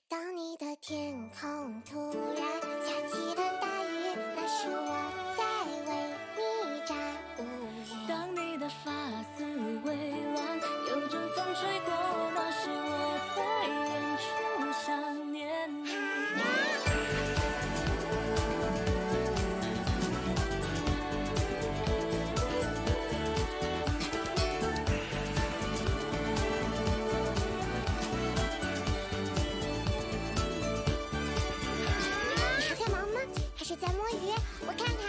当你的天空突然下起了大雨，那是我在为你炸乌云。当你的发丝微乱，有阵风吹过，那是我在远处想念你。你还在忙吗？还是在摸鱼？我看看。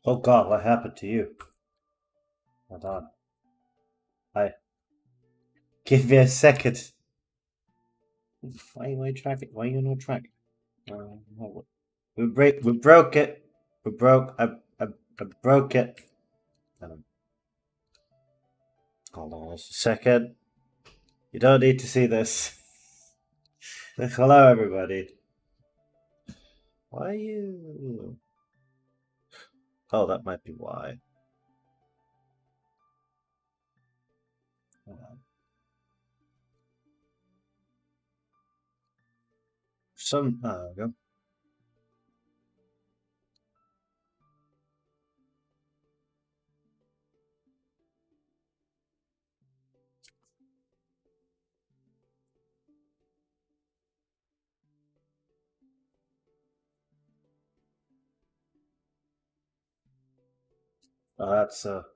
Oh god, what happened to you? Hold on. Hi. Give me a second. Why are you tracking? Why are you not tracking? We broke it. We broke. I broke it. Hold on just a second. You don't need to see this. Hello, everybody. Why are you? Oh, that might be why. Some. There we go.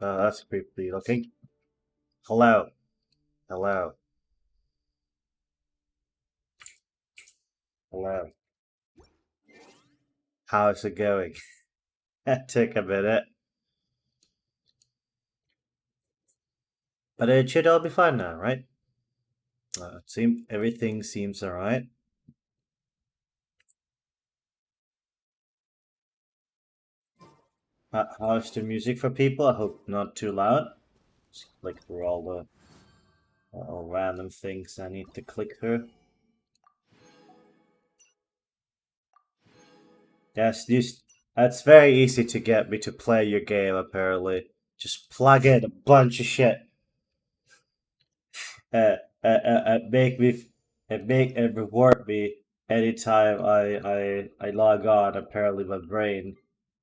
That's creepy looking. Hello. Hello. Hello. How's it going? That took a minute. But it should all be fine now, right? Everything seems alright. How's the music for people? I hope not too loud. Just click through all the random things I need to click through. Yes, that's very easy to get me to play your game, apparently. Just plug in a bunch of shit. Make me, reward me anytime I log on. Apparently my brain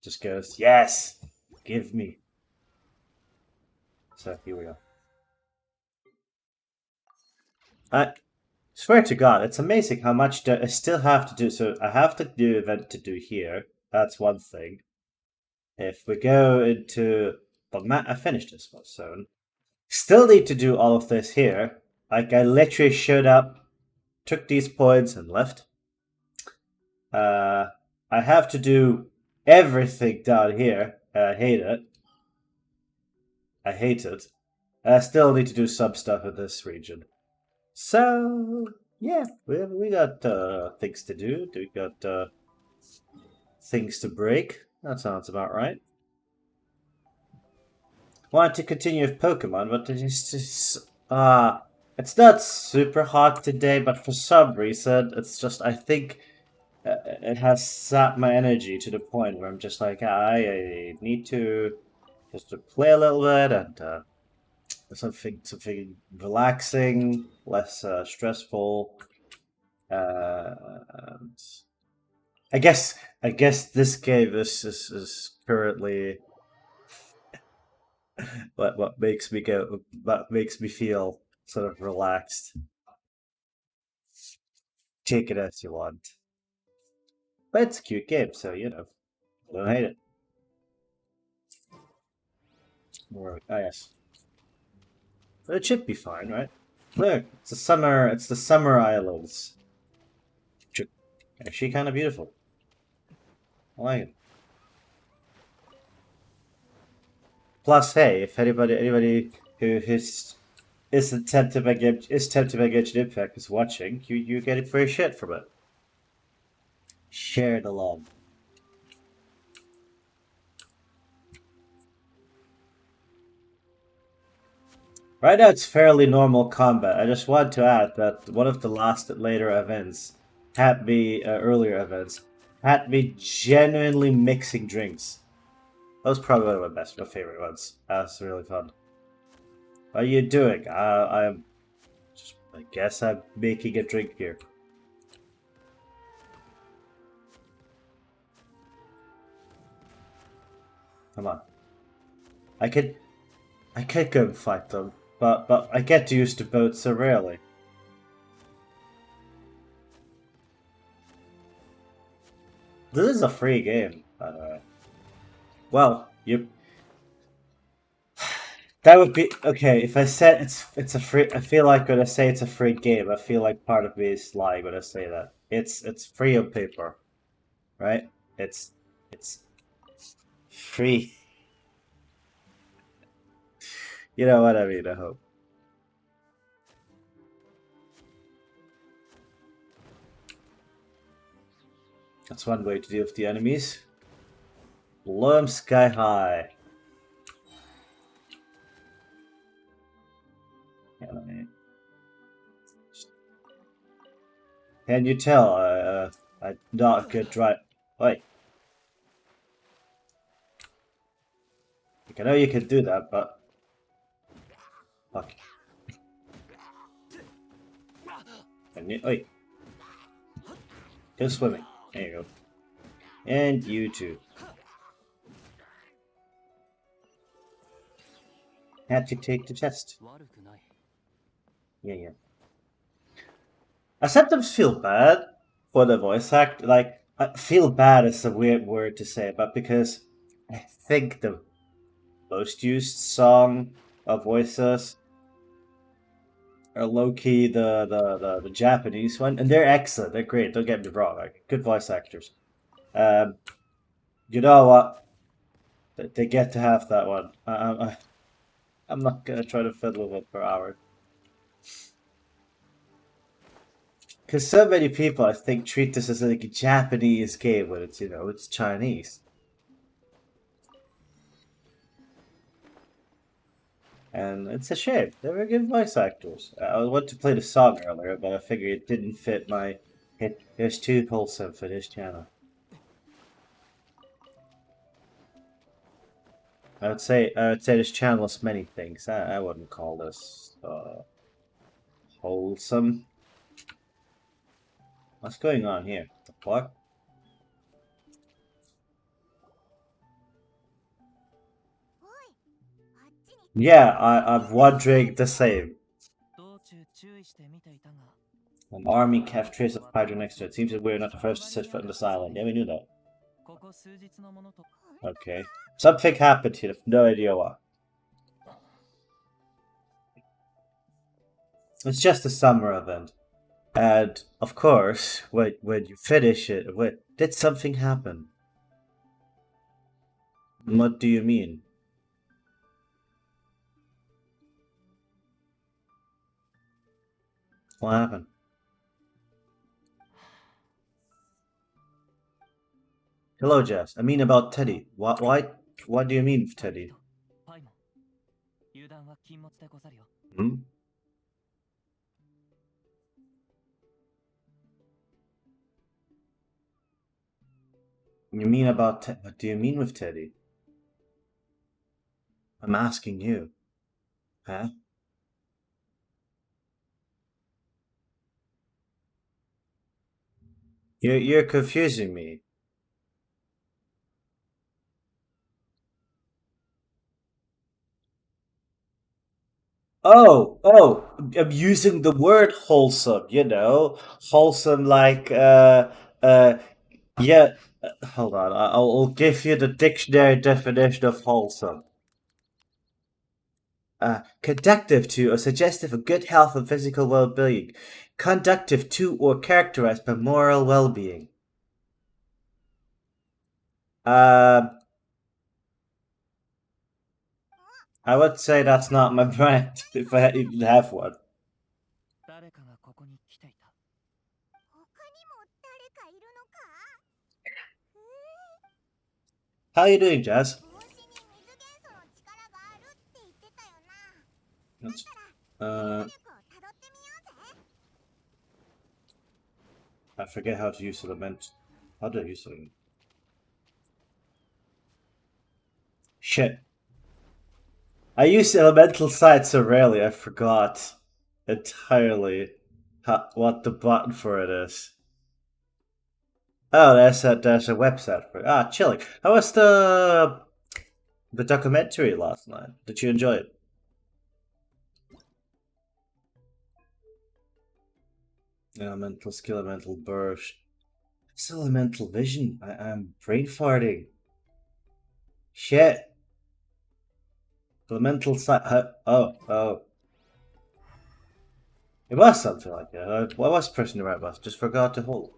just goes, yes, give me. So here we go. I swear to God, it's amazing how much I still have to do. So I have to do event to do here. That's one thing. If we go into the map, I finished this one soon. Still need to do all of this here. Like I literally showed up, took these points and left. I have to do everything down here. I hate it. I hate it. I still need to do some stuff in this region. So yeah, we got things to do. We got things to break. That sounds about right. Want to continue with Pokemon, but it's just it's not super hot today. But for some reason, it's just I think it has sapped my energy to the point where I'm just like I need to just to play a little bit and something relaxing, less stressful. And I guess this game is currently what makes me feel sort of relaxed. Take it as you want, but it's a cute game, so don't hate it. Yes, but it should be fine, right? Look, it's the summer. It's the summer islands. Actually, kind of beautiful. I like it. Plus, hey, if anybody who is tempted by Genshin Impact is watching, you get free shit from it. Share the love. Right now, it's fairly normal combat. I just want to add that one of the later events had me earlier events had me genuinely mixing drinks. That was probably one of my favorite ones. That was really fun. What are you doing? I guess I'm making a drink here. Come on. I could go and fight them, but I get used to boats so rarely. This is a free game, by the way. Well, you. That would be okay if I said it's a free. I feel like when I say it's a free game, I feel like part of me is lying when I say that. It's free on paper, right? It's free. You know what I mean, I hope. That's one way to deal with the enemies. Blow 'em sky high. Can you tell I'm not good drive? Wait. I know you can do that, but fuck. Wait. Go swimming. There you go. And you too. Had to take the test. Yeah. I sometimes feel bad for the voice act. Like, feel bad is a weird word to say, but because I think the most used song of voices are low-key the Japanese one, and they're excellent. They're great. Don't get me wrong. Like, good voice actors. You know what? They get to have that one. I'm not gonna try to fiddle with it for hours. Because so many people, I think, treat this as like a Japanese game when it's, it's Chinese. And it's a shame. They were good voice actors. I wanted to play the song earlier, but I figured it didn't fit my... It was too wholesome for this channel. I would say this channel is many things. I wouldn't call this wholesome. What's going on here? The fuck? Yeah, I'm wondering the same. An army kept trace of Hydra next to it. Seems that we're not the first to set foot on this island. Yeah, we knew that. Okay. Something happened here. I have no idea what. It's just a summer event. And, of course, when you finish it, did something happen? What do you mean? What happened? Hello, Jess. I mean about Teddy. What do you mean with Teddy? Hmm? You mean about what do you mean with Teddy? I'm asking you. Huh? You're confusing me. Oh, I'm using the word wholesome, wholesome like, yeah, hold on, I'll give you the dictionary definition of wholesome. Conductive to or suggestive of good health and physical well-being. Conductive to or characterized by moral well-being. I would say that's not my brand, if I even have one. How are you doing, Jazz? I forget how to use element. How do I use element? Shit. I use elemental sight so rarely, I forgot entirely what the button for it is. Oh, there's a website for it. Ah, chilling. How was the documentary last night? Did you enjoy it? Elemental skill, elemental burst. It's elemental vision. I'm brain farting. Shit. Elemental sight. Oh. It was something like that. I was pressing the right button. Just forgot to hold.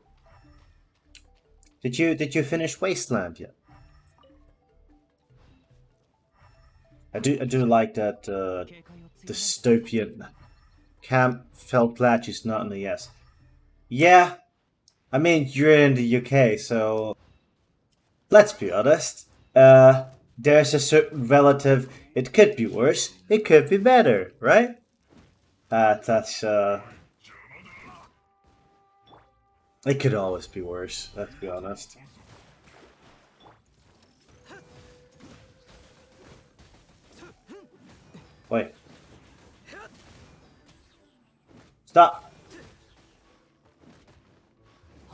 Did you finish Wasteland yet? I do like that dystopian camp. Felt glad she's not in the yes. Yeah, I mean you're in the UK, so let's be honest. There's a certain relative. It could be worse. It could be better, right? That's It could always be worse. Let's be honest. Wait. Stop.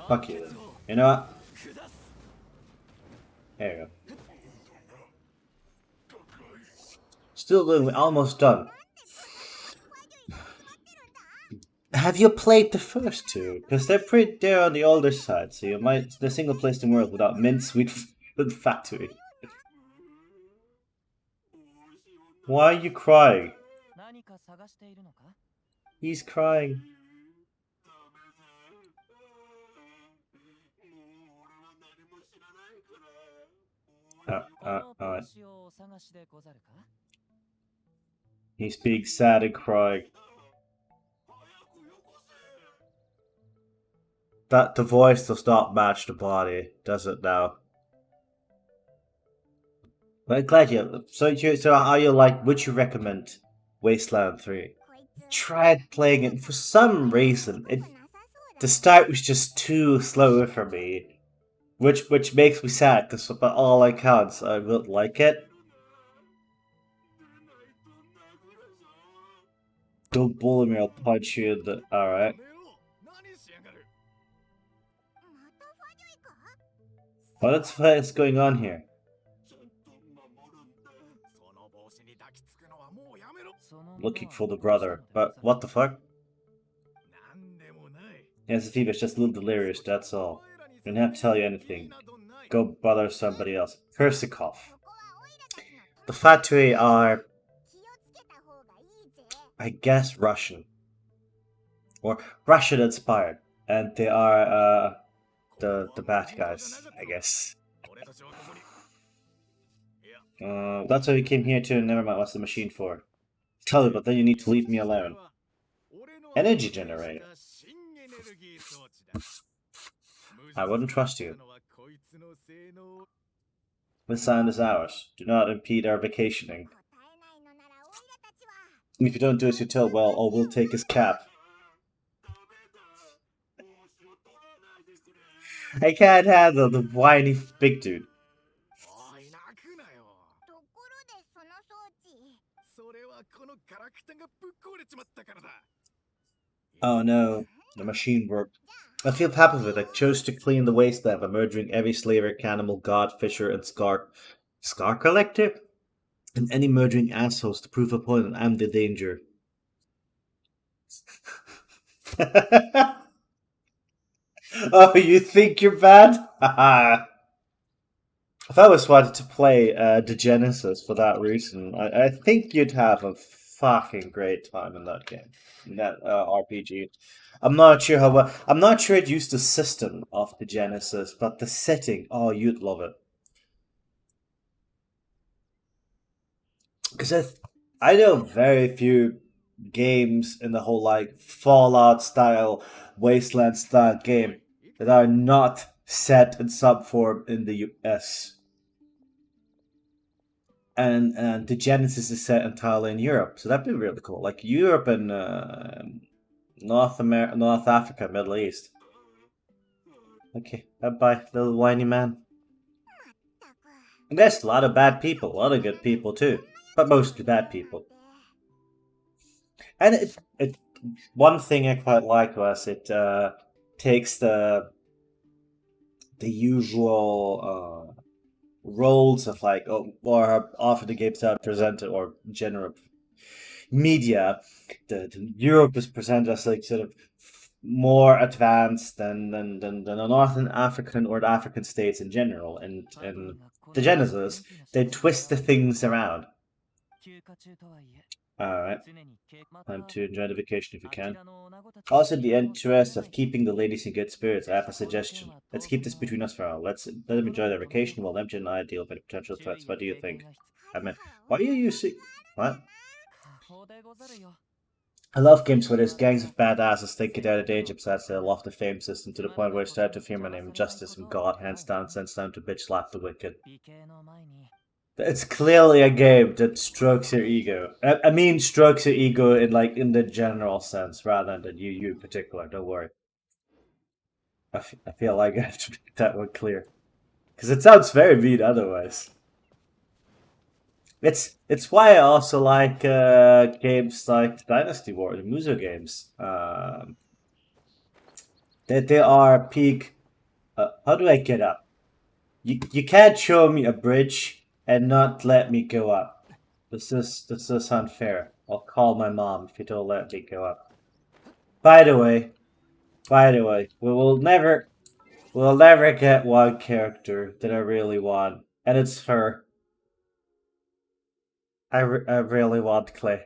Fuck you. Then. You know what? There you go. Still doing. Almost done. Have you played the first two? Because they're on the older side, so you might the single place in the world without Mincemeat Factory. Why are you crying? He's crying. Alright. He's being sad and crying. That the voice does not match the body, does it now? Well, I'm glad you. So how you like? Would you recommend Wasteland 3? Tried playing it for some reason. The start was just too slow for me, which makes me sad because by all accounts I would like it. Don't bully me, I'll punch you in the. Alright. What's going on here? Looking for the brother, but what the fuck? Yes, the fever is just a little delirious, that's all. I don't have to tell you anything. Go bother somebody else. Persikov. The factory are, I guess, Russian. Or Russian inspired. And they are, the bad guys, I guess. That's why we came here too, never mind what's the machine for. Tell you, but then you need to leave me alone. Energy generator. I wouldn't trust you. This land is ours. Do not impede our vacationing. If you don't do as you tell, well, all we'll take his cap. I can't handle the whiny big dude. Oh no, the machine worked. I feel happy with it. I chose to clean the wasteland by murdering every slaver, cannibal, god, fisher, and scar collector? And any murdering assholes to prove a point that I'm the danger. Oh, you think you're bad? Haha. If I was wanted to play the Genesis for that reason, I think you'd have a fucking great time in that game, in that RPG. I'm not sure how well. I'm not sure it used the system of the Genesis, but the setting. Oh, you'd love it. Because I know very few games in the whole like Fallout style, Wasteland style game that are not set in some form in the US. And the Genesis is set entirely in Europe, so that'd be really cool. Like Europe and North Africa, Middle East. Okay, bye bye, little whiny man. And there's a lot of bad people, a lot of good people too, but mostly bad people. And it one thing I quite like was it takes the usual roles of like or often the games are presented or general media. The Europe is presented as like sort of more advanced than the Northern African or the African states in general, and the Genesis they twist the things around. Alright, time to enjoy the vacation if you can. Also, in the interest of keeping the ladies in good spirits, I have a suggestion. Let's keep this between us for now. Let them enjoy their vacation while MJ and I deal with any potential threats. What do you think? I mean, why are you using... What? I love games where there's gangs of badasses thinking they're the danger besides they love the fame system to the point where I start to fear my name. Justice and God hands down sends down to bitch slap the wicked. It's clearly a game that strokes your ego. I mean strokes your ego in like in the general sense rather than you in particular, don't worry. I feel like I have to make that one clear. Because it sounds very mean otherwise. It's why I also like games like Dynasty War, the Muso games. They are peak. How do I get up? You can't show me a bridge and not let me go up. This is unfair. I'll call my mom if you don't let me go up. By the way, we'll never get one character that I really want, and it's her. I really want Clay.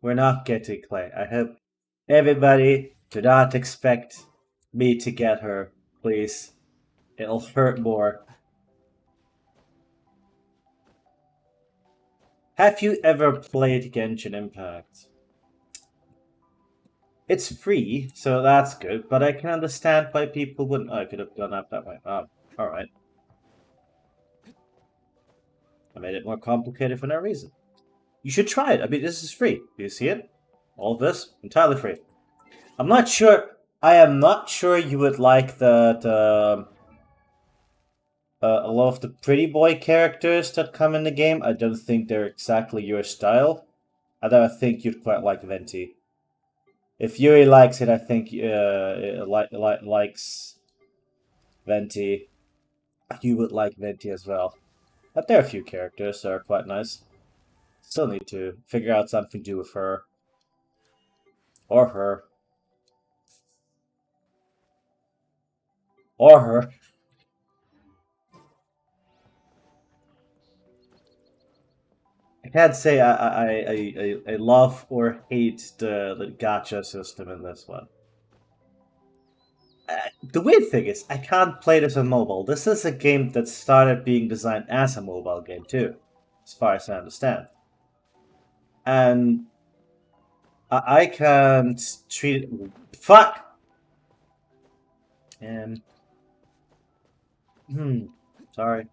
We're not getting Clay. I hope everybody do not expect me to get her, please. It'll hurt more. Have you ever played Genshin Impact? It's free, so that's good, but I can understand why people wouldn't. Oh, I could have gone up that way. Oh, alright. I made it more complicated for no reason. You should try it. I mean, this is free. Do you see it? All of this? Entirely free. I'm not sure. I am not sure you would like a lot of the pretty boy characters that come in the game. I don't think they're exactly your style. Although I think you'd quite like Venti. If Yuri likes it, I think likes Venti. You would like Venti as well. But there are a few characters that are quite nice. Still need to figure out something to do with her. Or her. Or her. I can't say I love or hate the gacha system in this one. The weird thing is, I can't play this on mobile. This is a game that started being designed as a mobile game too, as far as I understand. And I can't treat it... Fuck! Sorry.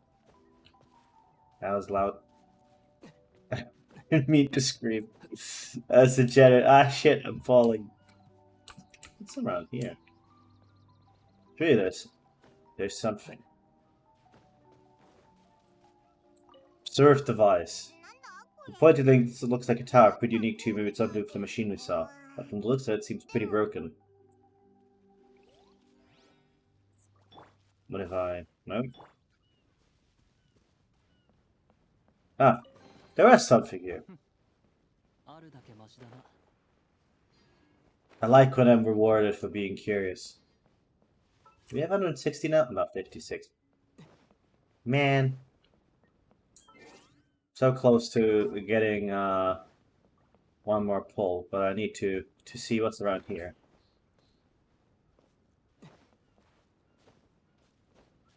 That was loud. I didn't mean to scream. That's a Janet. Ah, shit, I'm falling. What's around here? Really, there's something. Observe device. The pointed link looks like a tower, pretty unique too. Maybe it's something with the machine we saw. But from the looks of it, it seems pretty broken. What if I... No? Ah, there is something here. I like when I'm rewarded for being curious. Do we have 160 now? About 56. Man. So close to getting one more pull, but I need to see what's around here.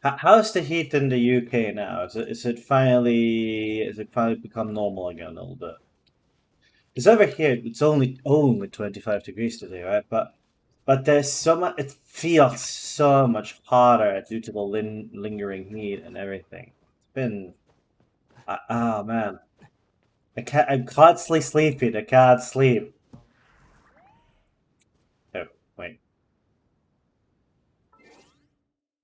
How's the heat in the UK now? Is it finally become normal again a little bit? Because over here it's only 25 degrees today, right? But there's so much. It feels so much hotter due to the lingering heat and everything. It's been. Oh man, I'm constantly sleeping. I can't sleep. Oh wait.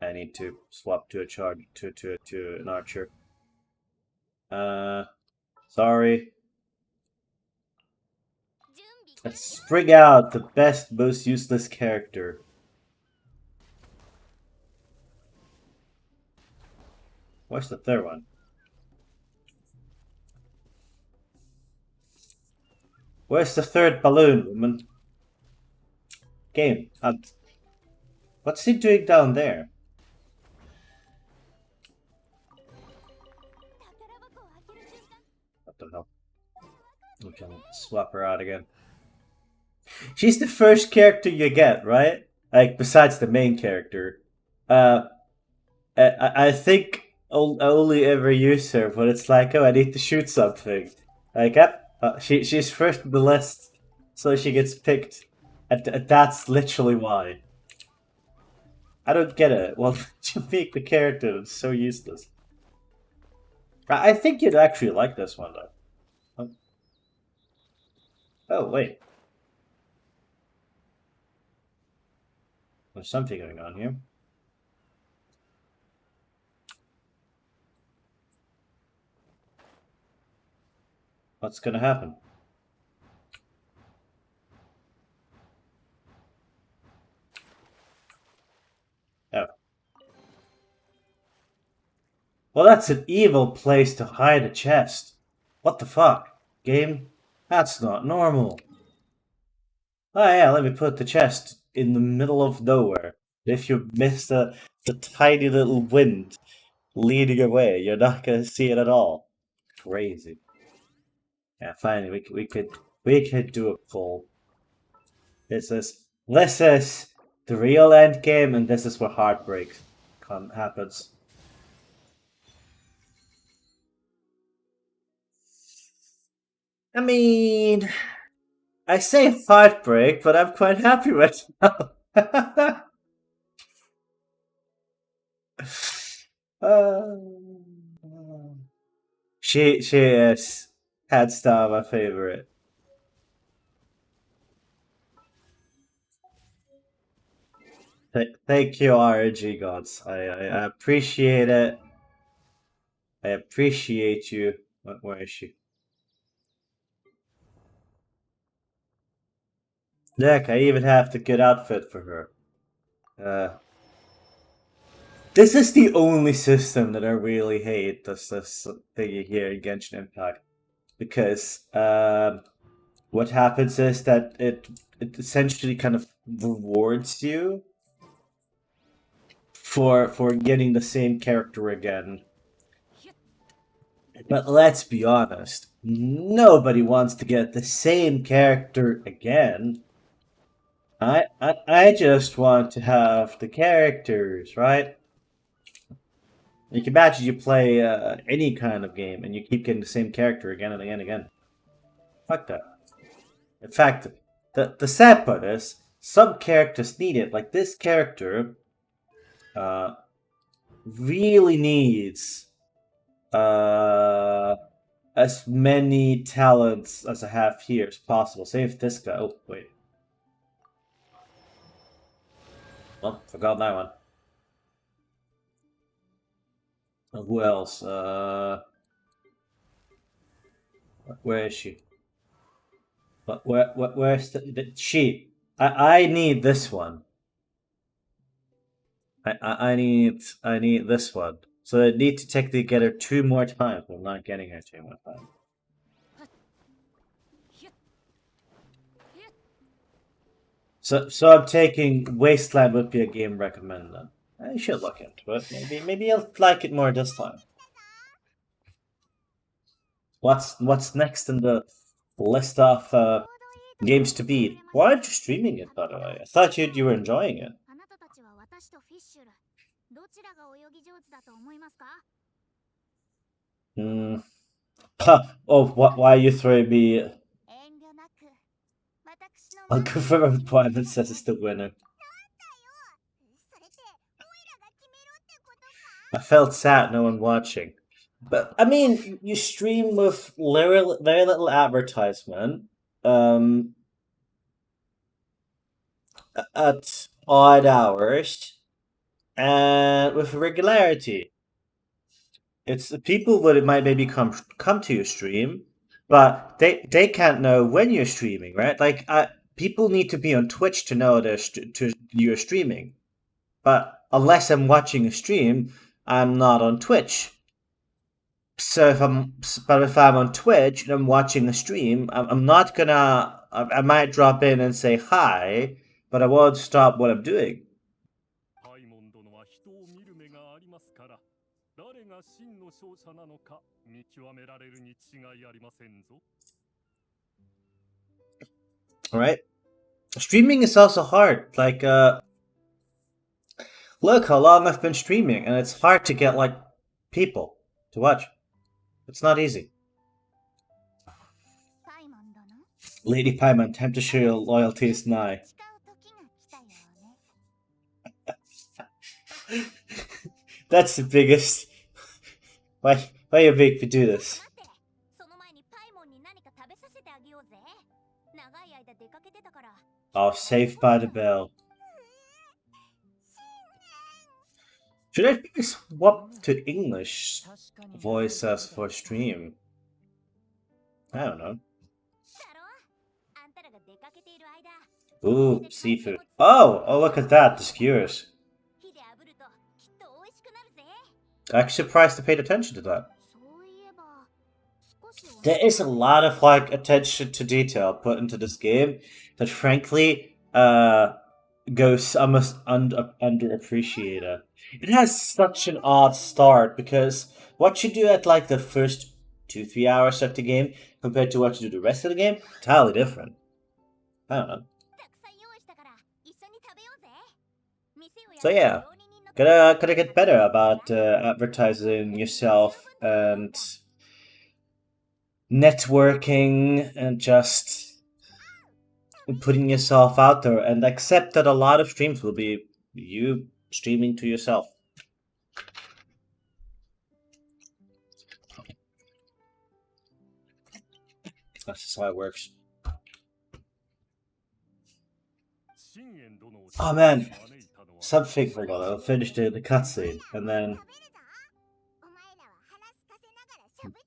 I need to swap to a charge to an archer. Sorry. Let's bring out the best, most useless character. Where's the third one? Where's the third balloon, woman? Game. What's he doing down there? What the hell? Okay, swap her out again. She's the first character you get, right? Like, besides the main character. I think only ever use her when it's like, oh, I need to shoot something. Like, yep, she's first on the list, so she gets picked. And that's literally why. I don't get it. Well, you make the character that's so useless. I think you'd actually like this one, though. Oh, wait. There's something going on here. What's gonna happen? Oh. Well, that's an evil place to hide a chest. What the fuck? Game? That's not normal. Oh yeah, let me put the chest in the middle of nowhere. If you miss the tiny little wind leading away, you're not gonna see it at all. Crazy. Yeah, finally, we could do a poll. This is the real end game, and this is where heartbreak happens. I mean, I say heartbreak, but I'm quite happy with it now. Uh, she is hands down my favorite. Thank you, RNG gods. I appreciate it. I appreciate you. Where is she? Look, I even have the good outfit for her. This is the only system that I really hate. This thingy here in Genshin Impact, because what happens is that it essentially kind of rewards you for getting the same character again. But let's be honest, nobody wants to get the same character again. I just want to have the characters, right? You can imagine you play any kind of game and you keep getting the same character again and again and again. Fuck that. In fact, the sad part is some characters need it. Like this character, really needs as many talents as I have here as possible. Say if this guy. Oh wait. Well, forgot that one. Who else? Where is she? Where's the she? I need this one. I need this one. So I need to technically get her 2 more times. I'm not getting her 2 more times. So I'm taking Wasteland would be a game recommended then. I should look into it. Maybe I'll like it more this time. What's next in the list of games to beat? Why aren't you streaming it, by the way? I thought you were enjoying it. あなたたちは私とフィッシュルどちらが泳ぎ上手だと思いますか Hmm. Oh, why are you throwing me? 遠慮なく私の I'll confirm appointment says it's the winner. それってオイラが決めろってことか I felt sad, no one watching. But I mean, you stream with very little advertisement, at odd hours, and with regularity. It's the people would it might maybe come to your stream, but they can't know when you're streaming, right? Like people need to be on Twitch to know you're streaming, but unless I'm watching a stream, I'm not on Twitch. So if I'm on Twitch and I'm watching a stream, I'm not gonna. I might drop in and say hi, but I won't stop what I'm doing. パイモン殿は人を見る目がありますから、誰が真の勝者なのか見極められるに違いありませんぞ。All right, streaming is also hard. Like, look how long I've been streaming, and it's hard to get like people to watch. It's not easy. パイマン殿 Lady Paimon, time to show your loyalty is nigh. 誓う時が来たようね That's the biggest. Why you make me do this? 待ってその前にパイモンに何か食べさせてあげようぜ長い間出かけてたから Oh, Saved by the Bell. Should I maybe swap to English voices for stream? I don't know. だろあんたらが出かけている間 Ooh, seafood. Oh, look at that, the skewers. 火で炙るときっと美味しくなるぜ Actually surprised I paid attention to that. そういえば少しお There is a lot of like attention to detail put into this game that frankly goes almost underappreciated. It has such an odd start because what you do at like the first 2-3 hours of the game compared to what you do the rest of the game, entirely different. I don't know. たくさん用意したから一緒に食べようぜ店をや So る yeah, 料理人の gotta get better about advertising yourself and networking and just putting yourself out there and accept that a lot of streams will be you streaming to yourself. That's just how it works. Oh man, something forgot. I'll finish the cutscene and then お前らは腹すかせながら喋っ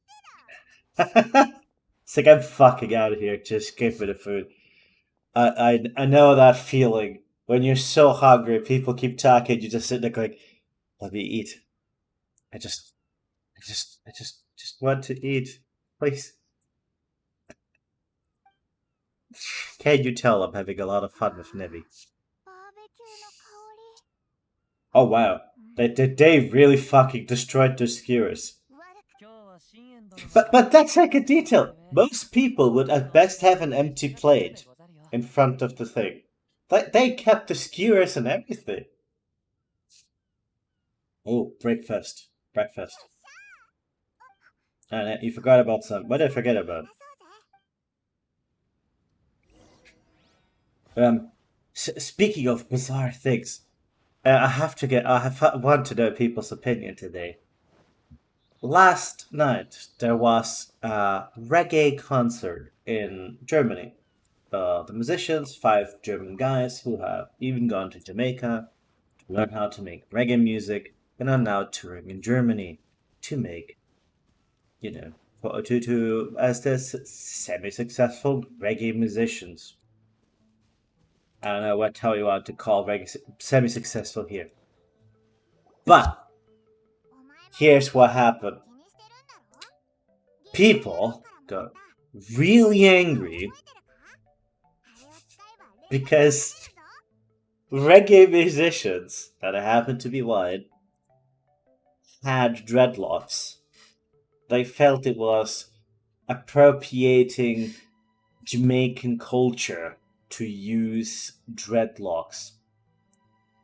てろ it's like I'm fucking out of here. Just give me the food. I know that feeling when you're so hungry. People keep talking. You just sit there going, "Let me eat." I just want to eat, please. Can you tell I'm having a lot of fun with Nevi? バーベキューの香り Oh wow, they really fucking destroyed those skewers. 悪く But that's like a detail. Most people would at best have an empty plate in front of the thing. They kept the skewers and everything. Oh, breakfast. Breakfast. And you forgot about some. What did I forget about? そうぜ Speaking of bizarre things, I want to know people's opinion today. Last night there was a reggae concert in Germany. The musicians, 5 German guys who have even gone to Jamaica to learn how to make reggae music and are now touring in Germany to make, as this semi-successful reggae musicians. I don't know what hell you want to call reggae semi-successful here. But お前も here's what happened. 気にしてるんだろ People got really angry 覚えてるかあれを使えばレベル because 上がるぞ reggae musicians that happen to be white had dreadlocks. They felt it was appropriating Jamaican culture to use dreadlocks.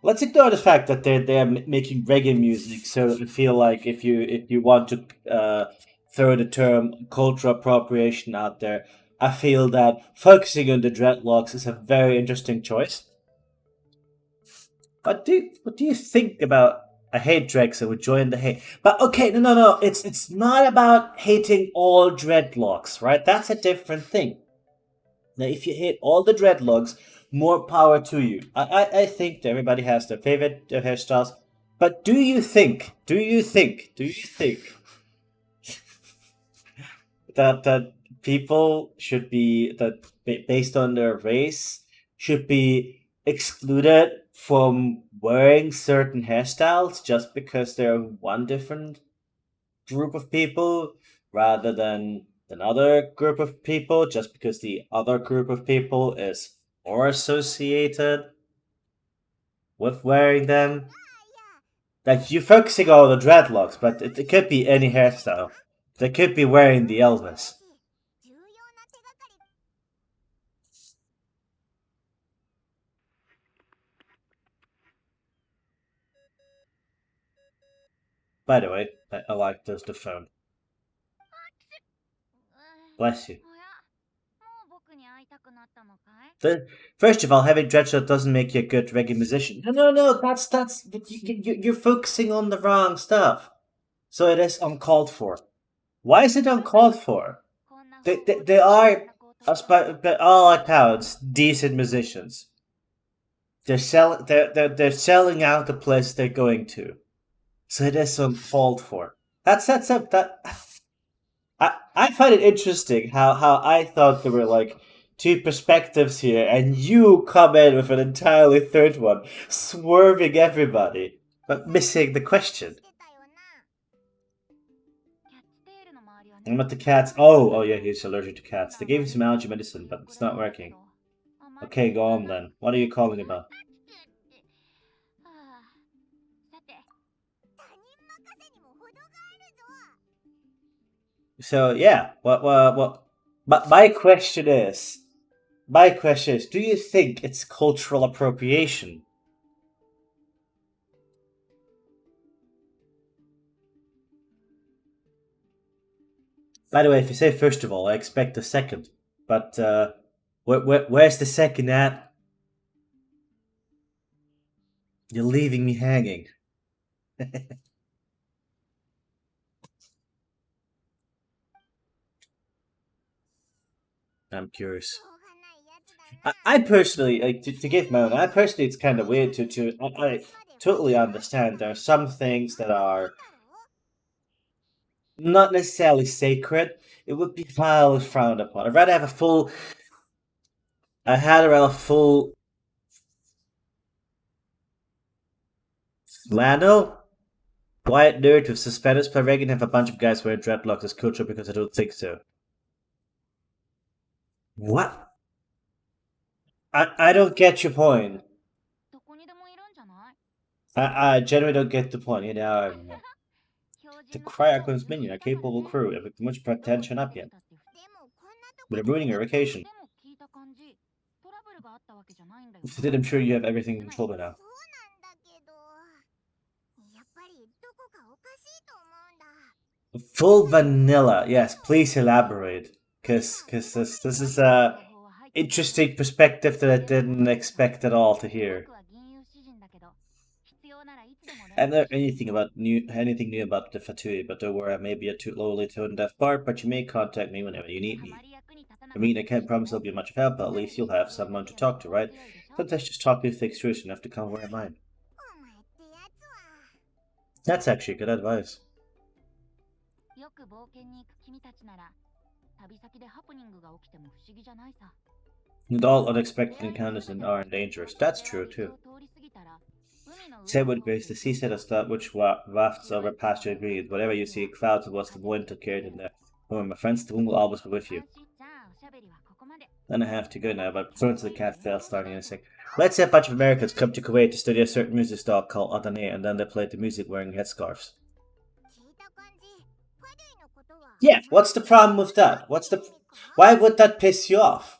Let's ignore the fact that they're making reggae music, so I feel like if you want to throw the term cultural appropriation out there, I feel that focusing on the dreadlocks is a very interesting choice. What do you think about? I hate dreads, so would join the hate. But okay, no. It's not about hating all dreadlocks, right? That's a different thing. Now, if you hate all the dreadlocks, more power to you. I think that everybody has their favorite hairstyles. But do you think that people should be, that based on their race, should be excluded from wearing certain hairstyles just because they're one different group of people rather than another group of people just because the other group of people is more associated with wearing them? Like, you're focusing on the dreadlocks, but it could be any hairstyle. They could be wearing the Elvis. 重要な手がかり What By the way, I like the phone. Bless you. First of all, having dreadlocks doesn't make you a good reggae musician. No, that's you're focusing on the wrong stuff. So it is uncalled for. Why is it uncalled for? They are, by all accounts, decent musicians. They're selling out the place they're going to. So it is uncalled for. I find it interesting how I thought there were like two perspectives here, and you come in with an entirely third one, swerving everybody, but missing the question. And about the cats. Oh yeah, he's allergic to cats. They gave him some allergy medicine, but it's not working. Okay, go on then. What are you calling about? So yeah, what? But my question is, do you think it's cultural appropriation? By the way, if you say first of all, I expect a second. But where's the second at? You're leaving me hanging. I'm curious. I personally, like, to give my own, I personally, it's kind of weird I totally understand. There are some things that are not necessarily sacred. It would be highly frowned upon. I'd rather have a full. I had a full flannel, white nerd with suspenders per rig and have a bunch of guys wearing dreadlocks as culture because I don't think so. What? I don't get your point. I generally don't get the point. You know, the Cryocon's minion, a capable crew, with much pretension up yet. But they're ruining your vacation. Instead, I'm sure you have everything controlled by now. Full vanilla, yes. Please elaborate, because this is a interesting perspective that I didn't expect at all to hear. I don't know anything new about the Fatui, but don't worry, I may be a too lowly tone deaf bard, but you may contact me whenever you need me. I mean, I can't promise I'll be much of help, but at least you'll have someone to talk to, right? Sometimes just talking to thick truths enough to come where I'm mine. That's actually good advice. And all unexpected encounters aren't dangerous. That's true, too. Said with grace, the sea set us that which wafts over pasture green. Whatever you see, clouds of the wind took care in there. Remember, my friends, the wind will always be with you. Then I have to go now, but before the cat fell, starting in a sec. Let's say a bunch of Americans come to Kuwait to study a certain music style called Adane, and then they play the music wearing headscarves. Yeah, what's the problem with that? Why would that piss you off?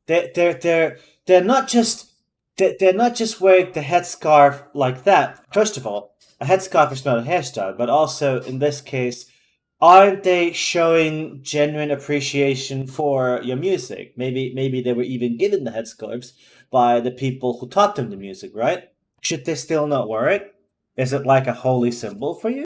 They're not just they're not just wearing the headscarf like that. First of all, a headscarf is not a hairstyle, but also in this case, aren't they showing genuine appreciation for your music? Maybe they were even given the headscarves by the people who taught them the music, right? Should they still not wear it? Is it like a holy symbol for you?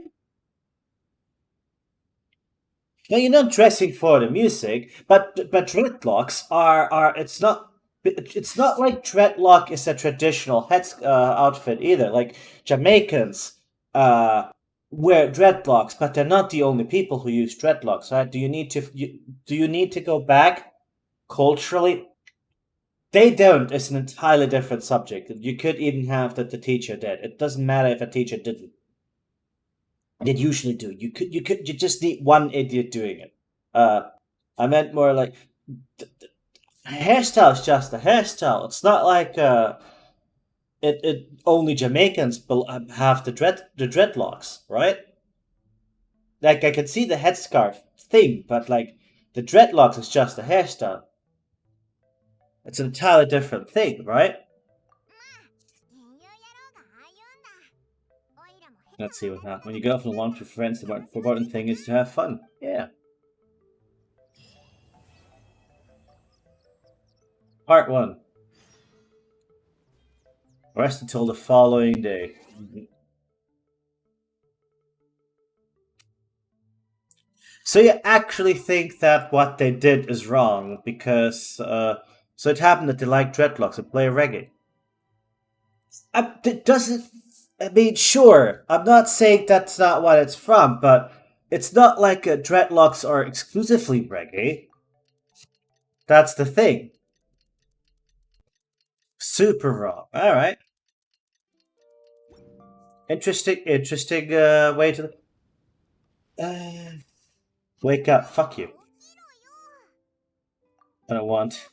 Now you're not dressing for the music, but dreadlocks are it's not like dreadlock is a traditional head outfit either. Like Jamaicans wear dreadlocks, but they're not the only people who use dreadlocks, right? Do you need to go back culturally? They don't. It's an entirely different subject. You could even have that the teacher did. It doesn't matter if a teacher didn't. They usually do. You just need one idiot doing it. I meant more like hairstyle is just a hairstyle. It's not like it only Jamaicans have the dreadlocks, right? Like I can see the headscarf thing, but like the dreadlocks is just a hairstyle. It's an entirely different thing, right? Let's see what happens. When you go off on a launch with friends, the most important thing is to have fun. Yeah. Part 1. Rest until the following day. So you actually think that what they did is wrong because so it happened that they like dreadlocks and play reggae. It doesn't. I mean, sure. I'm not saying that's not what it's from, but it's not like dreadlocks are exclusively reggae. That's the thing. Super wrong. All right. Interesting. Interesting way to wake up. Fuck you. I don't want.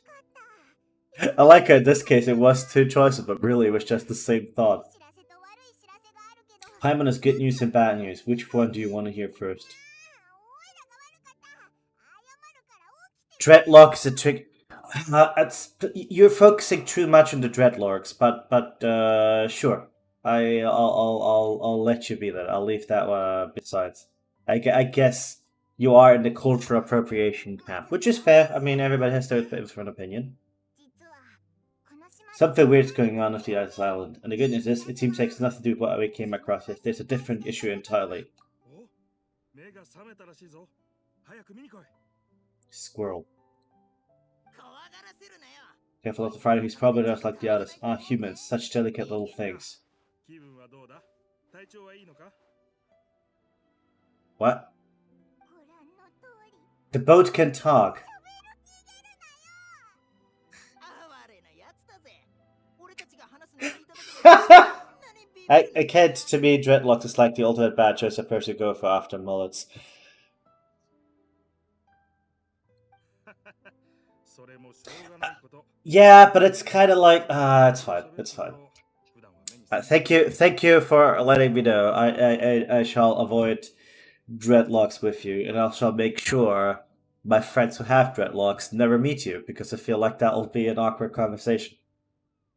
I like how in this case it was two choices, but really it was just the same thought. Paimon has good news and bad news. Which one do you want to hear first? Dreadlocks a trick. You're focusing too much on the dreadlocks, but sure. I'll let you be that. I'll leave that besides. I guess you are in the cultural appropriation camp, which is fair. I mean, everybody has their different opinion. Something weird's going on with the ice island, and the good news is, it seems like it's nothing to do with what we came across. There's a different issue entirely. Squirrel. Careful of the fighter, he's probably just like the others. Ah, humans, such delicate little things. What? The boat can talk. I can't. To me, dreadlocks is like the ultimate bad choice. A person go for after mullets. Yeah, but it's kind of like it's fine. It's fine. Thank you for letting me know. I shall avoid dreadlocks with you, and I shall make sure my friends who have dreadlocks never meet you because I feel like that will be an awkward conversation.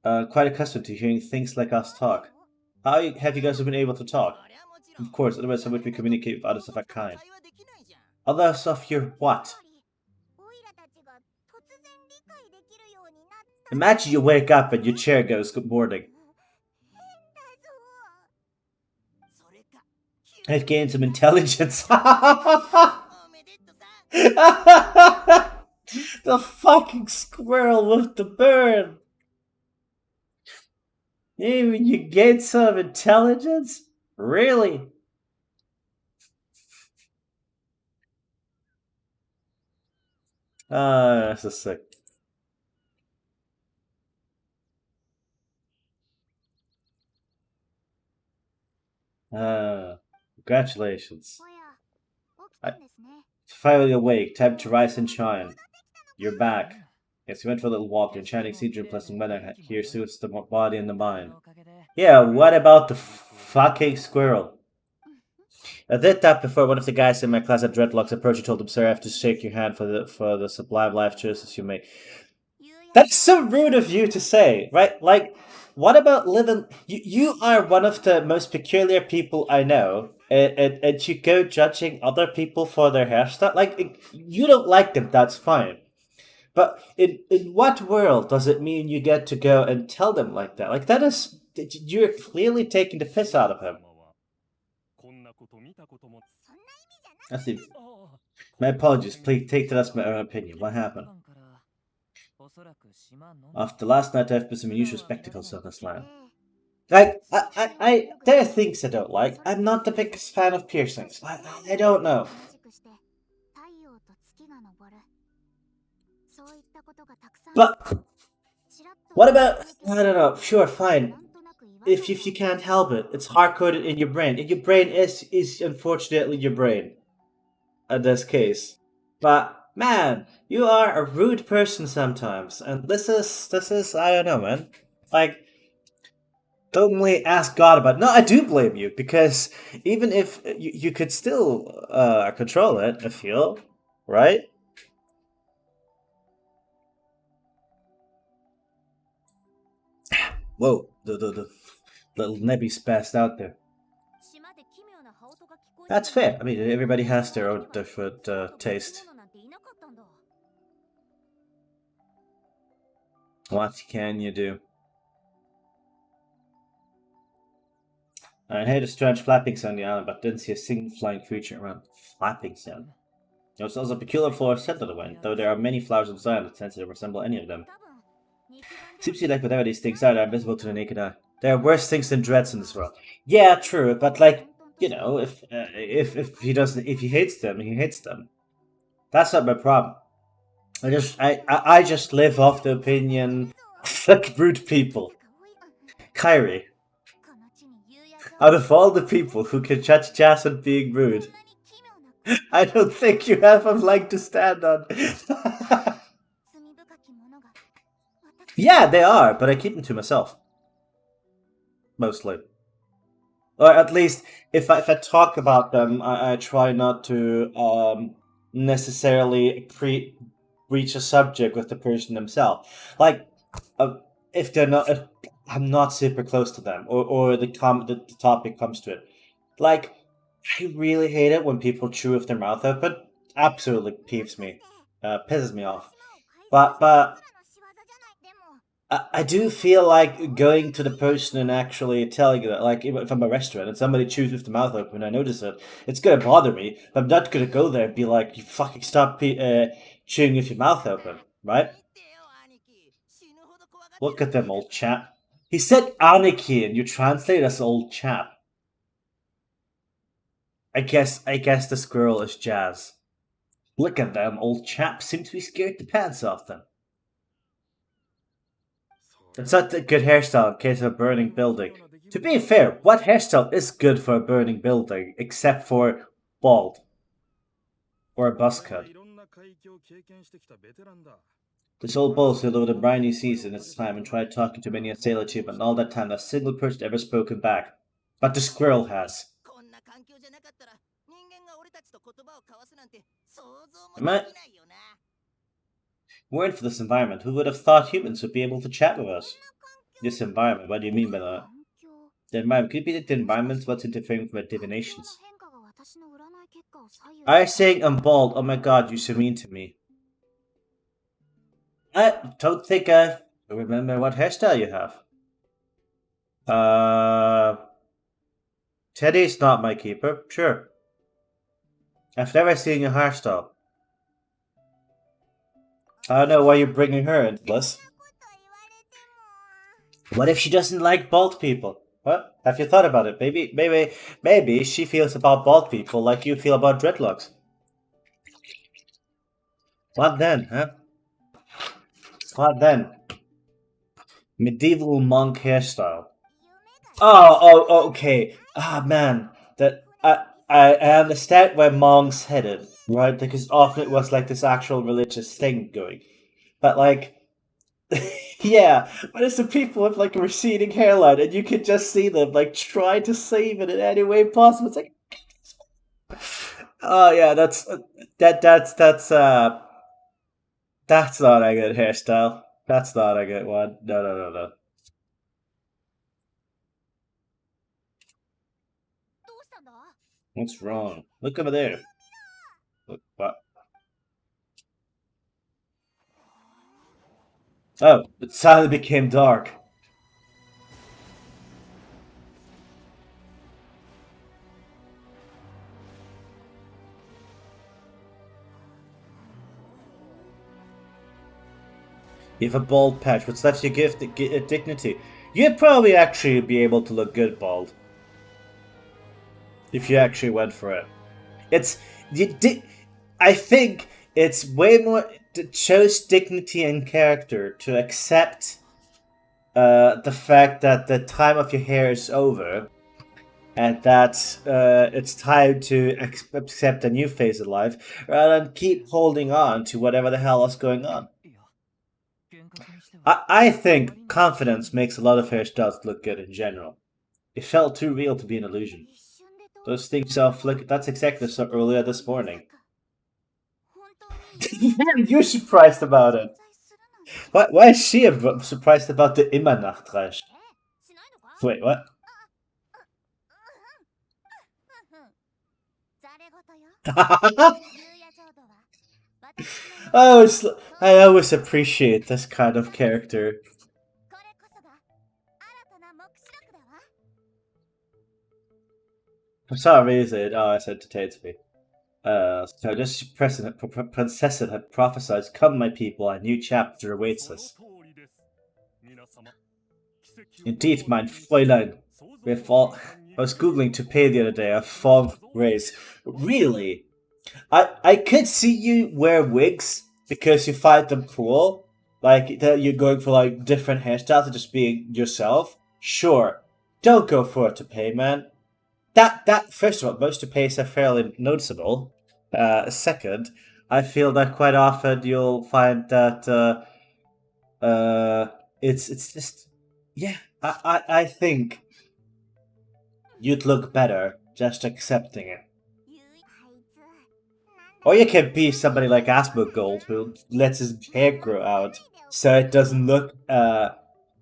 Quite accustomed to hearing things like us talk. How have you guys been able to talk? Of course, otherwise how would we communicate with others of a kind? Others of your what? Imagine you wake up and your chair goes, good morning. I've gained some intelligence. The fucking squirrel with the bird. Even you gained some intelligence? Really? That's just sick. Congratulations. Finally awake, time to rise and shine. You're back. Yes, you went for a little walk. The enchanting season and pleasant weather here suits the body and the mind. Yeah, what about the fucking squirrel? I did that before. One of the guys in my class at Dreadlocks approached and told him, "Sir, I have to shake your hand for the sublime life choices you make." That's so rude of you to say, right? Like, what about living? You are one of the most peculiar people I know, and you go judging other people for their hairstyle. Like, you don't like them, that's fine. But in what world does it mean you get to go and tell them like that? Like, that is, you're clearly taking the piss out of him. I see. My apologies. Please take that as my own opinion. What happened? After last night, I've been some unusual spectacles on this land. Like, there are things I don't like. I'm not the biggest fan of piercings. I don't know. But what about? I don't know. Sure, fine. If you can't help it, it's hard coded in your brain. And your brain is unfortunately your brain. In this case, but man, you are a rude person sometimes, and this is I don't know, man. Like, don't only ask God about. No, I do blame you because even if you could still control it, I feel, right? Whoa, the little Nebby's passed out there. That's fair. I mean, everybody has their own different taste. What can you do? I heard a strange flapping sound on the island, but didn't see a single flying creature around. Flapping sound. There was also a peculiar floral scent of the wind, though there are many flowers on the island that tend to resemble any of them. Seems to be like whatever these things are, they're invisible to the naked eye. There are worse things than dreads in this world. Yeah, true, but like, you know, if he hates them, he hates them. That's not my problem. I just live off the opinion fuck rude people. Kyrie, out of all the people who can judge Jazz on being rude, I don't think you have a leg to stand on. Yeah, they are, but I keep them to myself. Mostly. Or at least, if I talk about them, I try not to necessarily reach a subject with the person themselves. Like, if I'm not super close to them, or the topic comes to it. Like, I really hate it when people chew with their mouth open. Absolutely peeves me, pisses me off. But I do feel like going to the person and actually telling that, like, if I'm a restaurant and somebody chews with the mouth open and I notice it, it's gonna bother me, but I'm not gonna go there and be like, you fucking stop chewing with your mouth open, right? Look at them, old chap. He said Aniki and you translate as old chap. I guess this girl is Jazz. Look at them, old chap seems to be scared the pants off them. It's not a good hairstyle in case of a burning building. To be fair, what hairstyle is good for a burning building except for bald? Or a buzz cut? This old bull sailed over the briny seas in its time and tried talking to many a sailor chief, and all that time not a single person ever spoken back. But the squirrel has. Am I? Weren't for this environment, who would have thought humans would be able to chat with us? This environment, what do you mean by that? The environment, could it be the environment what's interfering with my divinations? Are you saying I'm bald? Oh my god, you're so mean to me. I don't think I remember what hairstyle you have. Teddy's not my keeper, sure. I've never seen your hairstyle. I don't know why you're bringing her into this. What if she doesn't like bald people? What? Have you thought about it? Maybe she feels about bald people like you feel about dreadlocks. What then, huh? What then? Medieval monk hairstyle. Oh, okay. Ah, man. That I understand where monks headed, right? Because often it was like this actual religious thing going. But like, yeah, but it's the people with like a receding hairline, and you can just see them like try to save it in any way possible. It's like, oh yeah, that's not a good hairstyle. That's not a good one. No. What's wrong? Look over there. Look, what? Oh, it suddenly became dark. You have a bald patch, which lets you give dignity. You'd probably actually be able to look good bald. If you actually went for it. I think it's way more... It shows dignity and character to accept the fact that the time of your hair is over. And that it's time to accept a new phase of life. Rather than keep holding on to whatever the hell is going on. I think confidence makes a lot of hairstyles look good in general. It felt too real to be an illusion. Those things flicker. That's exactly so earlier this morning. You're surprised about it. Why is she surprised about the Immer-Nachtreich? Wait, what? I always appreciate this kind of character. For some reason, it entertains me. So this princess had prophesied, "Come, my people, a new chapter awaits us." Indeed, mein Fräulein. I was googling to pay the other day a fog raise. Really? I could see you wear wigs because you find them cool. Like that you're going for like different hairstyles and just being yourself. Sure. Don't go for a toupee, man. That first of all, most toupees are fairly noticeable. Second, I feel that quite often you'll find that it's just yeah. I think you'd look better just accepting it. Or you can be somebody like Asmongold who lets his hair grow out so it doesn't look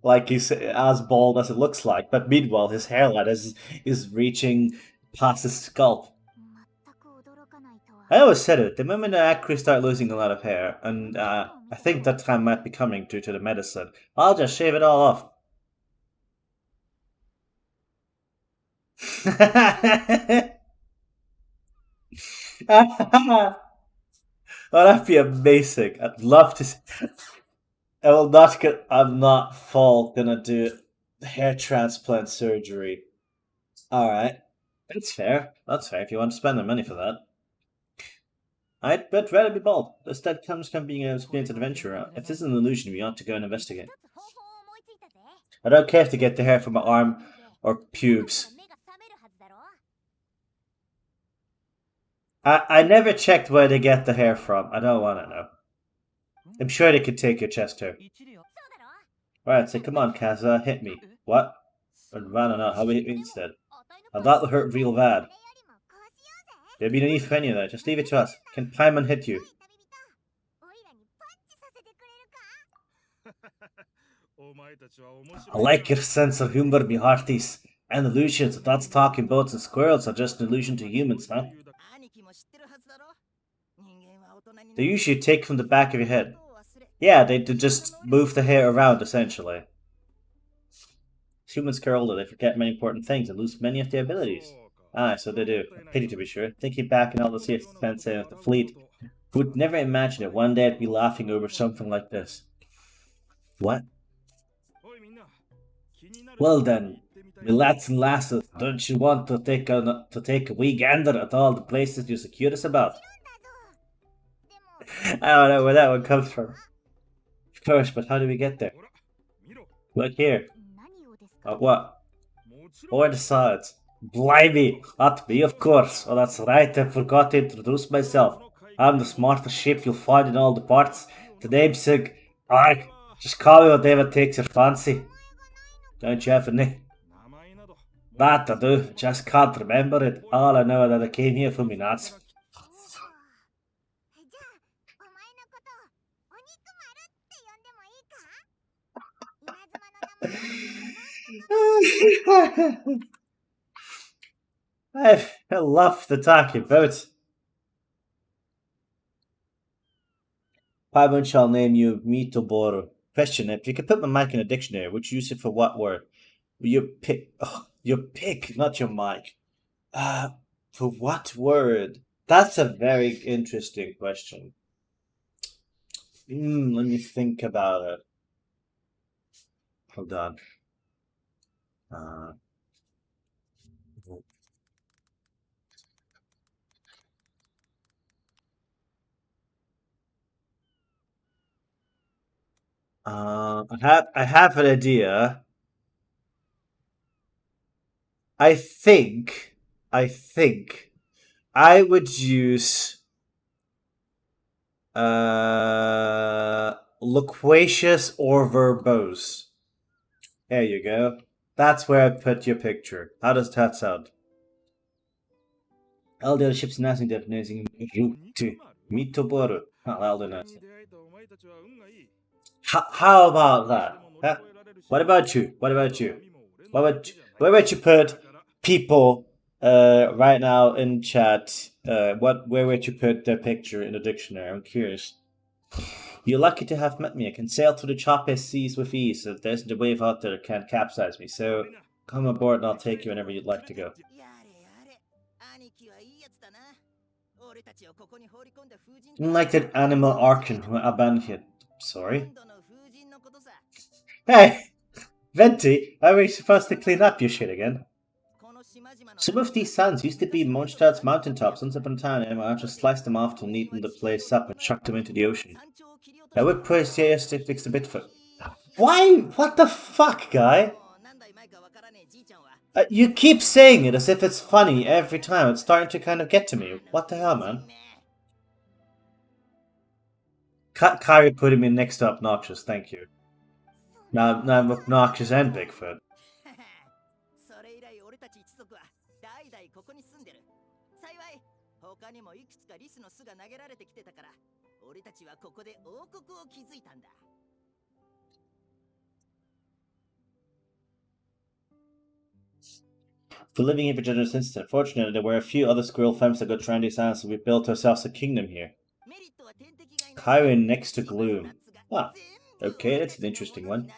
like he's as bald as it looks like. But meanwhile, his hairline is reaching past his scalp. I always said it. The moment I actually start losing a lot of hair, and I think that time might be coming due to the medicine, I'll just shave it all off. Oh, that'd be amazing. I'd love to. I will not get. I'm not gonna do hair transplant surgery. All right, that's fair. That's fair. If you want to spend the money for that, I'd rather be bald. Instead comes from being an experienced adventurer. If this is an illusion, we ought to go and investigate. I don't care if they get the hair from my arm or pubes. I never checked where they get the hair from. I don't want to know. I'm sure they could take your chest hair. Alright, so come on, Kaza, hit me. What? Or I don't know, how about hit me instead? And that'll hurt real bad. There'll be no need for any of that, just leave it to us. Can Paimon hit you? I like your sense of humor, me hearties. And illusions, that's talking boats and squirrels are just an illusion to humans, huh? They usually take from the back of your head. Yeah, they just move the hair around, essentially. Humans grow older, they forget many important things and lose many of their abilities. Ah, so they do. A pity to be sure. Thinking back on all the sea expense of the fleet, who would never imagine that one day I'd be laughing over something like this. What? Well then, me lads and lasses, don't you want to take a wee gander at all the places you secured us about? I don't know where that one comes from. Of course, but how do we get there? Look here. What? Or the sides. Blimey, at me, of course. Oh, that's right, I forgot to introduce myself. I'm the smartest ship you'll find in all the parts. The namesake. Aye, just call me whatever takes your fancy. Don't you have a name? That I do, just can't remember it. All I know is that I came here for me nuts. I love the talking about. Paimon shall name you Mitoboro. Question: if you could put my mic in a dictionary, would you use it for what word? Your pick. Oh, your pick, not your mic. For what word? That's a very interesting question. Let me think about it. Hold on. I have an idea. I think I would use loquacious or verbose. There you go. That's where I put your picture. How does that sound? All the other ships announcing they're using route Mitoboru. I'll do that. How about that? Huh? What about you? What about you? Where would you put people right now in chat, where would you put their picture in the dictionary? I'm curious. You're lucky to have met me. I can sail through the choppy seas with ease. So there isn't a wave out there that can't capsize me. So come aboard and I'll take you whenever you'd like to go. Like that animal Arkin who abandoned here. Sorry. Hey! Venti, how are we supposed to clean up your shit again? Some of these sands used to be Mondstadt's mountaintops once upon a time, and I just sliced them off to neaten the place up and chucked them into the ocean. I would praise fix a bit for. Why? What the fuck, guy? You keep saying it as if it's funny every time. It's starting to kind of get to me. What the hell, man? Kyrie putting me next to obnoxious, thank you. Now I'm obnoxious and Bigfoot. For living here for generations since, unfortunately, there were a few other squirrel families that got trendy sounds, so we built ourselves a kingdom here. Kyrie next to Gloom. Ah, okay, that's an interesting one.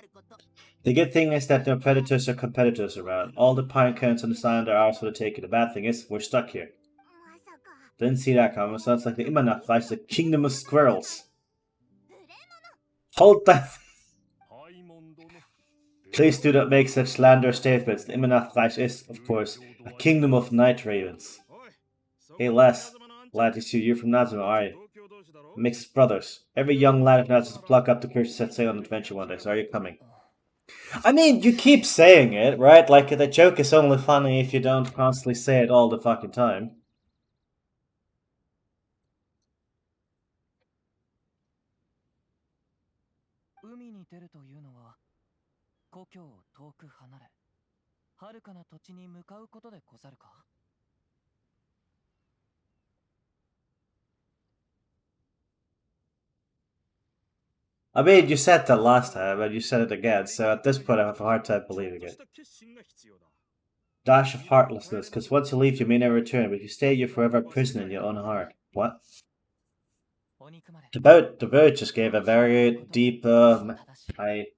The good thing is that no predators or competitors around. All the pine cones on the island are ours for the taking. The bad thing is, we're stuck here. Didn't see that coming. Sounds like the Imanach lies the kingdom of squirrels. Hold that. Please do not make such slanderous statements. The Imanach lies is, of course, a kingdom of night ravens. Hey Les, glad to see you from Nazima, are you? Makes us brothers. Every young lad of Nazima to pluck up the courage to set sail on an adventure one day, so are you coming? I mean, you keep saying it, right? Like, the joke is only funny if you don't constantly say it all the fucking time. I mean, you said that last time, and you said it again, so at this point I have a hard time believing it. Dash of heartlessness, because once you leave you may never return, but if you stay you're forever a prisoner in your own heart. What? The boat just gave a very deep, oh,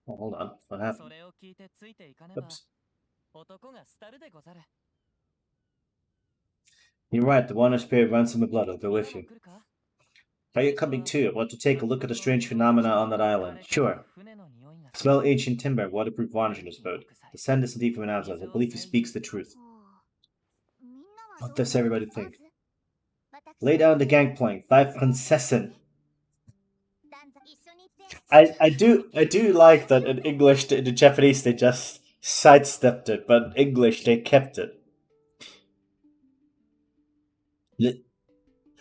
hold on, what happened? Oops. You're right, the water spirit runs in my blood, I'll go with you. Are you coming too? I want to take a look at the strange phenomena on that island. Sure. Smell ancient timber and waterproof varnish in this boat. The scent isn't even from outside. I believe he speaks the truth. What does everybody think? Lay down the gangplank. Thy prinzessin. I do like that in English, in the Japanese they just sidestepped it, but in English they kept it.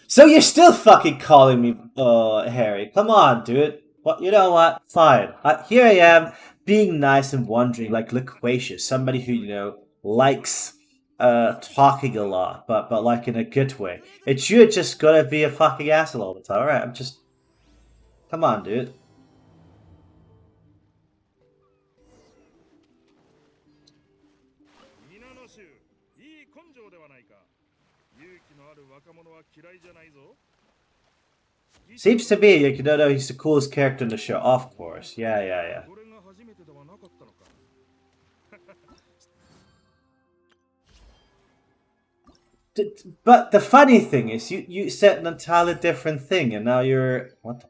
So you're still fucking calling me, Harry? Come on, dude. What? You know what? Fine. Here I am, being nice and wondering, like loquacious, somebody who likes talking a lot, but like in a good way. It's you just gotta be a fucking asshole all the time. All right, I'm just. Come on, dude. Seems to me like he's the coolest character in the show. Of course, yeah. But the funny thing is, you said an entirely different thing, and now you're what?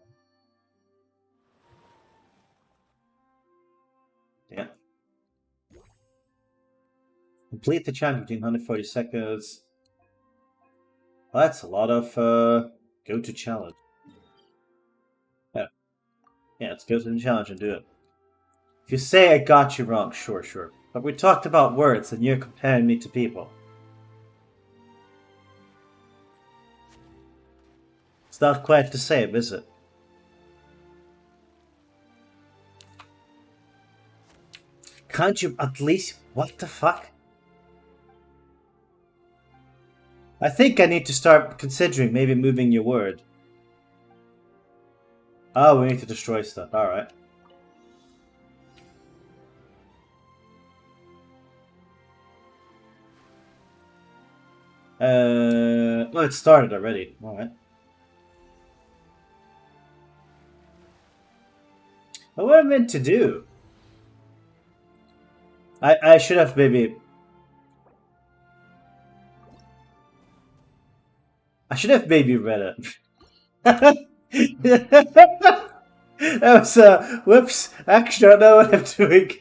Yeah. Complete the challenge between 140 seconds. Well, that's a lot of go to challenge. Yeah, let's go to the challenge and do it. If you say I got you wrong, sure. But we talked about words, and you're comparing me to people. It's not quite the same, is it? Can't you at least... What the fuck? I think I need to start considering maybe moving your word. Oh, we need to destroy stuff. Alright. Well, it started already. Alright. What am I meant to do? I should have maybe... I should have maybe read it. That was whoops. Actually, I don't know what I'm doing.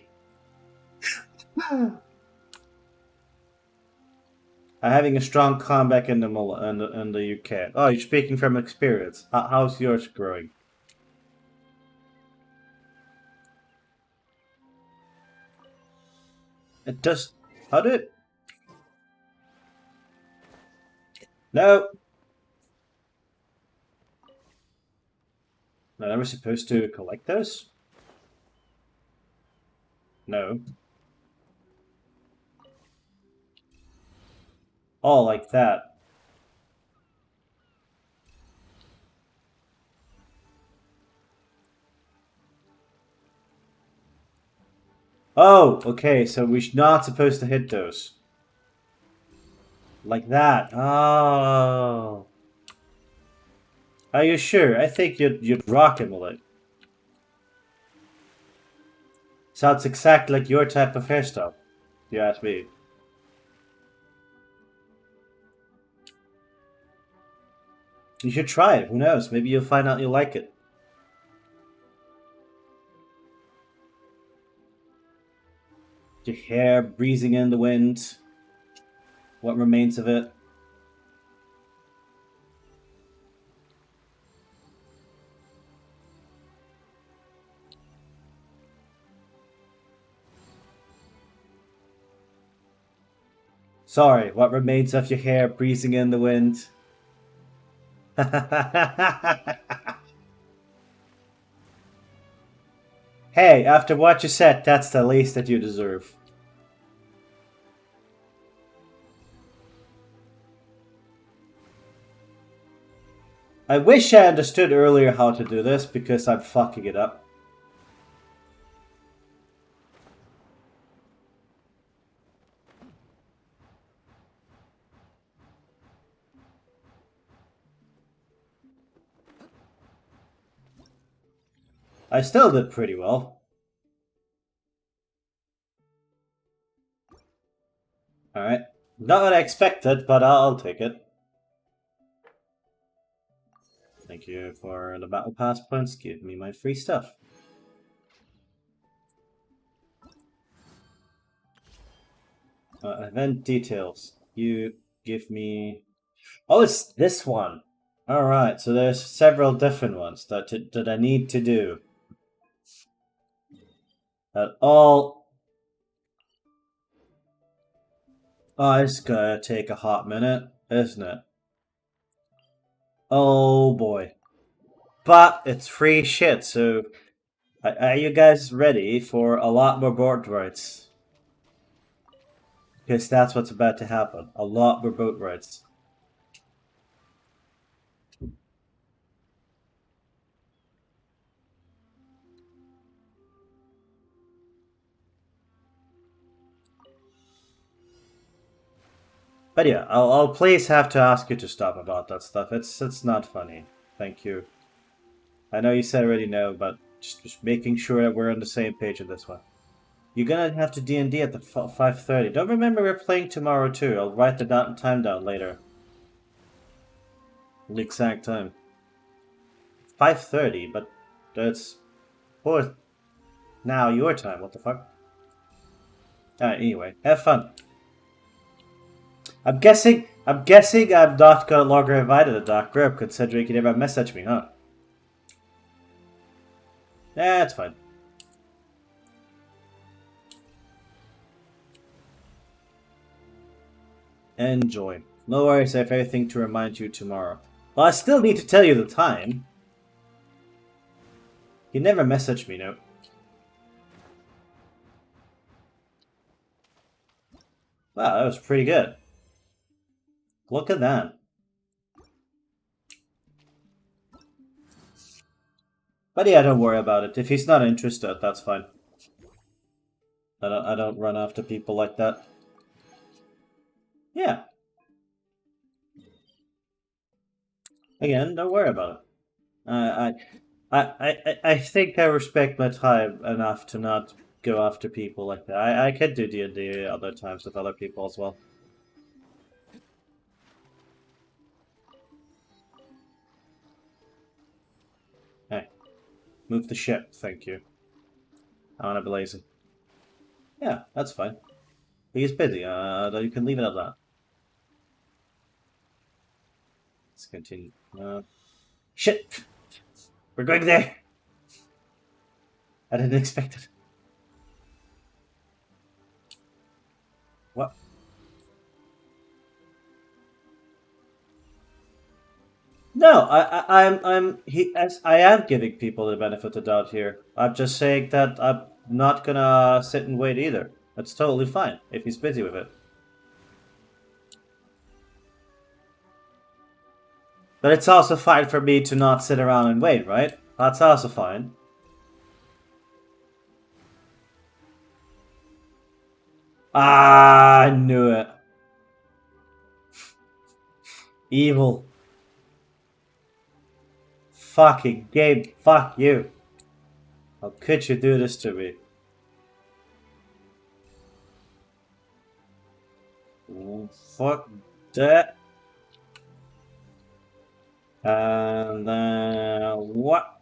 I'm having a strong comeback in the UK. Oh, you're speaking from experience. How's yours growing? It does. How did it? No. No, am I supposed to collect those? No. Oh, like that. Oh, okay, so we're not supposed to hit those. Like that. Oh. Are you sure? I think you'd rock him with it. Sounds exactly like your type of hairstyle, if you ask me. You should try it. Who knows? Maybe you'll find out you like it. Your hair breezing in the wind. What remains of it. Sorry, what remains of your hair breezing in the wind? Hey, after what you said, that's the least that you deserve. I wish I understood earlier how to do this because I'm fucking it up. I still did pretty well. Alright. Not what I expected, but I'll take it. Thank you for the battle pass points. Give me my free stuff. Event details. You give me... Oh, it's this one. Alright, so there's several different ones that I need to do. That all... Oh, it's gonna take a hot minute, isn't it? Oh boy. But it's free shit, so... Are you guys ready for a lot more boat rides? Because that's what's about to happen. A lot more boat rides. But yeah, I'll please have to ask you to stop about that stuff. It's not funny. Thank you. I know you said already no, but just making sure that we're on the same page with this one. You're gonna have to D&D at the 5:30. Don't remember we're playing tomorrow too. I'll write the time down later. The exact time. 5:30, but that's now your time. What the fuck? Alright, anyway, have fun. I'm guessing I'm not gonna longer invited a Dark Group considering you never messaged me, huh? That's fine. Enjoy. No worries, I have everything to remind you tomorrow. Well, I still need to tell you the time. You never messaged me, no. Wow, that was pretty good. Look at that. But yeah, don't worry about it. If he's not interested, that's fine. I don't run after people like that. Yeah. Again, don't worry about it. I think I respect my time enough to not go after people like that. I could do D&D other times with other people as well. Hey, move the ship, thank you. I wanna be lazy. Yeah, that's fine. He's busy, you can leave it at that. Let's continue. Shit! We're going there! I didn't expect it. What? No, I am giving people the benefit of the doubt here. I'm just saying that I'm not gonna sit and wait either. That's totally fine if he's busy with it. But it's also fine for me to not sit around and wait, right? That's also fine. Ah, I knew it. Evil. Fucking game. Fuck you. How could you do this to me? Oh, fuck that. And then what?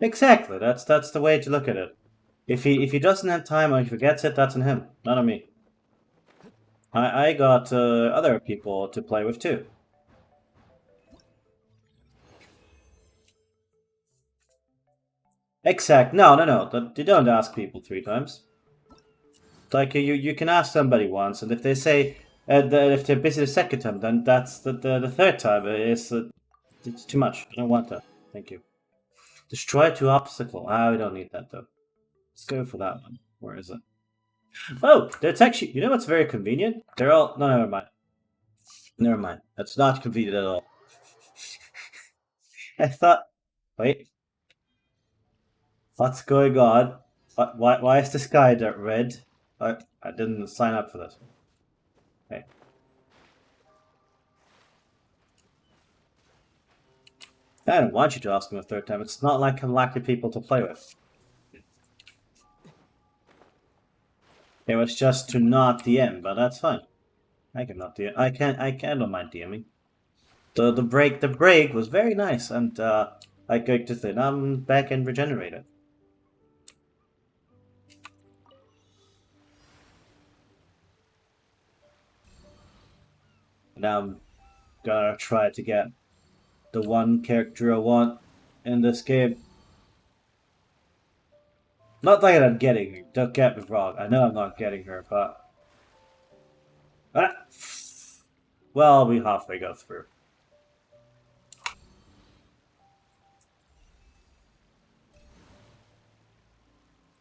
Exactly. That's the way to look at it. If he doesn't have time or he forgets it, that's on him, not on me. I got other people to play with too. Exact. No. You don't ask people 3 times. Like you can ask somebody once, and if they say if they're busy the second time, then that's the third time is it's too much. I don't want that. Thank you. Destroy 2 obstacle. Ah, we don't need that though. Let's go for that one. Where is it? Oh, that's actually. You know what's very convenient? They're all. No, never mind. Never mind. That's not convenient at all. I thought. Wait. What's going on? Why is the sky red? I didn't sign up for this. Hey. I don't want you to ask him a third time. It's not like I'm lacking people to play with. It was just to not DM, but that's fine. I can not DM. I don't mind DMing. The break was very nice, and I go to think I'm back and regenerated. Now I'm gonna try to get the one character I want in this game. Not that I'm getting her, don't get me wrong. I know I'm not getting her, but well, we halfway go through.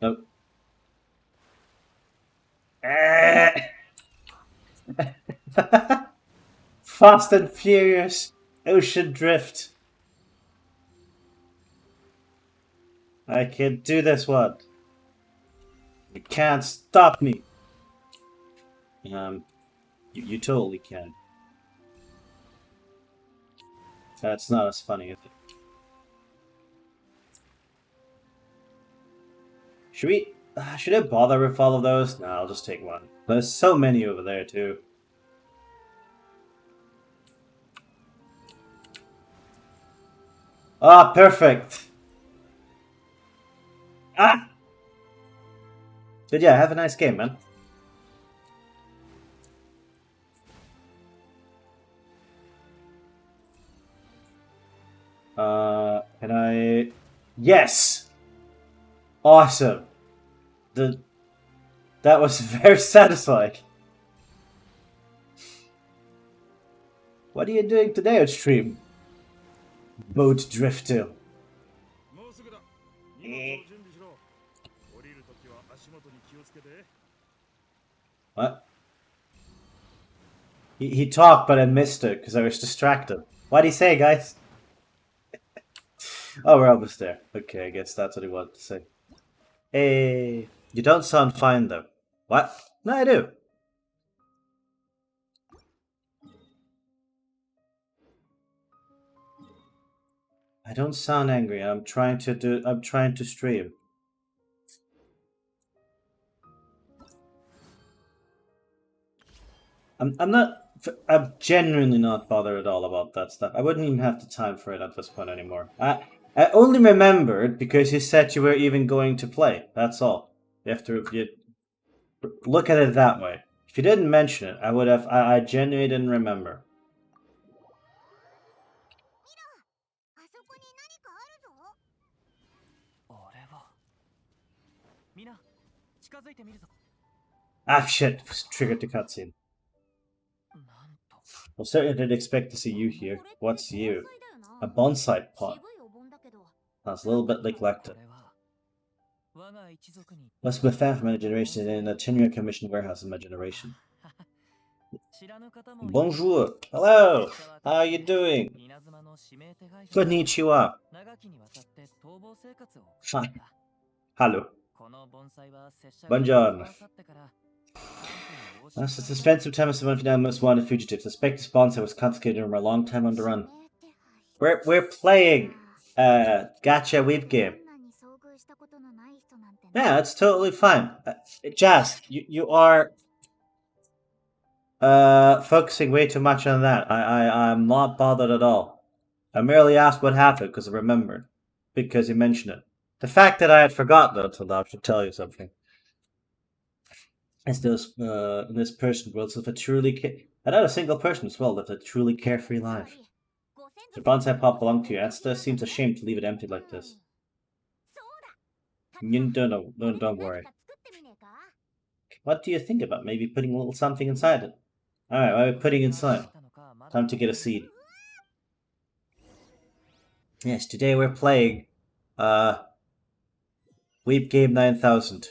Nope. Fast and Furious Ocean Drift. I can do this one. You can't stop me. You totally can. That's not as funny, is it? Should I bother with all of those? No, I'll just take one. There's so many over there too. Ah, perfect. Ah. But yeah, have a nice game, man. Can I? Yes. Awesome. That was very satisfying. What are you doing today on stream? Boat drifter. What? He talked, but I missed it because I was distracted. What'd he say, guys? Oh, we're almost there. Okay, I guess that's what he wanted to say. Hey, you don't sound fine though. What? No, I do. I don't sound angry. I'm trying to stream. I'm genuinely not bothered at all about that stuff. I wouldn't even have the time for it at this point anymore. I only remembered because you said you were even going to play. That's all. You look at it that way. If you didn't mention it, I would have. I genuinely didn't remember. あそこに何かあるぞ。俺はみんな近づいてみるぞ。 Ah, shit! Triggered the cutscene. なんと Well, certainly didn't expect to see you here. What's you? A bonsai pot. That's a little bit neglected. これは我が一族に Must be found from my generation in a 10-year commission warehouse in my generation. 知らぬ方も Bonjour. Hello. How are you doing? 稲妻の指名手配犯 Konnichiwa. 長きにわたって逃亡生活を Hi. Hello. この盆栽は拙者 Buongiorno. が去ってから That's the suspense of time as one of the most wanted fugitives. Suspect the sponsor was confiscated from a long time on the run. We're playing gacha weeb game. Yeah, it's totally fine. Jazz, you are focusing way too much on that. I'm not bothered at all. I merely asked what happened because I remembered. Because you mentioned it. The fact that I had forgotten until now should tell you something. As those in this person world live a truly not a single person as well lived a truly carefree life. The bonsai pot belonged to you. Esther seems ashamed to leave it empty like this. You don't worry. What do you think about maybe putting a little something inside it? Alright, what are we putting inside? Time to get a seed. Yes, today we're playing Weep Game 9000.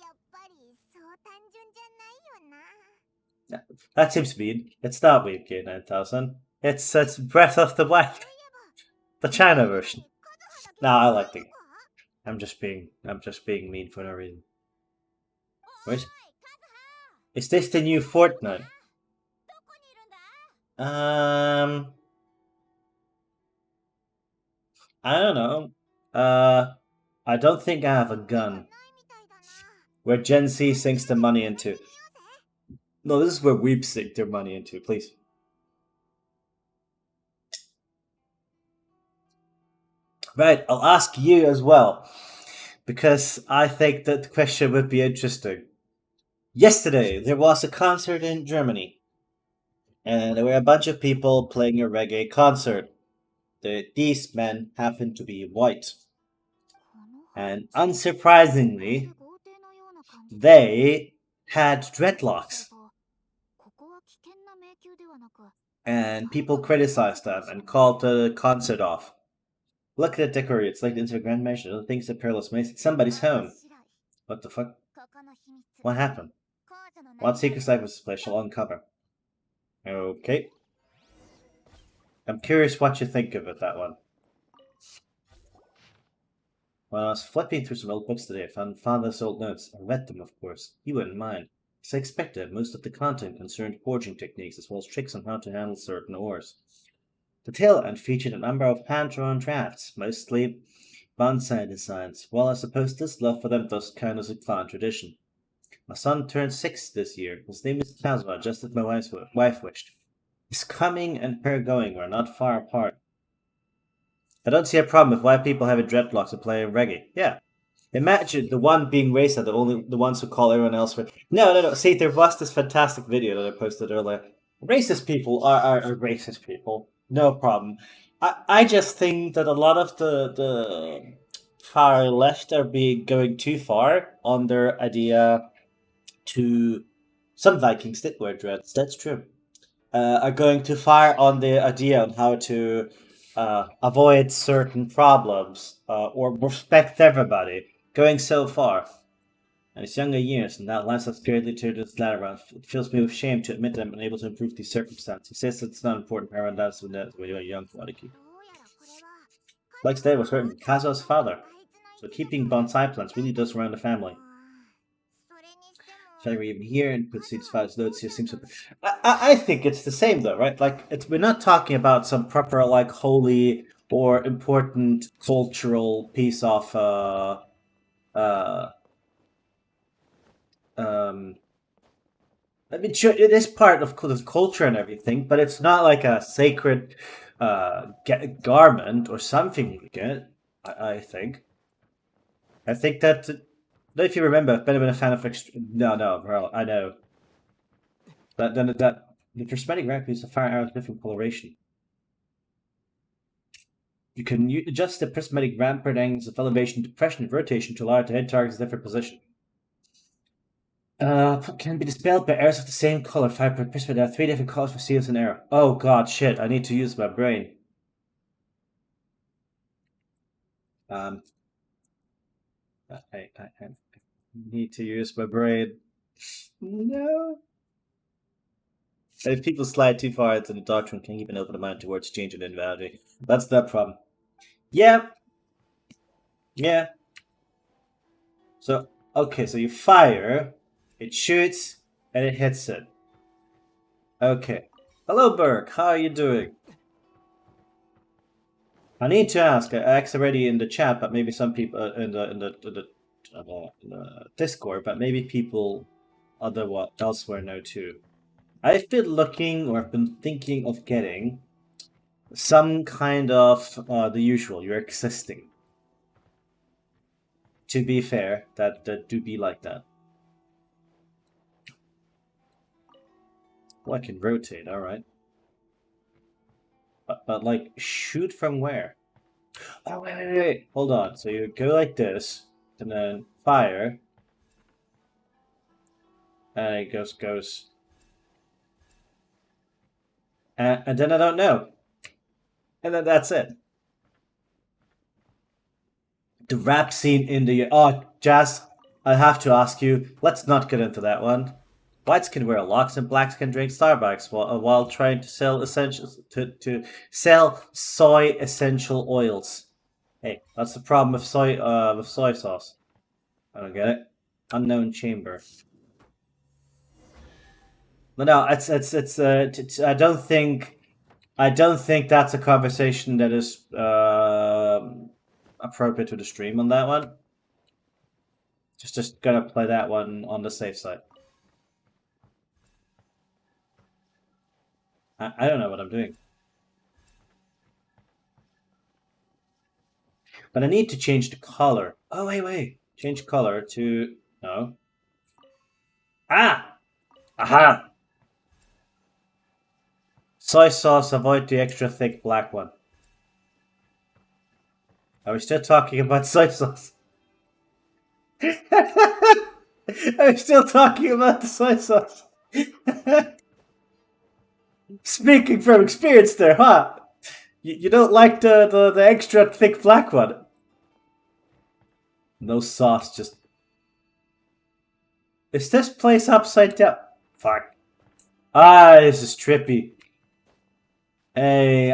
やっぱりそう単純じゃないよな。 That seems mean. It's not Weep Game 9000. It's Breath of the Wild. The China version. No, I like the. I'm just being mean for no reason. Where's, is this the new Fortnite? I don't know. I don't think I have a gun. Where Gen Z sinks their money into. No, this is where Weep sink their money into, please. Right, I'll ask you as well. Because I think that the question would be interesting. Yesterday, there was a concert in Germany. And there were a bunch of people playing a reggae concert. These men happened to be white. And unsurprisingly, they had dreadlocks. And people criticized them and called the concert off. Look at the decoration, it's like the Instagram mansion. Other things that perilous maze. It's somebody's home. What the fuck? What happened? What secret life was this place shall uncover? Okay. I'm curious what you think of it, that one. When I was flipping through some old books today, I found father's old notes. I read them, of course. You wouldn't mind. As I expected, most of the content concerned forging techniques as well as tricks on how to handle certain ores. The tail end featured a number of hand-drawn drafts, mostly bonsai designs, while I suppose this love for them does count as a clan tradition. My son turned 6 this year. His name is Kazuma, just as my wife wished. His coming and her going were not far apart. I don't see a problem with why people having dreadlocks and playing reggae. Yeah. Imagine the one being racist, the ones who call everyone else. No. See, there was this fantastic video that I posted earlier. Racist people are racist people. No problem. I just think that a lot of the far left are going too far on their idea to. Some Vikings did wear dreads. That's true. Are going too far on the idea on how to avoid certain problems or respect everybody. Going so far. In his younger years, and that last has greatly turned his ladder around. It fills me with shame to admit that I'm unable to improve these circumstances. He says it's not important, parent, that's when you're young, Wadiki. Like today was written Kazuo's father. So keeping bonsai plants really does run the family. If I even here and could see his father's notes here seems to. I think it's the same though, right? Like we're not talking about some proper like holy or important cultural piece of I mean, sure, it is part of the culture and everything, but it's not like a sacred garment or something like it. I think. I think that. If you remember, I've been a fan of. No, bro, I know. That the prismatic ramp uses a fire arrow with different coloration. You can adjust the prismatic rampart angles of elevation, depression, and rotation to allow it to hit targets in different position. Can be dispelled by arrows of the same color. 5 per prism. There are 3 different colors for seals and arrow. Oh god, shit! I need to use my brain. I need to use my brain. No. If people slide too far into the doctrine, can even open the mind towards change and invalidity. That's that problem. Yeah. Yeah. So, okay, so you fire, it shoots, and it hits it. Okay. Hello, Burke. How are you doing? I need to ask. I asked already in the chat, but maybe some people in the Discord, but maybe people elsewhere know too. I've been looking, or I've been thinking of getting some kind of the usual. You're existing. To be fair, that do be like that. Well, I can rotate. All right. But like, shoot from where? Oh, wait. Hold on. So you go like this, and then fire. And it goes. And then I don't know. And then that's it. The rap scene in the... Oh, Jazz, I have to ask you, let's not get into that one. Whites can wear locks and blacks can drink Starbucks while trying to sell to sell soy essential oils. Hey, that's the problem with soy sauce. I don't get it. Unknown chamber. No, it's I don't think that's a conversation that is appropriate to the stream on that one. Just gonna play that one on the safe side. I don't know what I'm doing. But I need to change the color. Oh, wait. Change color to... No. Ah! Aha! Soy sauce, avoid the extra thick black one. Are we still talking about soy sauce? Are we still talking about the soy sauce? Speaking from experience there, huh? You don't like the extra thick black one? No sauce, just... Is this place upside down? Fuck. This is trippy. Hey,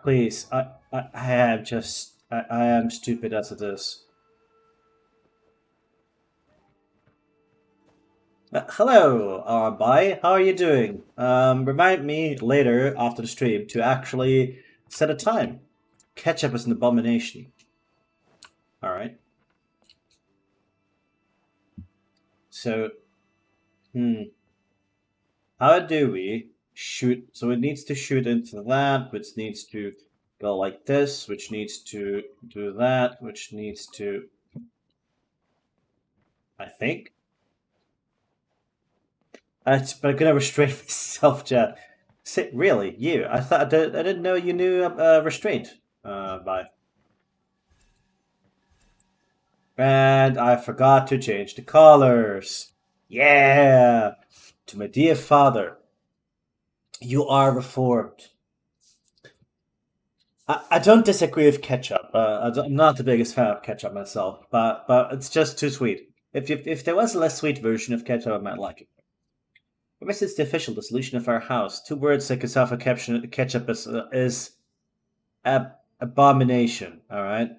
please, I am stupid as it is. Hello, Arbai. How are you doing? Remind me later after the stream to actually set a time. Ketchup is an abomination. Alright. So, how do we shoot? So it needs to shoot into that, which needs to go like this, which needs to do that, which needs to... I think. But I'm gonna restrain myself, Chad. Really? You? I didn't know you knew restraint. Bye. And I forgot to change the colors. Yeah! To my dear father, you are reformed. I don't disagree with ketchup. I'm not the biggest fan of ketchup myself, but it's just too sweet. If there was a less sweet version of ketchup, I might like it. Ever since the official dissolution of our house, 2 words that could self a ketchup is abomination. All right,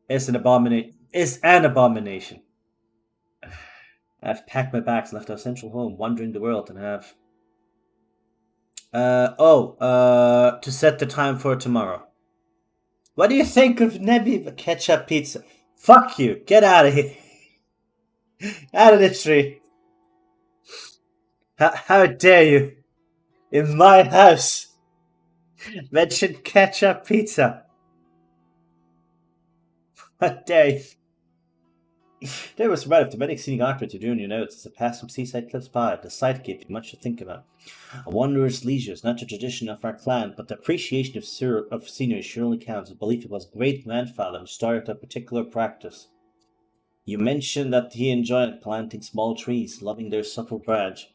it's an abomination. It's an abomination. I've packed my bags, left our central home, wandering the world, and have to set the time for tomorrow. What do you think of Nebby ketchup pizza? Fuck you! Get out of here! Out of the tree! How dare you! In my house! Mention ketchup pizza! What dare you! There was right after many scenic architecture to join your notes as a pass from seaside cliffs by. The sight gave you much to think about. A wanderer's leisure is not the tradition of our clan, but the appreciation of scenery surely counts. A belief it was great grandfather who started a particular practice. You mentioned that he enjoyed planting small trees, loving their subtle branch.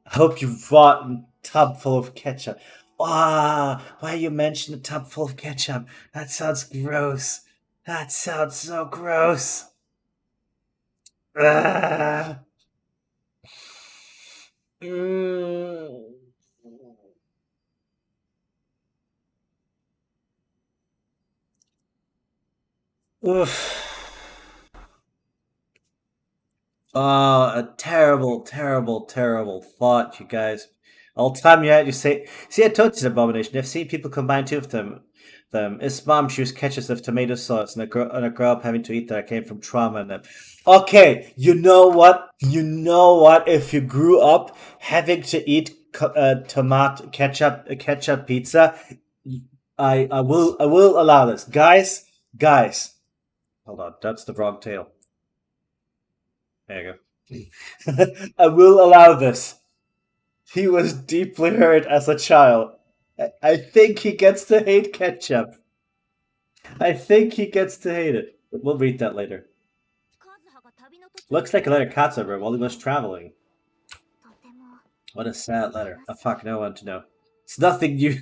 I hope you brought a tub full of ketchup. Ah, why you mention a tub full of ketchup? That sounds gross. That sounds so gross. Ah. Oof. A terrible, terrible, terrible thought, you guys. All the time you had, you say, see, I told you it's an abomination. I've seen people combine two of them. His mom, she was ketchup with tomato sauce, and I grew up having to eat that. I came from trauma and them. Okay, you know what? You know what? If you grew up having to eat tomato ketchup pizza, I will allow this, guys. Hold on, that's the wrong tail. There you go. I will allow this. He was deeply hurt as a child. I think he gets to hate ketchup. I think he gets to hate it. We'll read that later. Looks like a letter Katsuba wrote while he was traveling. What a sad letter. I fucking don't want to know. It's nothing new.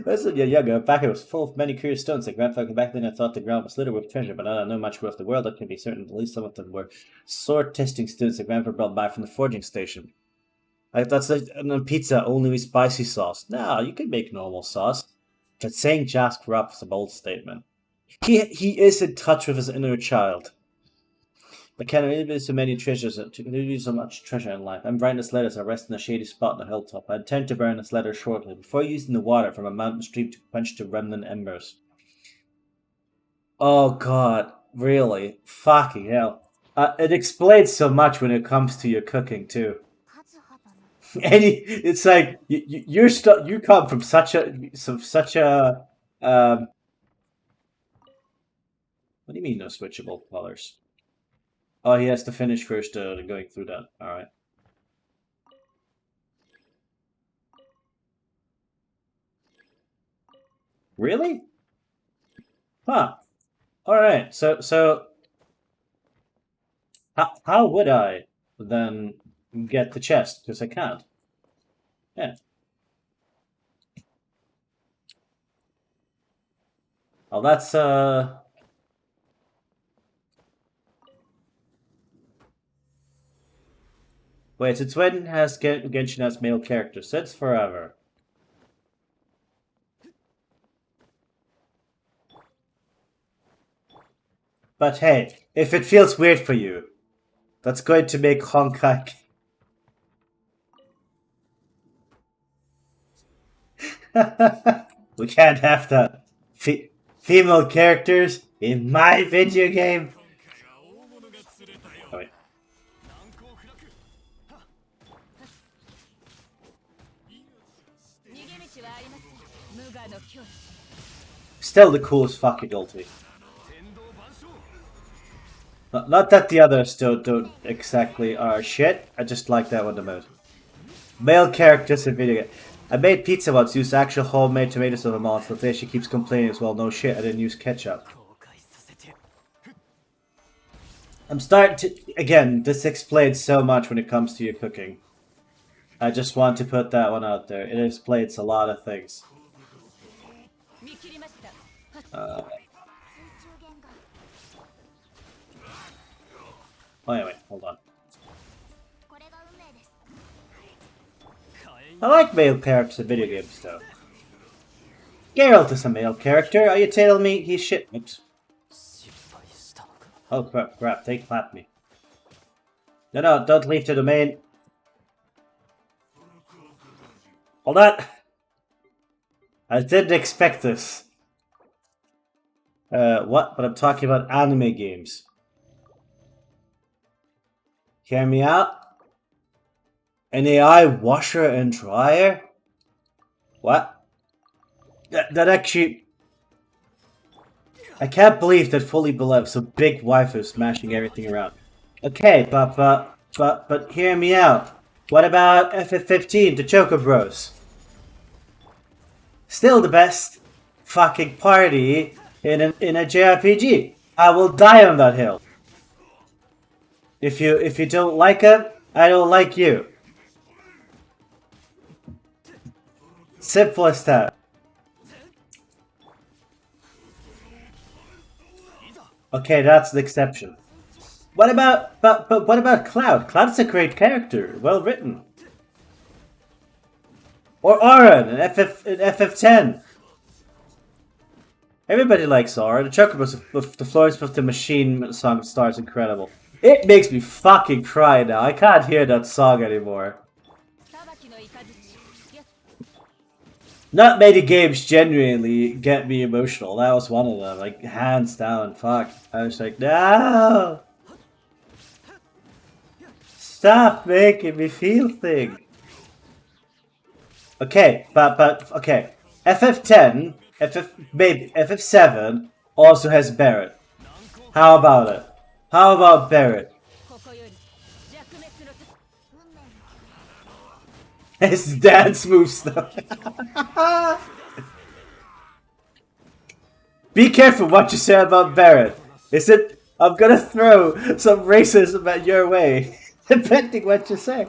When you're younger, back it was full of many curious stones. Like grandfather back then I thought the ground was littered with treasure, but I don't know much about the world. I can be certain at least some of them were sword testing students that grandpa brought back from the forging station. Like that's like pizza only with spicy sauce. No, you can make normal sauce. But saying Jask grew up is a bold statement. He is in touch with his inner child. But can there be so many treasures? Can there be so much treasure in life? I'm writing this letter as I rest in a shady spot on the hilltop. I intend to burn this letter shortly, before using the water from a mountain stream to quench the remnant embers. Oh God, really? Fucking hell! It explains so much when it comes to your cooking too. And it's like you come from such a what do you mean no switchable colors? Oh, he has to finish first going through that. Alright. Really? Huh. Alright, so how would I then get the chest? Because I can't. Yeah. Oh, that's Wait, since when has Genshin has male characters? Since forever. But hey, if it feels weird for you, that's going to make Honkai. We can't have that. Female characters in my video game. Oh, wait. Still the coolest fucking ulti. Not that the others don't exactly are shit. I just like that one the most. Male characters in video game. I made pizza once, used actual homemade tomatoes on the mouth, but there she keeps complaining as well. No shit, I didn't use ketchup. I'm starting to... Again, this explains so much when it comes to your cooking. I just want to put that one out there. It explains a lot of things. Oh, anyway, hold on. I like male characters in video games, though. Geralt is a male character. Are you telling me he's shit? Oops. Oh crap, they clapped me. No, don't leave the domain. Hold on. I didn't expect this. What? But I'm talking about anime games. Hear me out? An AI washer and dryer? What? That actually... I can't believe that Fully Beloved, so big waifu smashing everything around. Okay, but hear me out. What about FF15, the Choco Bros? Still the best fucking party in a JRPG. I will die on that hill. If you don't like it, I don't like you. Simple as that. Okay, that's the exception. What about but what about Cloud? Cloud's a great character, well written. Or Auron in FF10. Everybody likes Auron. The Chocobos of the Florence of the Machine song starts incredible. It makes me fucking cry now. I can't hear that song anymore. Not many games genuinely get me emotional. That was one of them. Like, hands down. Fuck. I was like, no! Stop making me feel things. Okay, but okay. FF10, maybe FF7 also has Barret. How about it? How about Barret? His dance moves though. Be careful what you say about Barret. Is it? I'm gonna throw some racism at your way, depending what you say.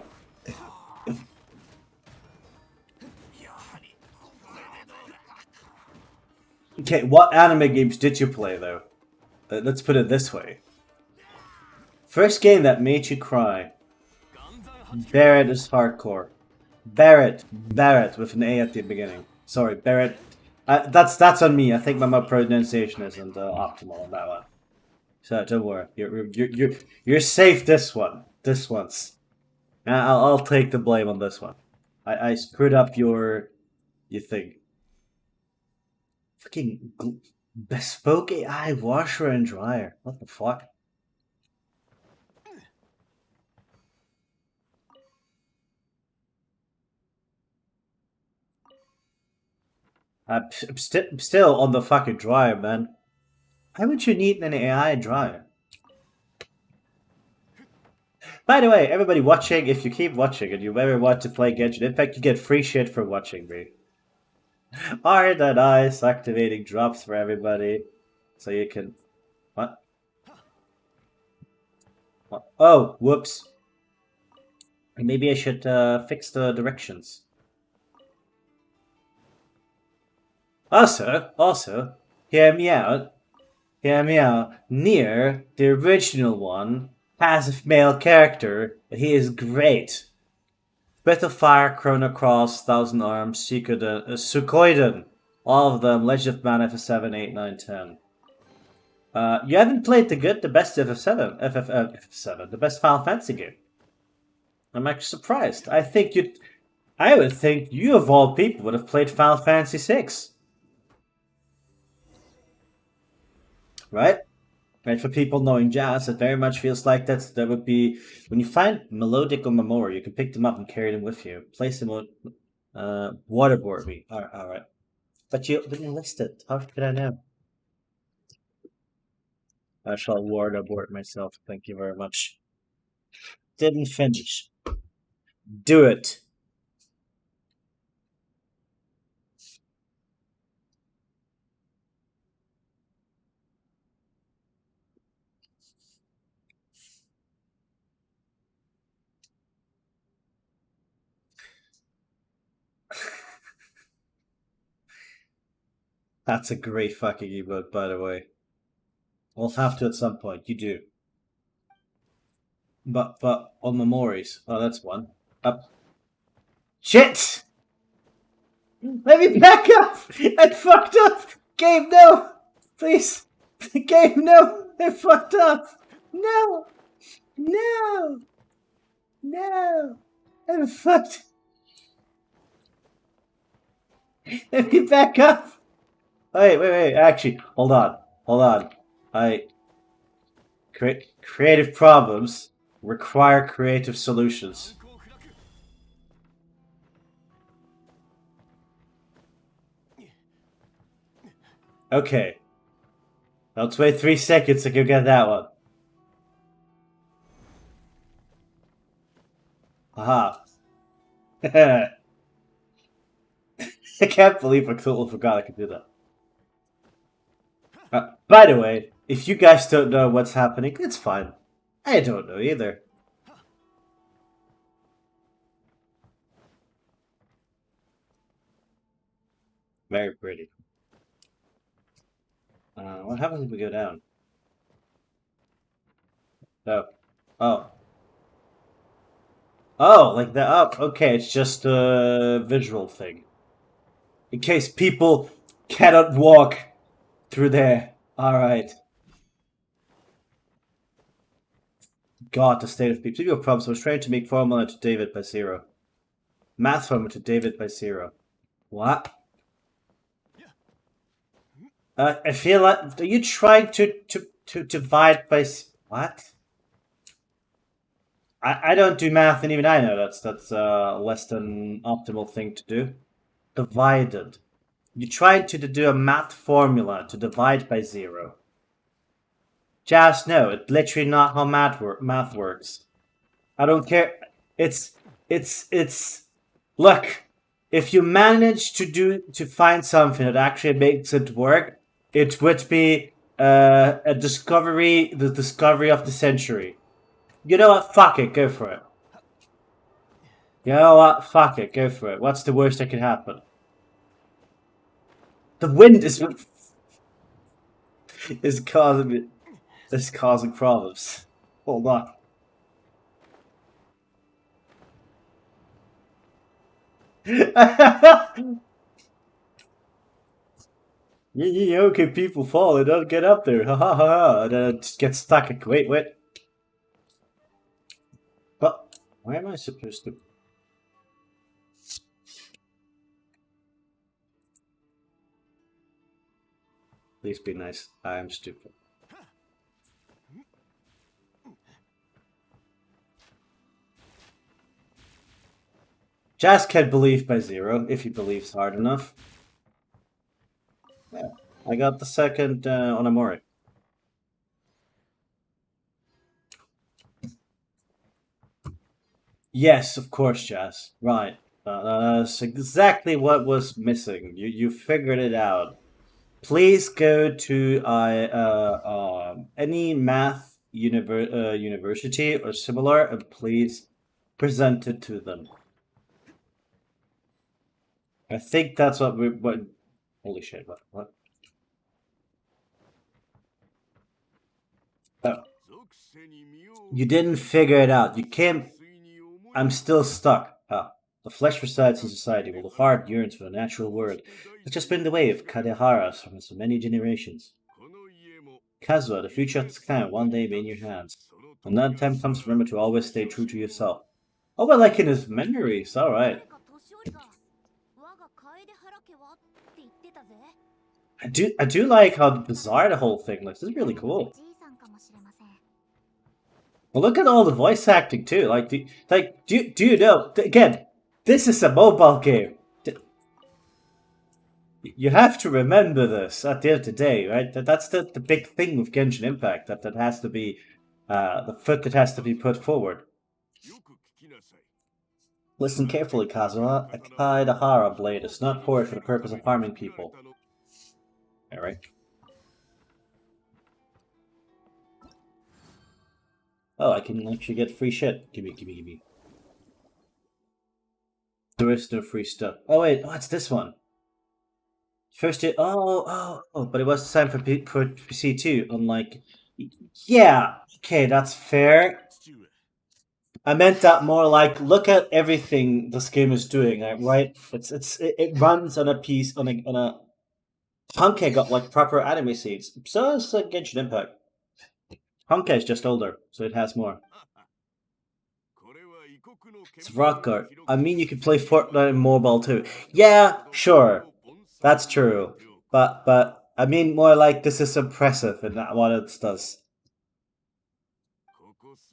Okay, what anime games did you play though? Let's put it this way. First game that made you cry. Barret is hardcore. Barret with an A at the beginning. Sorry, Barret. That's on me. I think my pronunciation isn't optimal on that one. So don't worry. You're safe. This one. This one's. I'll take the blame on this one. I screwed up your thing. Fucking bespoke AI washer and dryer. What the fuck? I'm still on the fucking dryer, man. Why would you need an AI dryer? By the way, everybody watching, if you keep watching and you ever want to play Genshin Impact, you get free shit for watching me. Are the nice activating drops for everybody, so you can... What? Oh, whoops. Maybe I should fix the directions. Also, hear me out. Nier, the original one, has a male character, but he is great. Breath of Fire, Chrono Cross, Thousand Arms, Suikoden, all of them, Legend of Mana FF7, 8, 9, 10. You haven't played the best FF7, the best Final Fantasy game. I'm actually surprised. I would think you of all people would have played Final Fantasy 6. Right? Right, for people knowing jazz, it very much feels like that would be... When you find melodic or memory, you can pick them up and carry them with you. Place them on... waterboard me. Alright. But you didn't list it. How could I know? I shall waterboard myself. Thank you very much. Didn't finish. Do it. That's a great fucking emote, by the way. We'll have to at some point. You do. But on memories. Oh, that's one. Up. Shit! Let me back up! I fucked up! Game, no! Please! Game, no! I fucked up! No! No! No! I'm fucked. Let me back up! Wait. Actually, hold on. Hold on. Creative problems require creative solutions. Okay. Let's wait 3 seconds to go get that one. Haha. I can't believe I totally forgot I could do that. By the way, if you guys don't know what's happening, it's fine. I don't know either. Very pretty. What happens if we go down? Oh. Oh. Oh, like that up. Okay, it's just a visual thing. In case people cannot walk through there. Alright. God, the state of people. Speaking of problems, I was trying to make formula to David by 0. Math formula to David by 0. What? I feel like... Are you trying to divide by... What? I don't do math, and even I know that's less than optimal thing to do. Divided. You tried to do a math formula to divide by 0. Just no, it's literally not how math works. I don't care. It's. Look, if you manage to find something that actually makes it work, it would be a discovery, the discovery of the century. You know what? Fuck it, go for it. You know what? Fuck it, go for it. What's the worst that could happen? The wind is causing problems. Hold on. Okay, people fall and don't get up there. Ha ha ha. And then just get stuck. Wait. But why am I supposed to? Please be nice. I am stupid. Jazz can believe by 0 if he believes hard enough. Yeah, I got the second Onamori. Yes, of course, Jazz. Right. That's exactly what was missing. You figured it out. Please go to any math university or similar, and please present it to them. I think that's what we. What? Holy shit! What? Oh. You didn't figure it out. You can't. I'm still stuck. The flesh resides in society, while the heart yearns for the natural world. It's just been the way of Kadeharas from so many generations. Kazuha, the future of this clan one day be in your hands. When that time comes, remember to always stay true to yourself. Oh, but like in his memories, alright. I do like how bizarre the whole thing looks. This is really cool. Well, look at all the voice acting too. Do you know? Again, this is a mobile game. You have to remember this at the end of the day, right? That's the big thing with Genshin Impact. That has to be the foot that has to be put forward. Listen carefully, Kazuha. A Kaidahara blade is not forged for the purpose of harming people. Alright. Oh, I can actually get free shit. Gimme. There is no free stuff. Oh wait, it's this one. First it, but it was designed for PC too, unlike... Yeah, okay, that's fair. I meant that more like, look at everything this game is doing, right? It runs on a piece, on a... Honkai got like proper anime scenes, so it's like Genshin Impact. Honkai is just older, so it has more. It's Rockguard. I mean, you could play Fortnite and mobile too. Yeah, sure. That's true. But I mean more like this is impressive in what it does.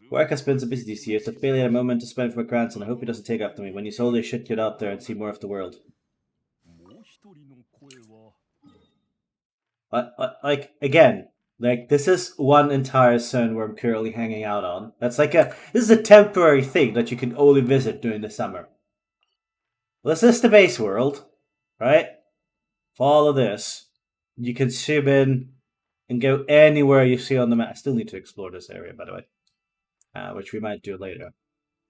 Work has been so busy these years that barely had a moment to spend for my grandson. I hope he doesn't take after me. When he's older, he should get out there and see more of the world. もう一人の声は Like again, like this is one entire zone where I'm currently hanging out on. That's like this is a temporary thing that you can only visit during the summer. This is the base world, right? Follow this. You can zoom in and go anywhere you see on the map. I still need to explore this area, by the way, which we might do later.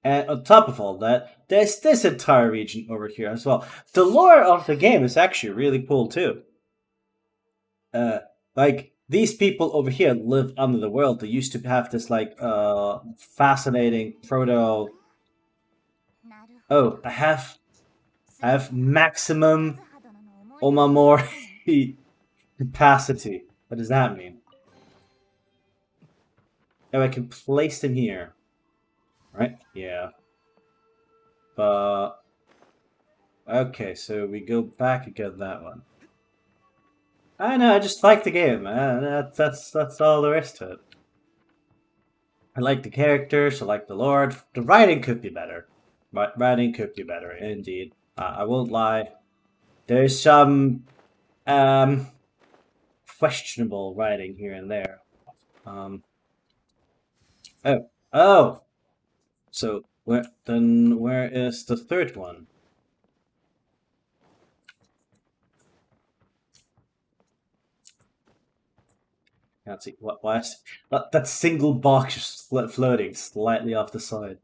And on top of all that, there's this entire region over here as well. The lore of the game is actually really cool too. Like these people over here live under the world. They used to have this like fascinating proto. Oh, I have maximum Omamori capacity. What does that mean? Oh, I can place them here. Right? Yeah. But okay, so we go back and get that one. I know, I just like the game, man. That's all there is to it. I like the characters, I like the lore. The writing could be better. Writing could be better, indeed. I won't lie. There's some questionable writing here and there. Oh. So where is the third one? Can't see. Why is that single box just floating slightly off the side?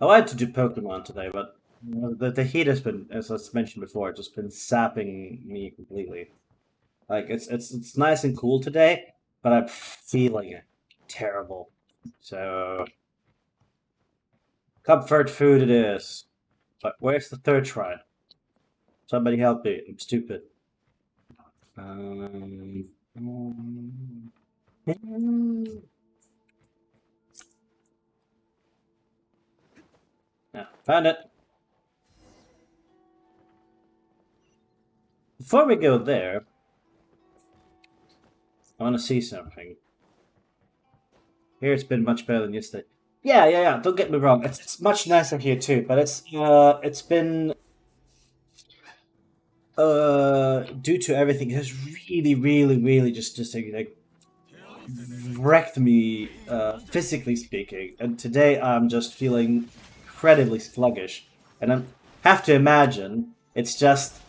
I wanted to do Pokemon today, but the heat has been, as I mentioned before, just been sapping me completely. Like it's nice and cool today, but I'm feeling it terrible. So comfort food it is. But where's the third shrine? Somebody help me! I'm stupid. Yeah, found it. Before we go there, I want to see something. Here it's been much better than yesterday. Yeah. Don't get me wrong. It's much nicer here too, but it's been due to everything, it has really just like wrecked me physically speaking. And today I'm just feeling incredibly sluggish, and I have to imagine it's just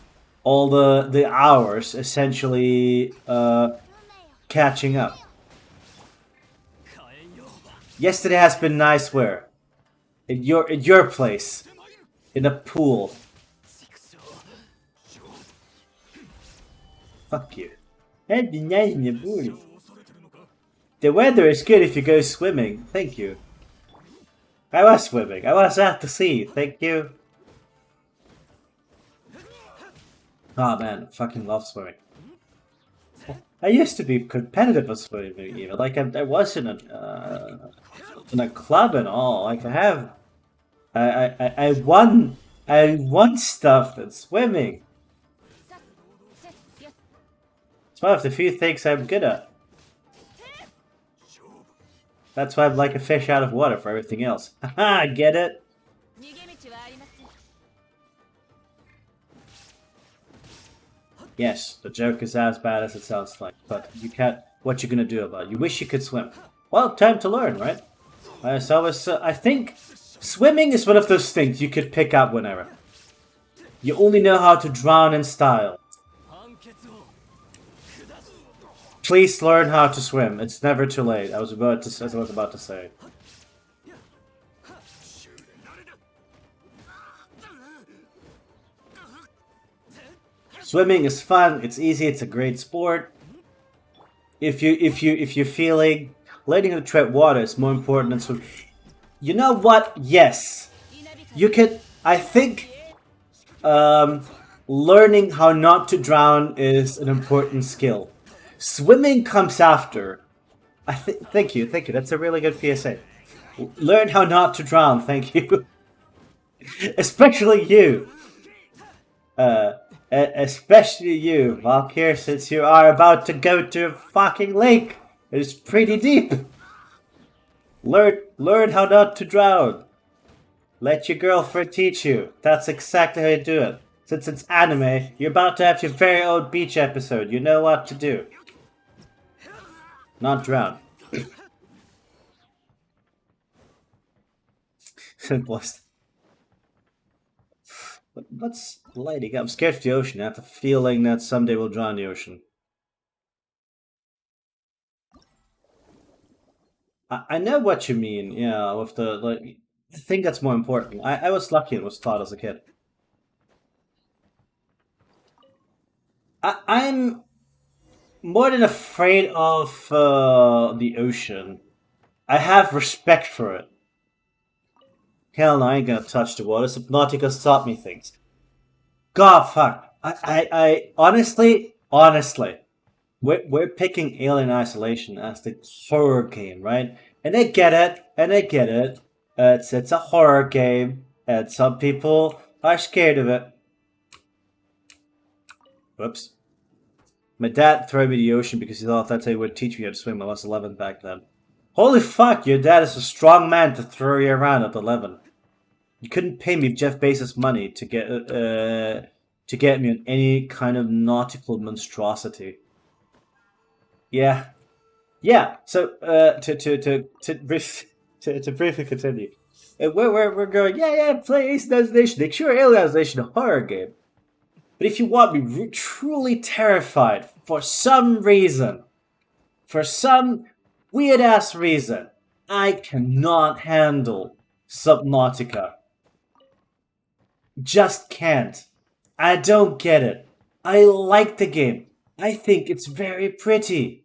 all the hours essentially catching up. Yesterday has been nice where? In your place. In a pool. Fuck you. That'd be nice in the pool. The weather is good if you go swimming. Thank you. I was swimming. I was at the sea. Thank you. Oh man, I fucking love swimming. I used to be competitive at swimming even. Like I was in a club and all. Like I won stuff in swimming. It's one of the few things I'm good at. That's why I'm like a fish out of water for everything else. Haha, get it? Yes, the joke is as bad as it sounds like, but you can't. What you gonna do about it? You wish you could swim. Well, time to learn, right? I think swimming is one of those things you could pick up whenever. You only know how to drown in style. Please learn how to swim. It's never too late. I was about to say. Swimming is fun. It's easy. It's a great sport. If you're feeling learning how to tread water is more important than swimming. You know what? Yes, you can. I think learning how not to drown is an important skill. Swimming comes after. Thank you. That's a really good PSA. Learn how not to drown. Thank you. Especially you. Especially you, Valkyr, since you are about to go to a fucking lake. It's pretty deep. Learn how not to drown. Let your girlfriend teach you. That's exactly how you do it. Since it's anime, you're about to have your very own beach episode. You know what to do. Not drown. Simplest. What's lighting? I'm scared of the ocean. I have the feeling that someday we'll drown in the ocean. I know what you mean, yeah, with the, like, I think that's more important. I was lucky and was taught as a kid. I'm more than afraid of the ocean. I have respect for it. Hell no, I ain't gonna touch the water. Subnautica's taught me things. God, fuck. I honestly, we're picking Alien Isolation as the horror game, right? And I get it, it's a horror game, and some people are scared of it. Whoops. My dad threw me in the ocean because he thought that's how he would teach me how to swim. I was 11 back then. Holy fuck, your dad is a strong man to throw you around at 11. You couldn't pay me Jeff Bezos money to get me on any kind of nautical monstrosity. Yeah. So to briefly continue, we're going. Yeah. Play Ace Nation. Sure, Alien Isolation, a horror game. But if you want me truly terrified for some reason, for some weird ass reason, I cannot handle Subnautica. Just can't. I don't get it. I like the game. I think it's very pretty.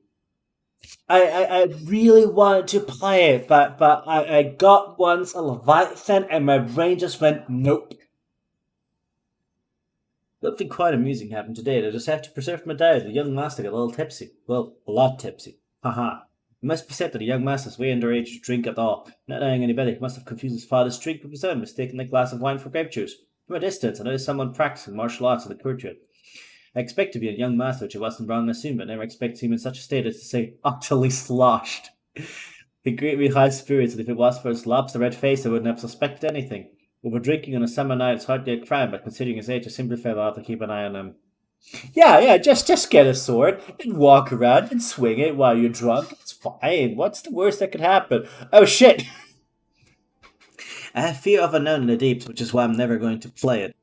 I really wanted to play it, but I got once a Leviathan and my brain just went nope. Something quite amusing happened today. I just have to preserve my diet. The young master got a little tipsy. Well, a lot tipsy. Haha. It must be said that the young master's way underage to drink at all. Not knowing any better, he must have confused his father's drink with his own, mistaking the glass of wine for grape juice. From a distance, I noticed someone practicing martial arts in the courtyard. I expect to be a young master, which I wasn't wrong to assume, but never expect to see him in such a state as to say utterly sloshed. He greeted me with high spirits, and if it was for his lobster red face, I wouldn't have suspected anything. Over drinking on a summer night is hardly a crime, but considering his age, I simply felt I ought to keep an eye on him. Yeah, just get a sword and walk around and swing it while you're drunk. It's fine. What's the worst that could happen? Oh shit! I have fear of unknown in the deeps, which is why I'm never going to play it.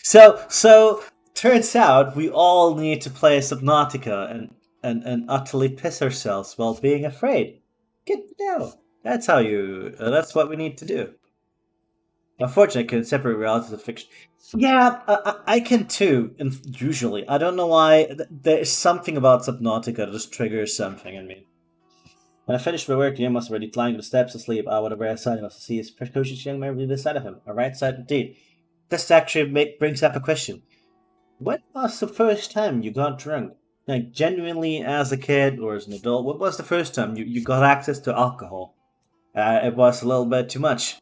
So turns out we all need to play Subnautica and utterly piss ourselves while being afraid. That's how you. That's what we need to do. Unfortunately, I can separate reality from fiction. Yeah, I can too. Usually, I don't know why. There's something about Subnautica that just triggers something in me. When I finished my work, Ian was already climbing the steps asleep. I would have right side of us to see his precocious young man really beside of him. A right side indeed. This actually brings up a question. When was the first time you got drunk? Like, genuinely as a kid or as an adult, what was the first time you got access to alcohol? It was a little bit too much.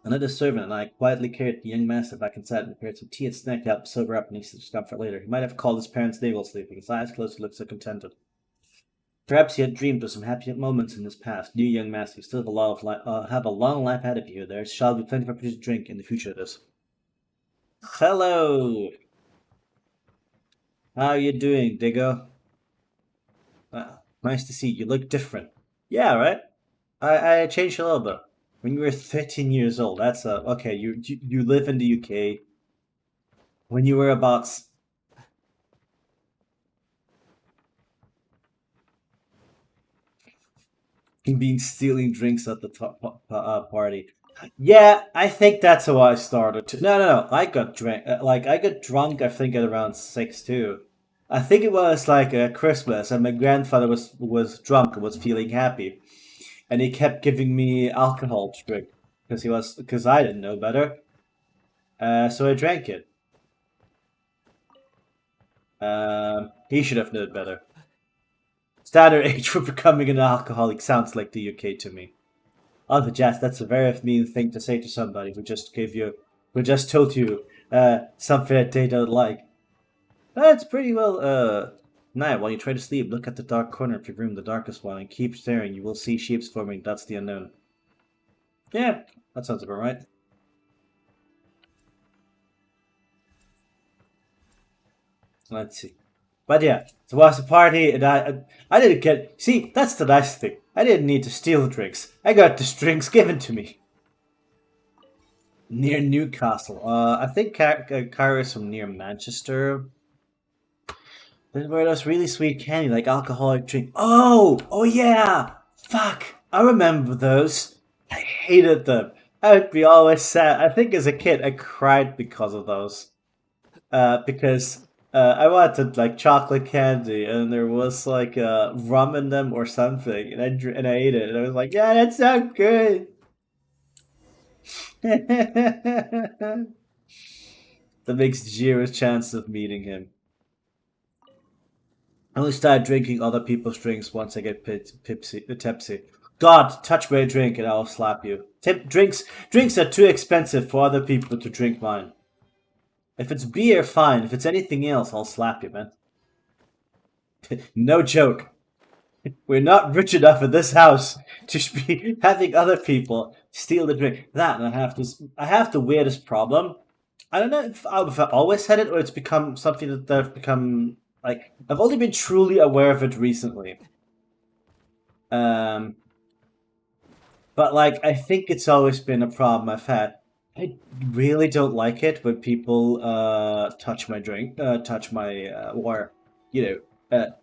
Another servant and I quietly carried the young master back inside and prepared some tea and snack to help sober up and ease his discomfort later. He might have called his parents navel sleeping. His eyes closed, he looked so contented. Perhaps he had dreamed of some happy moments in his past. Dear young master, you still have a long life ahead of you. There shall be plenty for you to drink in the future of this. Hello! How are you doing, Diggo? Nice to see you. You look different. Yeah, right? I changed a little bit. When you were 13 years old, that's okay. You live in the UK. When you were about being stealing drinks at the party. Yeah, I think that's how I started. No. I got drunk. I got drunk. I think at around 6 too. I think it was like Christmas, and my grandfather was drunk and was feeling happy, and he kept giving me alcohol to drink because I didn't know better. So I drank it. He should have known better. Standard age for becoming an alcoholic sounds like the UK to me. Oh, the Jazz, that's a very mean thing to say to somebody who just gave you who just told you something that they don't like. That's pretty well. Now, while you try to sleep, look at the dark corner of your room, the darkest one, and keep staring. You will see shapes forming. That's the unknown. Yeah, that sounds about right. Let's see. But yeah, so was a party, and I didn't get. See, that's the nice thing. I didn't need to steal drinks. I got the drinks given to me. Near Newcastle. I think Cara is from near Manchester. There's where those really sweet candy, like alcoholic drink. Oh yeah! Fuck! I remember those. I hated them. I would be always sad. I think as a kid I cried because of those. Because I wanted like chocolate candy, and there was like rum in them or something, and I ate it, and I was like, yeah, that's so good. That makes zero chance of meeting him. I only start drinking other people's drinks once I get tipsy. God, touch my drink and I'll slap you. Drinks are too expensive for other people to drink mine. If it's beer, fine. If it's anything else, I'll slap you, man. No joke. We're not rich enough in this house to be having other people steal the drink. That, and I have the weirdest problem. I don't know if I've always had it or it's become something that I've become like. I've only been truly aware of it recently. But like I think it's always been a problem I've had. I really don't like it when people touch my drink, touch my or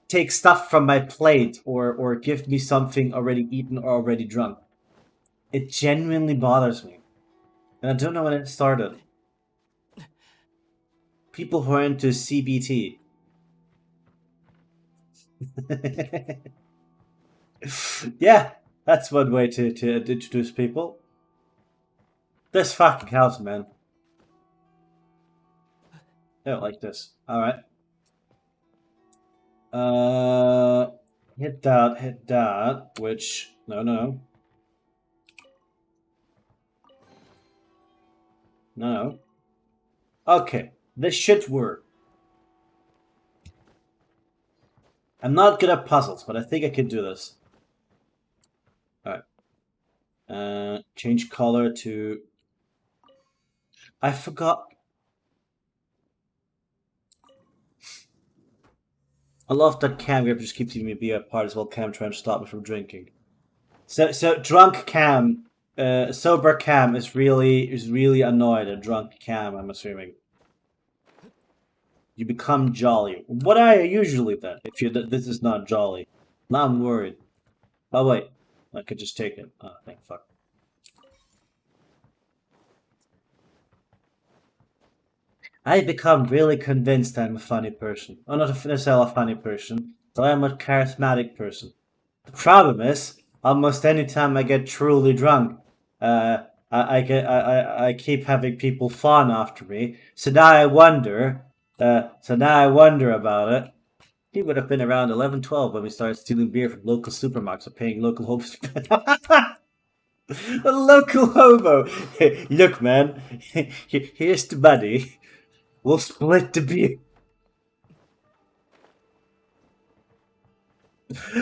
take stuff from my plate or give me something already eaten or already drunk. It genuinely bothers me, and I don't know when it started. People who are into CBT. Yeah, that's one way to introduce people. This fucking house, man. I don't like this. Alright. Hit that, which... No. Okay, this should work. I'm not good at puzzles, but I think I can do this. Alright. Change color to... I forgot... I love that Cam grip just keeps me be a part as well. Cam trying to stop me from drinking. So drunk Cam, sober Cam is really annoyed at drunk Cam. I'm assuming. You become jolly. What are you usually then? If this is not jolly, now I'm worried. Oh wait, I could just take it. Oh, thank fuck. I become really convinced I'm a funny person. Oh, not necessarily a funny person, but I'm a charismatic person. The problem is, almost any time I get truly drunk, I keep having people fawn after me. So now I wonder. About it. He would have been around 11, 12 when we started stealing beer from local supermarkets or paying local hopes. A local hobo. Hey, look, man. Here's the money. We'll split the beer.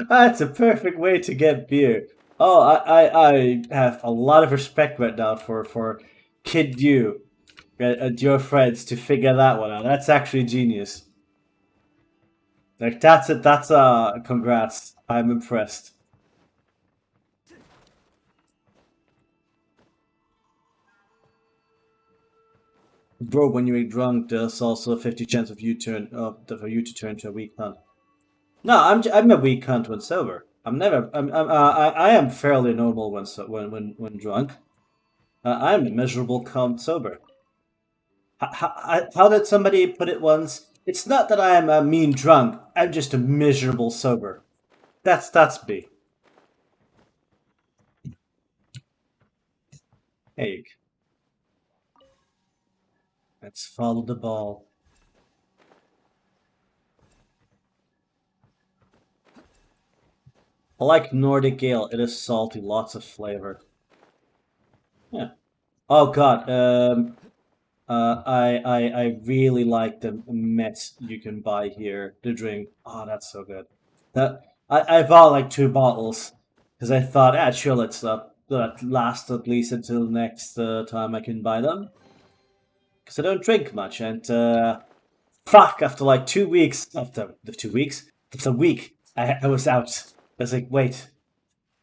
That's a perfect way to get beer. Oh, I have a lot of respect right now for Kid You and your friends to figure that one out. That's actually genius. Like that's it. That's congrats. I'm impressed. Bro, when you're drunk, there's also a 50 chance of you for you to turn to a weak cunt. No, I'm a weak cunt when sober. I am fairly normal when drunk. I'm a miserable cunt sober. How did somebody put it once? It's not that I am a mean drunk. I'm just a miserable sober. That's me. Hey. Let's follow the ball. I like Nordic Ale. It is salty, lots of flavor. Yeah. Oh god. I really like the mess you can buy here. The drink. Oh, that's so good. That I bought like 2 bottles because I thought, sure, let's that last at least until next time I can buy them. Because I don't drink much, and fuck, after like 2 weeks, after the 2 weeks, after a week, I was out. I was like, wait,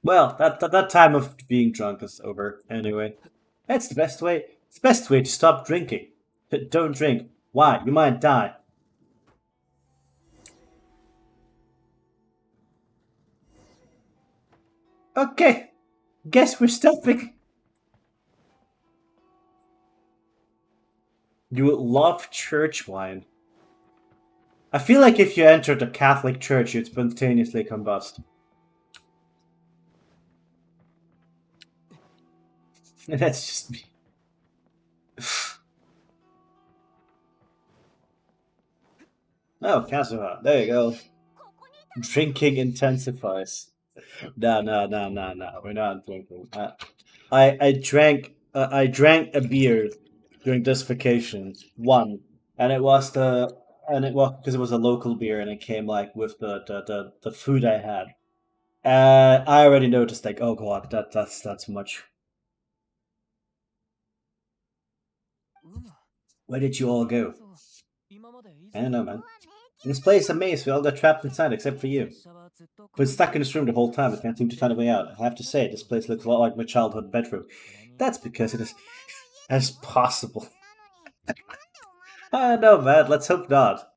well, that time of being drunk is over anyway. That's the best way. It's the best way to stop drinking. Don't drink. Why? You might die. Okay, guess we're stopping. You love church wine. I feel like if you entered a Catholic church, you'd spontaneously combust. That's just me. Oh, Kazuha. There you go. Drinking intensifies. No, no, no, no, no. We're not drinking. I drank a beer during this vacation. One, and it was because it was a local beer and it came like with the food I had. I already noticed like, oh god, that's much. Where did you all go? I don't know, man. This place is a maze. We all got trapped inside except for you. Been stuck in this room the whole time. I can't seem to find a way out. I have to say, this place looks a lot like my childhood bedroom. That's because it is as possible. I don't know, man. Let's hope not.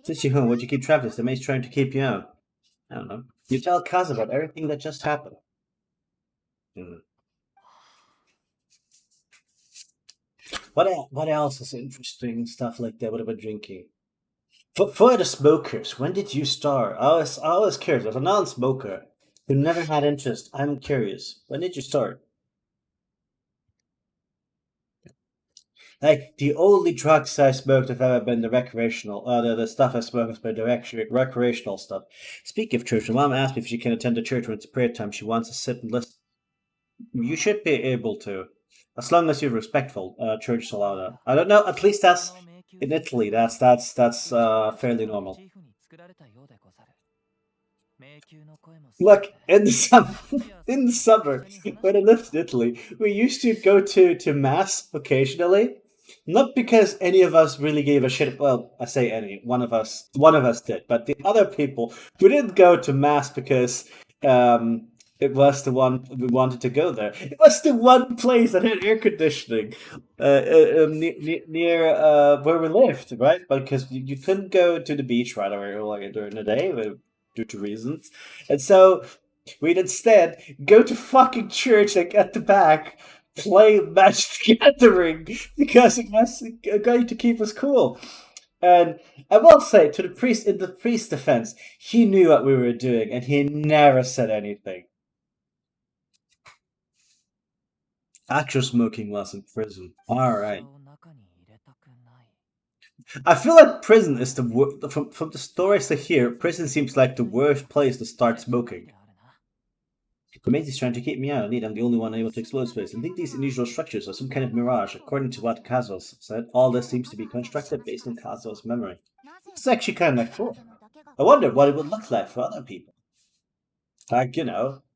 Since you're home, why'd you keep trapped? Is the maze trying to keep you out? I don't know. You tell Kaz about everything that just happened. What else is interesting stuff like that? What about drinking? For the smokers, when did you start? I was curious. As a non-smoker who never had interest, I'm curious. When did you start? Like the only drugs I smoked have ever been the recreational. The stuff I smoked has been the recreational stuff. Speaking of church, my mom asked me if she can attend the church when it's prayer time. She wants to sit and listen. You should be able to, as long as you're respectful. Church allow that. I don't know. At least that's in Italy. That's fairly normal. Look, in the summer, in the summer, when I lived in Italy, we used to go to mass occasionally. Not because any of us really gave a shit. Well, I say any. One of us did, but the other people, we didn't go to mass because it was the one we wanted to go there. It was the one place that had air conditioning near where we lived, right? Because you couldn't go to the beach right away like during the day due to reasons, and so we'd instead go to fucking church like at the back, play Magic the Gathering because it was going to keep us cool. And I will say to the priest, in the priest's defense, he knew what we were doing and he never said anything. Actual smoking was in prison. All right. I feel like prison is the worst. From the stories I hear, prison seems like the worst place to start smoking. Is trying to keep me out. Indeed, I'm the only one able to explore space. I think these unusual structures are some kind of mirage. According to what Kazos said, all this seems to be constructed based on Kazos' memory. It's actually kind of cool. I wonder what it would look like for other people. Like,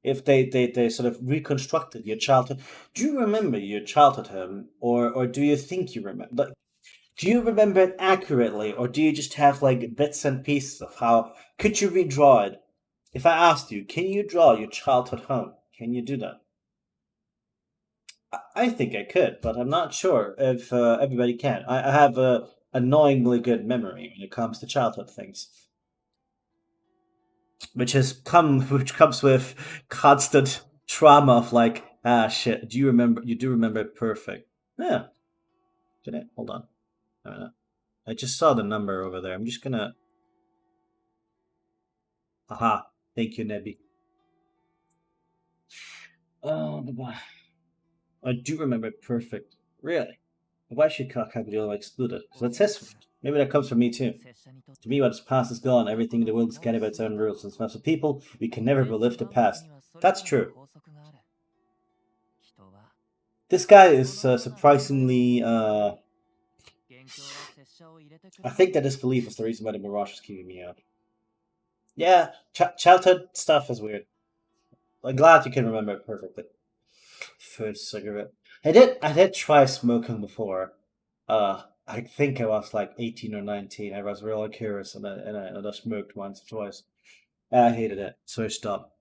if they sort of reconstructed your childhood. Do you remember your childhood home? Or do you think you remember? Like, do you remember it accurately? Or do you just have, like, bits and pieces of how... Could you redraw it? If I asked you, can you draw your childhood home? Can you do that? I think I could, but I'm not sure if everybody can. I have a annoyingly good memory when it comes to childhood things, which comes with constant trauma of like, shit. Do you remember? You do remember it perfect. Yeah. Did it? Hold on. I just saw the number over there. I'm just gonna. Aha. Thank you, Nebby. Oh, I do remember it perfect. Really? Why should Kakaguryo excluded? Because that's his. Maybe that comes from me too. To me, what is past is gone. Everything in the world is guided by its own rules. And as a people, we can never relive the past. That's true. This guy is surprisingly. I think that his belief is the reason why the Mirage is keeping me out. Yeah, childhood stuff is weird. I'm glad you can remember it perfectly. First cigarette. I did try smoking before. I think I was like 18 or 19. I was really curious and I smoked once or twice. I hated it, so I stopped.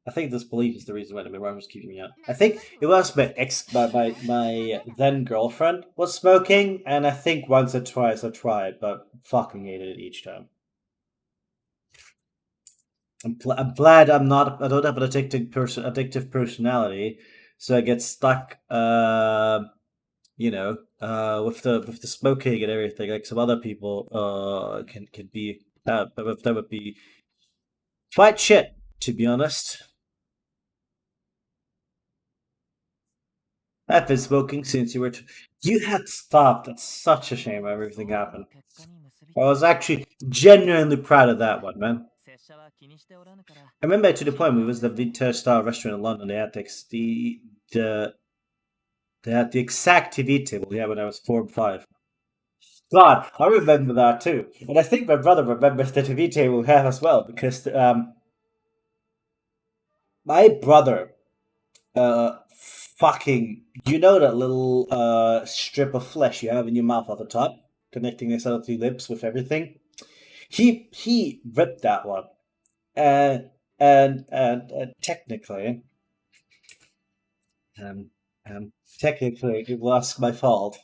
I think this belief is the reason why the Mirage was keeping me out. I think it was my then girlfriend was smoking, and I think once or twice I tried, but fucking hated it each time. I'm glad I don't have an addictive personality, so I get stuck. With the smoking and everything, like some other people can be. That would be quite shit, to be honest. I've been smoking since you were. You had stopped. That's such a shame. Everything happened. I was actually genuinely proud of that one, man. I remember to the point we was the Winter-style restaurant in London. The they had the exact TV table we had when I was 4 and 5. God, I remember that too, and I think my brother remembers the TV table we have as well because my brother fucking, you know that little strip of flesh you have in your mouth at the top, connecting his other two lips with everything. He ripped that one, and and technically, um, technically it was my fault.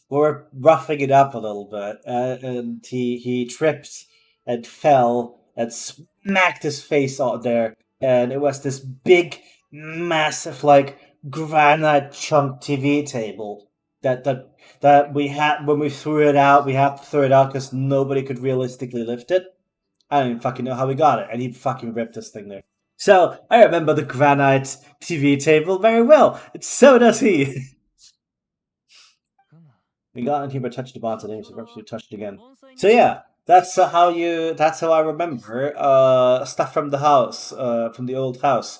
We were roughing it up a little bit, and he tripped and fell and smacked his face out there, and it was this big, massive, like granite chunk TV table that we had when we threw it out. We had to throw it out because nobody could realistically lift it. I don't even fucking know how we got it, and he fucking ripped this thing there. So I remember the granite TV table very well, and so does he. We got into here but touched the bottom today, so perhaps we touched it again. So yeah, that's how I remember stuff from the house, from the old house.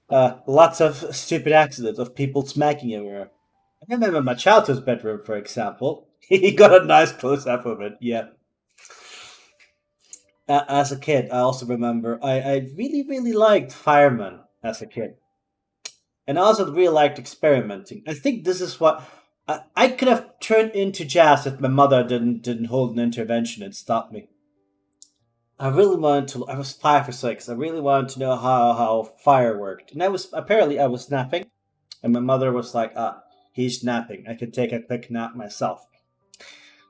Lots of stupid accidents of people smacking everywhere. I remember my childhood's bedroom, for example. He got a nice close up of it, yeah. As a kid, I also remember I really, really liked firemen as a kid. And I also really liked experimenting. I think this is what I could have turned into jazz if my mother didn't hold an intervention and stop me. I really wanted to. I was 5 or 6. I really wanted to know how fire worked, and I was napping, and my mother was like, "Ah, he's napping. I could take a quick nap myself."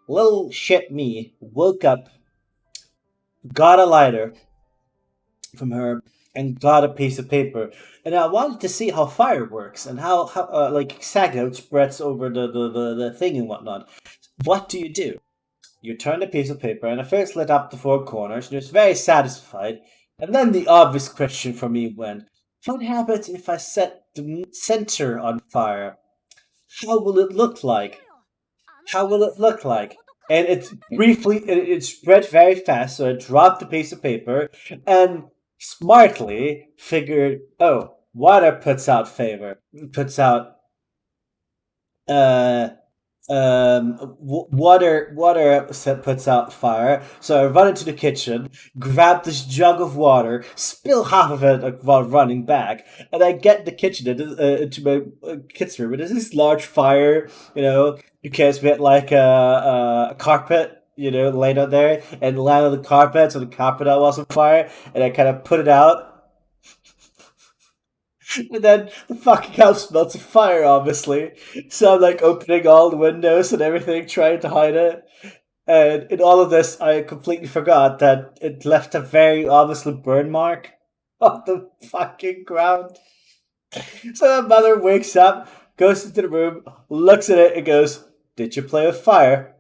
Little shit me woke up, got a lighter from her, and got a piece of paper, and I wanted to see how fire works and how like exactly how it spreads over the thing and whatnot. What do? You turned a piece of paper and I first lit up the 4 corners and was very satisfied. And then the obvious question for me went, what happens if I set the center on fire? How will it look like? How will it look like? And it spread very fast, so I dropped the piece of paper and smartly figured, oh, water puts out uh puts out fire. So I run into the kitchen, grab this jug of water, spill half of it while running back, and I get in the kitchen into my kids' room. And there's this large fire, because we had like a carpet, laid out there, and landed on the carpet, so the carpet was on fire, and I kind of put it out. And then the fucking house smells of fire, obviously. So I'm like opening all the windows and everything, trying to hide it. And in all of this, I completely forgot that it left a very obviously burn mark on the fucking ground. So my mother wakes up, goes into the room, looks at it, and goes, "Did you play with fire?"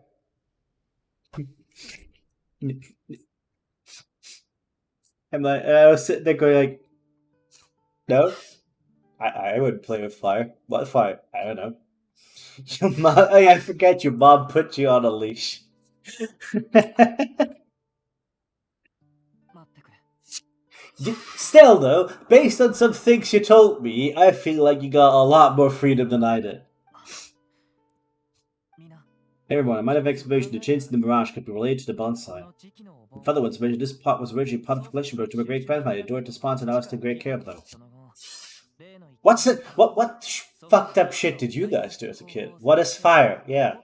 I'm like, I was sitting there going like, "No, I wouldn't play with fire. What fire? I don't know." Your mom, I forget your mom put you on a leash. Still, though, based on some things you told me, I feel like you got a lot more freedom than I did. Everyone, a minor excavation to change the mirage could be related to the bonsai. My father once mentioned this pot was originally part of the collection brought to my great grandmother. He adored the spawns and I was taking great care of them. What's it? What fucked up shit did you guys do as a kid? What is fire? Yeah.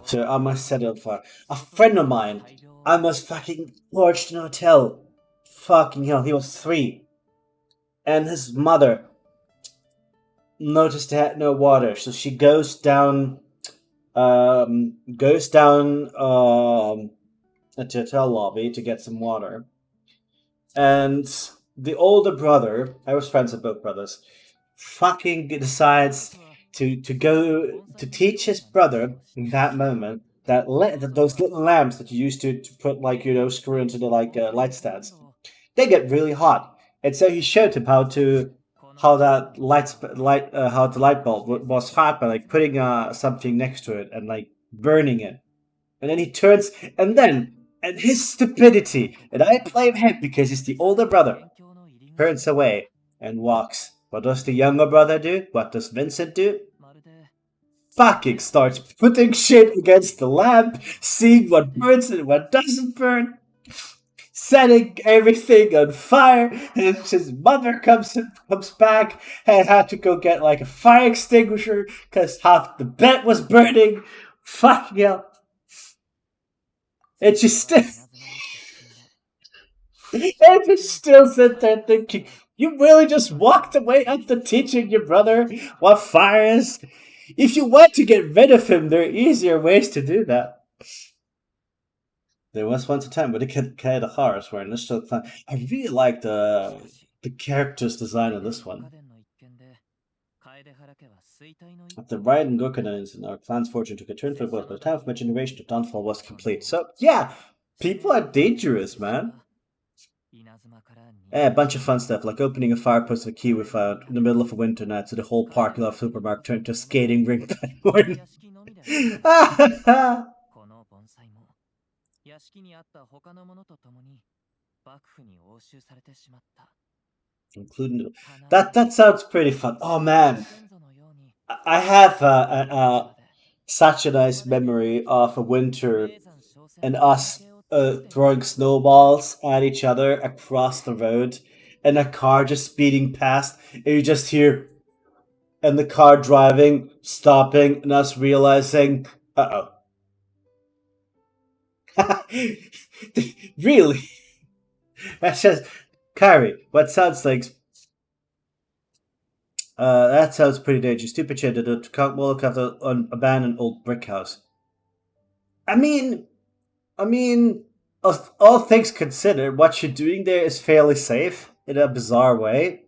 So I must set it on fire. A friend of mine, I was fucking torched in a hotel. Fucking hell, he was 3. And his mother noticed they had no water, so she goes down at the hotel lobby to get some water. And the older brother, I was friends with both brothers, fucking decides to go to teach his brother in that moment that those little lamps that you used to put screw into the light stands, they get really hot, and so he showed him how the light bulb was hot by putting something next to it and burning it, and then he turns and his stupidity, and I blame him because he's the older brother, turns away and walks. What does the younger brother do? What does Vincent do? Fucking starts putting shit against the lamp, seeing what burns and what doesn't burn, setting everything on fire, and his mother comes back and had to go get a fire extinguisher because half the bed was burning. Fucking hell. And she still sit there thinking, you really just walked away after teaching your brother what fire is? If you want to get rid of him, there are easier ways to do that. There was once a time where the kid of horrors were initial plan. I really like the character's design of this one. After Riot and Gokunin and our clan's fortune took a turn for the worse, by the time of my generation, the downfall was complete. So, yeah, people are dangerous, man. A bunch of fun stuff, like opening a fireplace with a key we found in the middle of a winter night, so the whole parking lot of Supermarket turned into a skating rink that morning. Including that sounds pretty fun. Oh man, I have such a nice memory of a winter and us throwing snowballs at each other across the road, and a car just speeding past, and you just hear, and the car driving, stopping, and us realizing, really? That's just, Kyrie, what sounds like... that sounds pretty dangerous. Stupid shit to do. Count Molotov on abandoned old brick house. I mean, all things considered, what you're doing there is fairly safe in a bizarre way.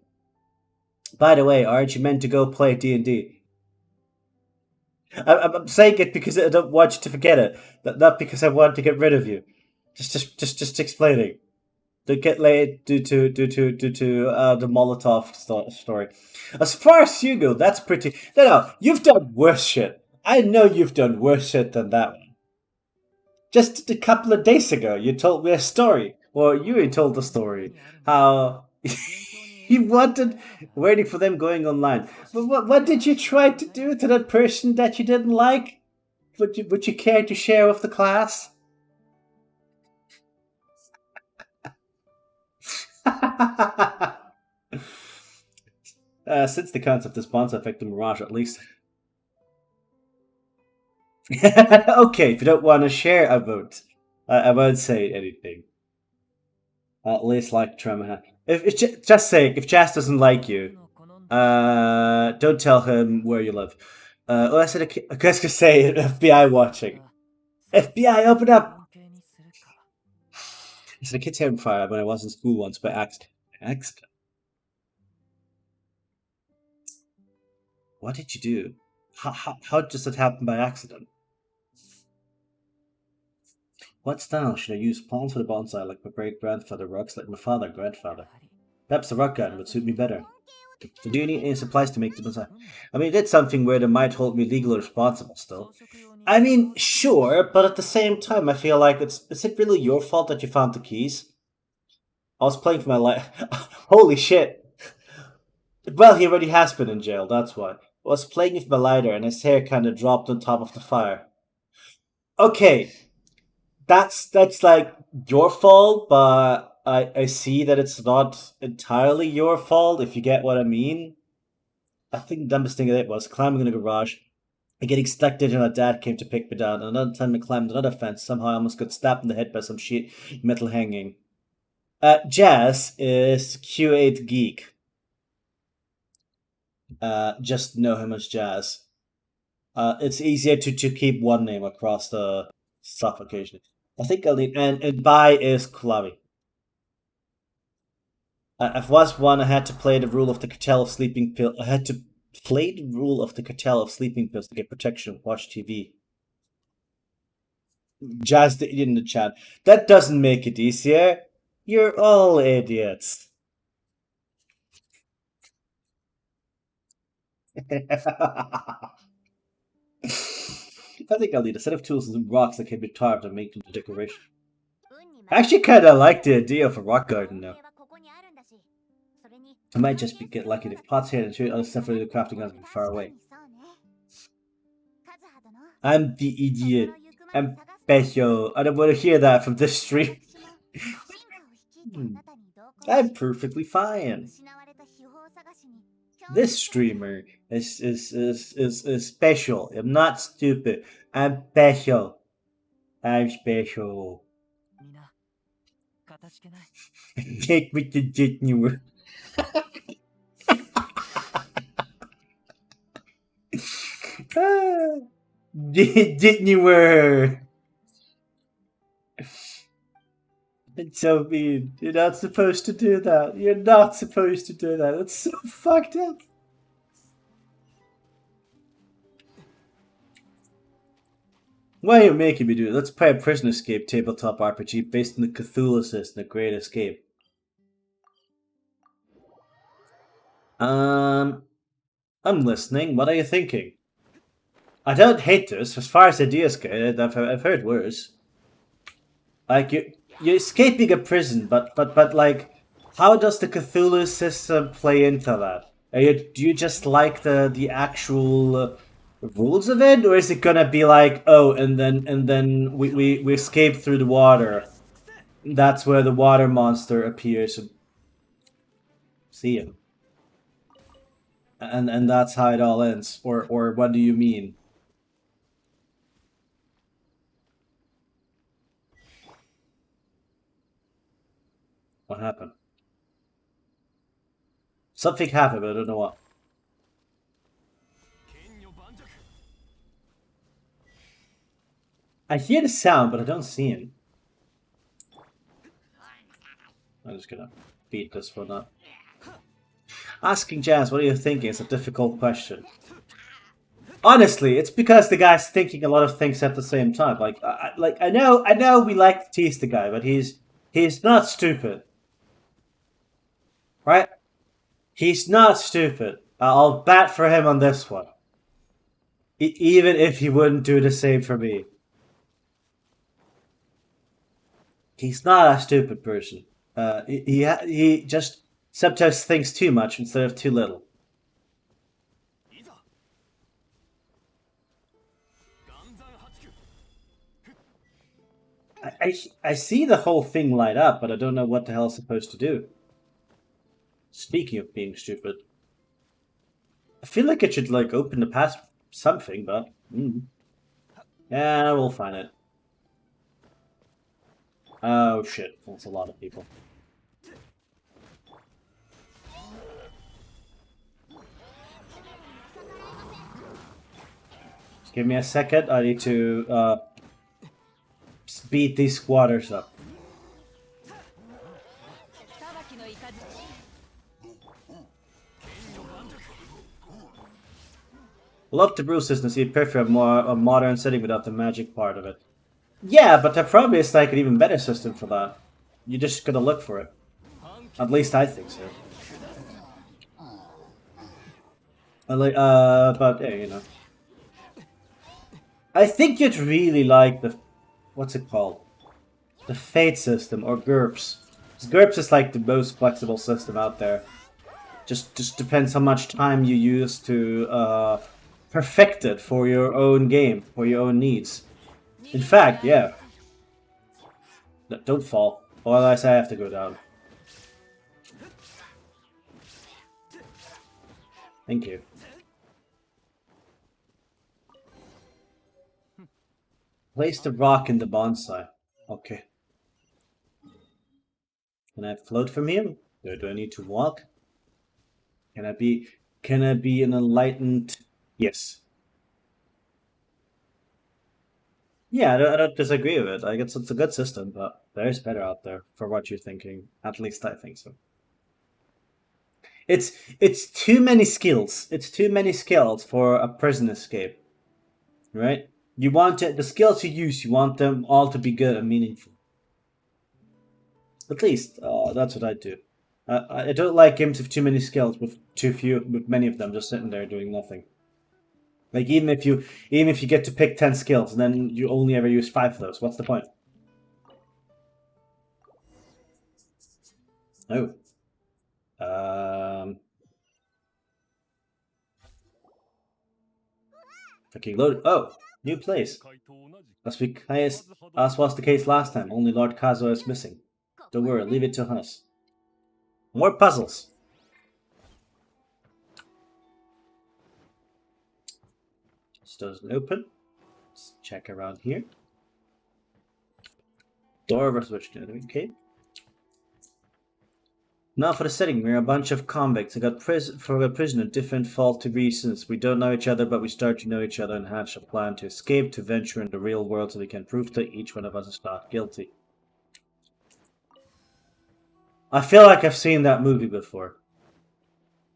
By the way, aren't you meant to go play D&D? I'm saying it because I don't want you to forget it, not because I want to get rid of you. Just explaining. Don't get laid due to the Molotov story. As far as you go, that's pretty. No, you've done worse shit. I know you've done worse shit than that one. Just a couple of days ago, you told me a story. Or you told the story. How you wanted waiting for them going online. But what did you try to do to that person that you didn't like? Would you care to share with the class? Since the concept of sponsor affect the Mirage, at least. Okay, if you don't want to share, I won't. I won't say anything. At least like Tremor. Just say, if Jazz doesn't like you, don't tell him where you live. I said, I was gonna say FBI watching. FBI, open up! I said, a kid's having fire when I was in school once by accident. What did you do? How does that happen by accident? What style should I use? Plans for the bonsai like my great-grandfather, rocks like my father and grandfather. Perhaps the rock garden would suit me better. So do you need any supplies to make the bonsai? I mean, that's something where they might hold me legally responsible still. I mean, sure, but at the same time, I feel like is it really your fault that you found the keys? I was playing for my life. Holy shit! Well, he already has been in jail, that's why. I was playing with my lighter and his hair kind of dropped on top of the fire. Okay, that's like your fault, but I see that it's not entirely your fault, if you get what I mean. I think the dumbest thing I did was climbing in a garage and getting stuck there until my dad came to pick me down. And another time I climbed another fence, somehow I almost got stabbed in the head by some sheet metal hanging. Jazz is Q8 Geek. Just know him as Jazz. It's easier to keep one name across the stuff occasionally. I think I'll need, and Bai is Kulavi. If was one, I had to play the rule of the cartel of sleeping pill. I had to play the rule of the cartel of sleeping pills to get protection, watch TV. Jazz the idiot in the chat. That doesn't make it easier. You're all idiots. I think I'll need a set of tools and some rocks that can be carved and made into decoration. I actually kind of like the idea of a rock garden now. I might just get lucky if pots here and shoot other stuff for the crafting guns from far away. I'm the idiot. I'm special. I don't want to hear that from this stream. I'm perfectly fine. This streamer is special. I'm not stupid. I'm special. I'm special. Take me to Disney World. Disney World. It's so mean. You're not supposed to do that. You're not supposed to do that. It's so fucked up. Why are you making me do it? Let's play a Prison Escape tabletop RPG based on the Cthulhu system, The Great Escape. I'm listening. What are you thinking? I don't hate this. As far as ideas go, I've heard worse. Like you're escaping a prison, but like, how does the Cthulhu system play into that? Do you just like the actual rules of it, or is it gonna be like, oh, and then we escape through the water? That's where the water monster appears. See him. And that's how it all ends, or what do you mean? What happened? Something happened, but I don't know what. I hear the sound, but I don't see him. I'm just gonna beat this for that. Asking Jazz, what are you thinking? It's a difficult question. Honestly, it's because the guy's thinking a lot of things at the same time. I know we like to tease the guy, but he's not stupid. Right? He's not stupid. I'll bat for him on this one. Even if he wouldn't do the same for me. He's not a stupid person. He just sometimes thinks too much instead of too little. I see the whole thing light up, but I don't know what the hell it's supposed to do. Speaking of being stupid, I feel like it should like open the past something, but yeah, we'll find it. Oh shit, that's a lot of people. Just give me a second, I need to beat these squatters up. Love the brew system, so you'd prefer a modern setting without the magic part of it. Yeah, but there probably is like an even better system for that. You just gotta look for it. At least I think so. But yeah, you know. I think you'd really like the, what's it called? The Fate system, or GURPS. GURPS is like the most flexible system out there. Just depends how much time you use to perfect it for your own game, for your own needs. In fact, yeah. Don't fall, otherwise I have to go down. Thank you. Place the rock in the bonsai. Okay. Can I float from here? Do I need to walk? Can I be an enlightened? Yes. Yeah, I don't disagree with it. I guess it's a good system, but there's better out there for what you're thinking. At least I think so. It's too many skills. It's too many skills for a prison escape, right? You want the skills you use. You want them all to be good and meaningful. At least that's what I do. I don't like games with too many skills with many of them just sitting there doing nothing. Like even if you get to pick 10 skills and then you only ever use 5 of those, what's the point? Oh. Fucking load. Oh, new place. As was the case last time, only Lord Kazuo is missing. Don't worry, leave it to us. More puzzles. This doesn't open. Let's check around here. Door was switched to. Okay. Now for the setting, we're a bunch of convicts. I got prison at different faulty reasons. We don't know each other, but we start to know each other and hatch a plan to escape, to venture in the real world so we can prove that each one of us is not guilty. I feel like I've seen that movie before.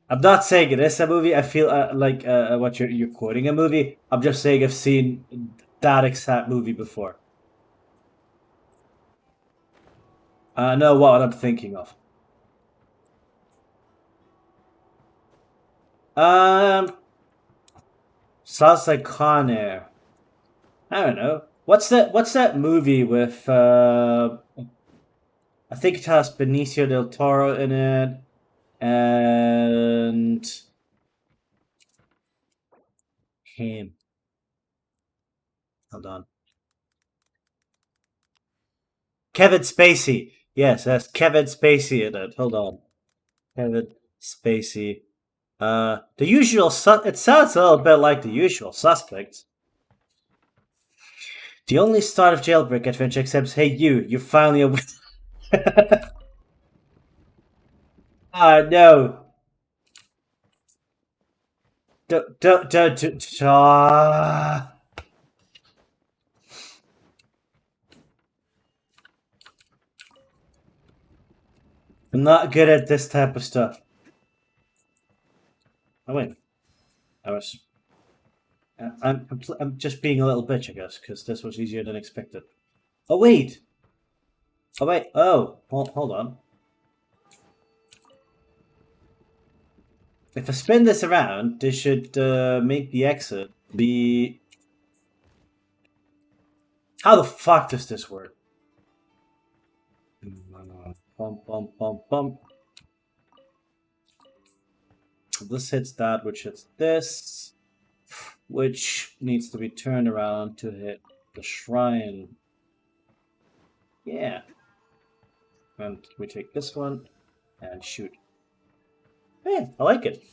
I'm not saying it is a movie. I feel like what you're quoting a movie. I'm just saying I've seen that exact movie before. I know what I'm thinking of. Sounds like Con Air. I don't know. What's that movie with I think it has Benicio del Toro in it and him. Hold on. Kevin Spacey. Yes, that's Kevin Spacey in it. Hold on. Kevin Spacey. The usual it sounds a little bit like The Usual Suspects. The only start of Jailbreak adventure except, hey you finally a no. Don't. I'm not good at this type of stuff. Oh wait, I'm just being a little bitch, I guess, because this was easier than expected. Oh wait. Oh, hold on. If I spin this around, this should make the exit be... How the fuck does this work? Bump. This hits that, which hits this, which needs to be turned around to hit the shrine. Yeah. And we take this one and shoot. Hey, I like it.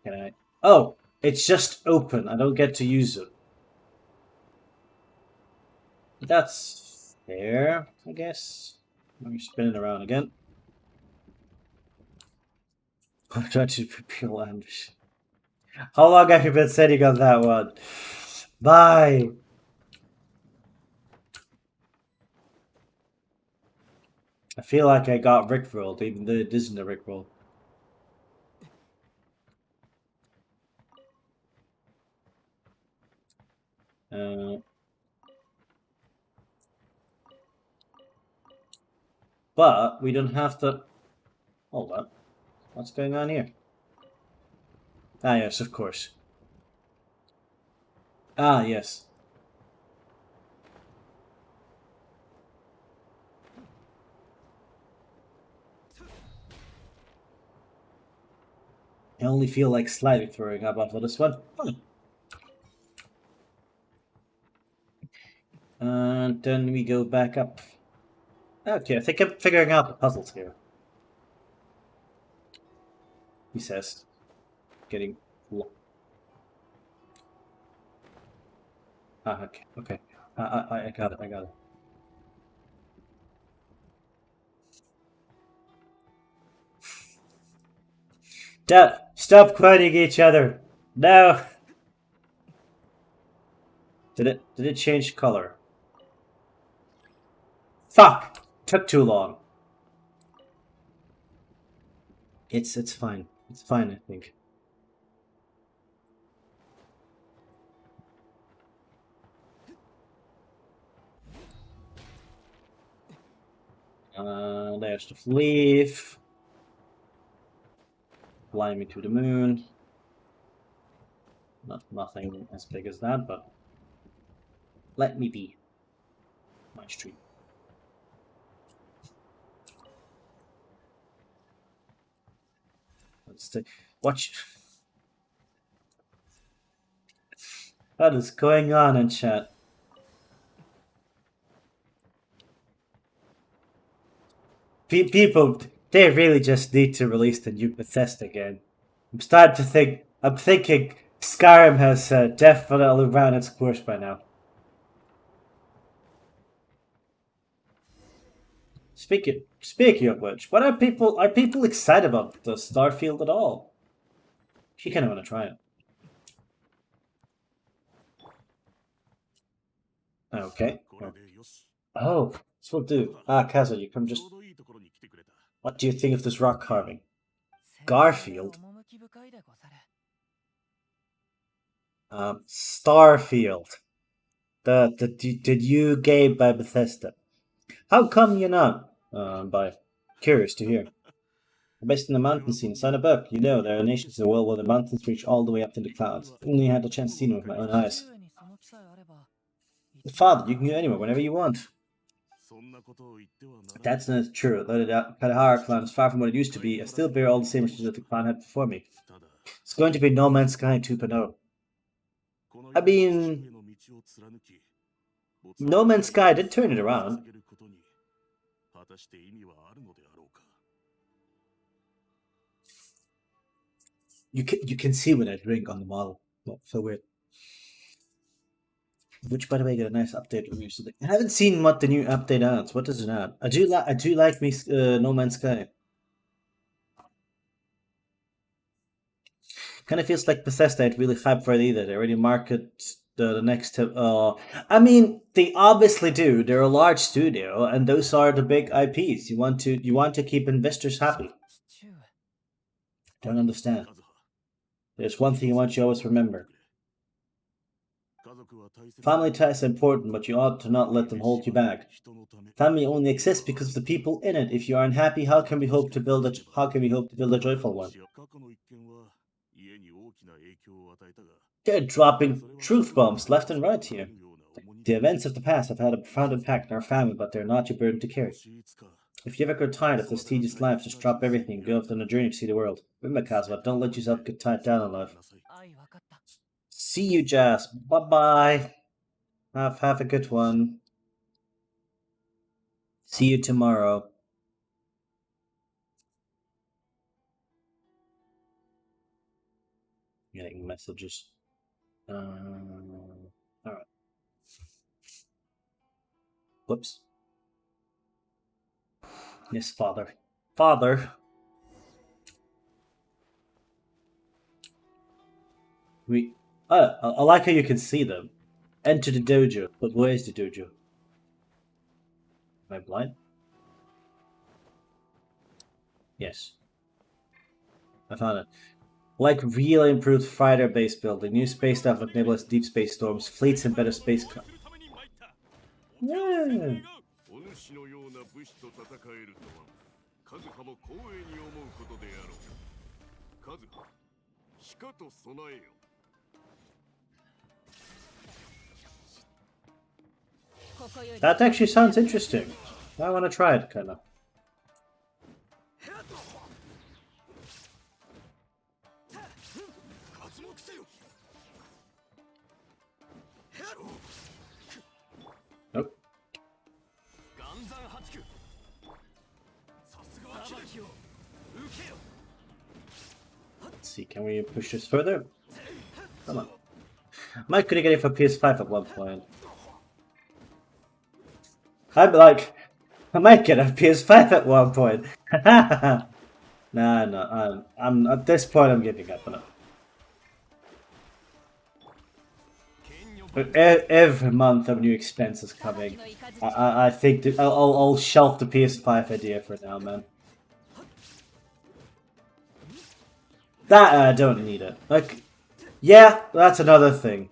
Can I? Oh, it's just open. I don't get to use it. That's fair, I guess. Let me spin it around again. I'm trying to peel ambush. How long have you been sitting on that one? Bye. I feel like I got rickrolled, even though it isn't a rickroll. But we don't have to... Hold on. What's going on here? Ah, yes, of course. Ah, yes. I only feel like slightly throwing up after this one. And then we go back up. Okay, I think I'm figuring out the puzzles here. He says, getting. Ah, okay, okay. I got it. I got it. Stop quoting each other. No. Did it change color? Fuck! Took too long. It's fine. It's fine, I think. There's the leaf. Fly me to the moon. Nothing as big as that, but let me be. My street. Let's take. Watch. What is going on in chat? People, they really just need to release the new Bethesda game. I'm starting to think. I'm thinking Skyrim has definitely run its course by now. Speaking of which, what are people excited about the Starfield at all? She kind of want to try it. Okay. Oh, this will do. Ah, Kaza, you come just. What do you think of this rock carving? Garfield. Starfield. The new game by Bethesda. How come you're not? By curious to hear. Based in the mountain scene, sign a book. You know, there are nations in the world where the mountains reach all the way up to the clouds. Only had the chance to see them with my own eyes. Father, you can go anywhere whenever you want. That's not true. Though the Kalahara clan is far from what it used to be, I still bear all the same issues that the clan had before me. It's going to be No Man's Sky 2.0. I mean, No Man's Sky did turn it around. You can see when I drink on the model. Oh, so weird. Which, by the way, got a nice update review. So I haven't seen what the new update adds. What does it add? I do like me No Man's Sky. Kind of feels like Bethesda ain't really hyped for it either. They already market the next. I mean, they obviously do. They're a large studio, and those are the big IPs. You want to keep investors happy. Don't understand. There's one thing I want you to always remember. Family ties are important, but you ought to not let them hold you back. Family only exists because of the people in it. If you are unhappy, how can we hope to build a joyful one? They're dropping truth bombs left and right here. The events of the past have had a profound impact on our family, but they're not your burden to carry. If you ever grow tired of this tedious life, just drop everything and go on a journey to see the world. Remember, Kazuma, don't let yourself get tied down in life. See you, Jazz. Bye-bye. Have a good one. See you tomorrow. Getting messages. Alright. Whoops. Yes, father. Father! I like how you can see them. Enter the dojo, but where's the dojo? Am I blind? Yes. I found it. Like real improved fighter base building, new space stuff that enables deep space storms, fleets, and better space. Yeah. That actually sounds interesting. I want to try it, kind of. Nope. Let's see, can we push this further? Come on. Might could get it for PS5 at one point. I'm like, I might get a PS5 at one point. No, I'm at this point. I'm giving up on it. But every month of new expenses coming. I think that I'll shelf the PS5 idea for now, man. That I don't need it. Like, yeah, that's another thing.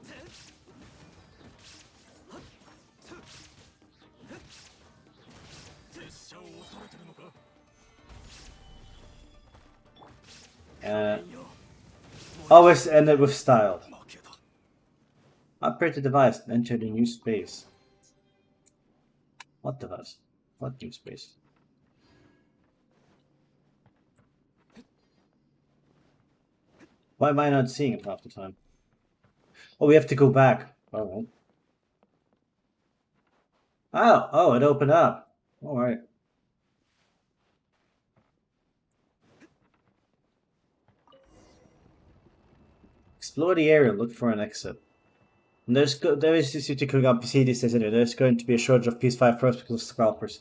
Always end it with style. Upgrade the device and enter the new space. What device? What new space? Why am I not seeing it half the time? Oh, we have to go back. Alright. Oh, it opened up. Alright. Explore the area, look for an exit. And there is just to click up see this isn't it? There's going to be a shortage of PS5 Pros because of scalpers.